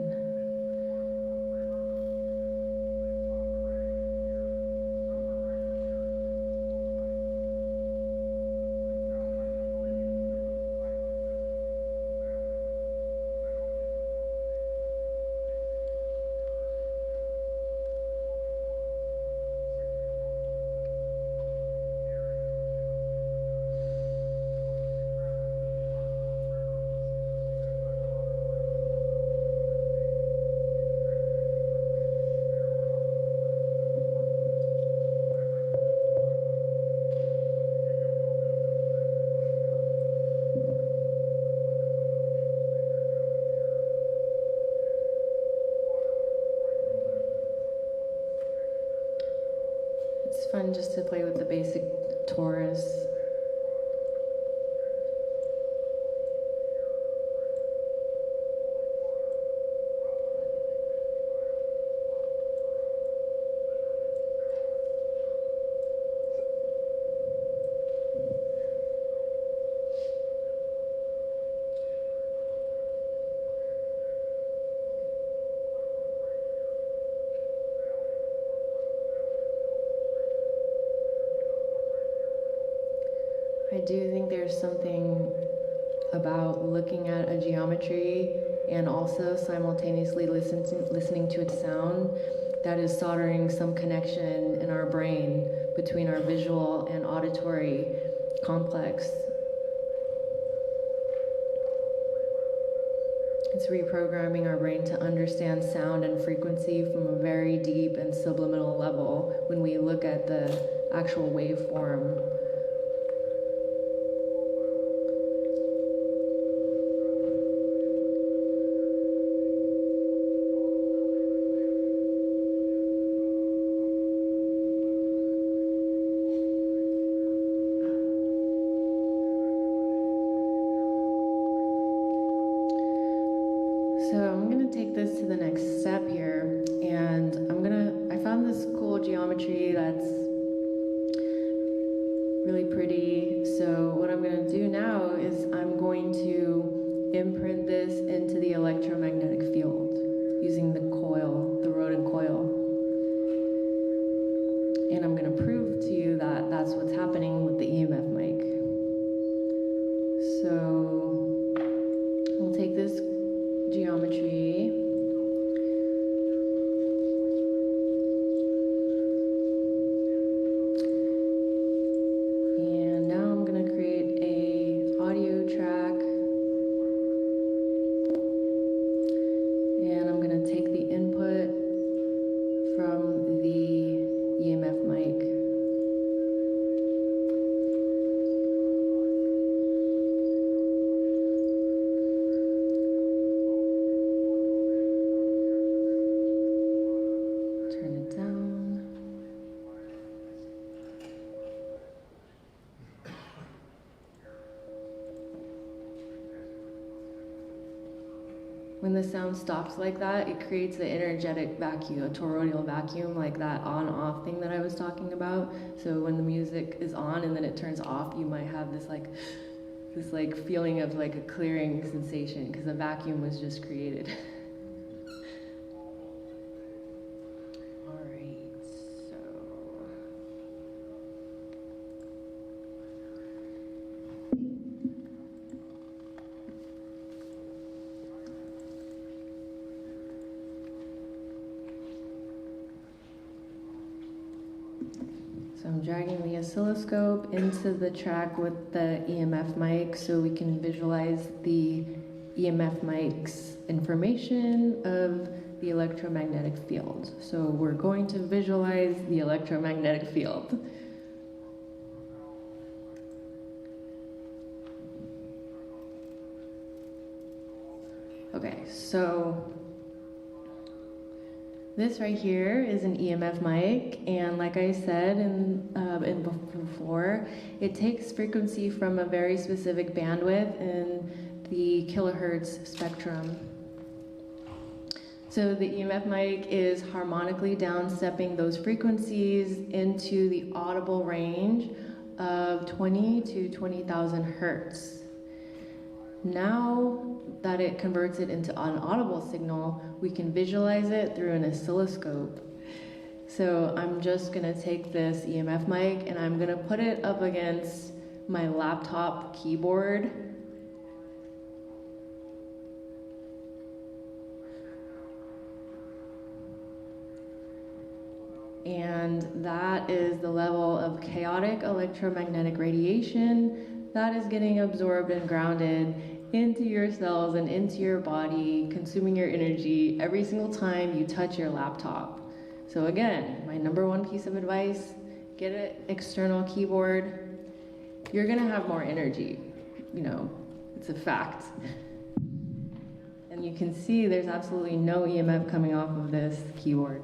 [SPEAKER 3] It's fun just to play with the basic torus. I do think there's something about looking at a geometry and also simultaneously listening to its sound that is soldering some connection in our brain between our visual and auditory complex. It's reprogramming our brain to understand sound and frequency from a very deep and subliminal level when we look at the actual waveform. So I'm gonna take this to the next step here, and I found this cool geometry that's really pretty. So what I'm gonna do now is I'm going to imprint this into the electromagnetic field using the coil, the rodent coil. And I'm gonna prove to you that that's what's happening with the EMF mic. So we'll take this geometry, and now I'm going to create a audio track, and I'm going to take the input from the EMF mic. When the sound stops like that, it creates an energetic vacuum, a toroidal vacuum, like that on-off thing that I was talking about. So when the music is on and then it turns off, you might have this feeling of like a clearing sensation because a vacuum was just created. All right, so. So I'm dragging the oscilloscope into the track with the EMF mic so we can visualize the EMF mic's information of the electromagnetic field. So we're going to visualize the electromagnetic field. Okay, so this right here is an EMF mic, and like I said before, it takes frequency from a very specific bandwidth in the kilohertz spectrum. So the EMF mic is harmonically downstepping those frequencies into the audible range of 20 to 20,000 hertz. Now that it converts it into an audible signal, we can visualize it through an oscilloscope. So I'm just gonna take this EMF mic and I'm gonna put it up against my laptop keyboard. And that is the level of chaotic electromagnetic radiation that is getting absorbed and grounded into your cells and into your body, consuming your energy every single time you touch your laptop. So again, my number one piece of advice, get an external keyboard. You're gonna have more energy, you know, it's a fact. And you can see there's absolutely no EMF coming off of this keyboard.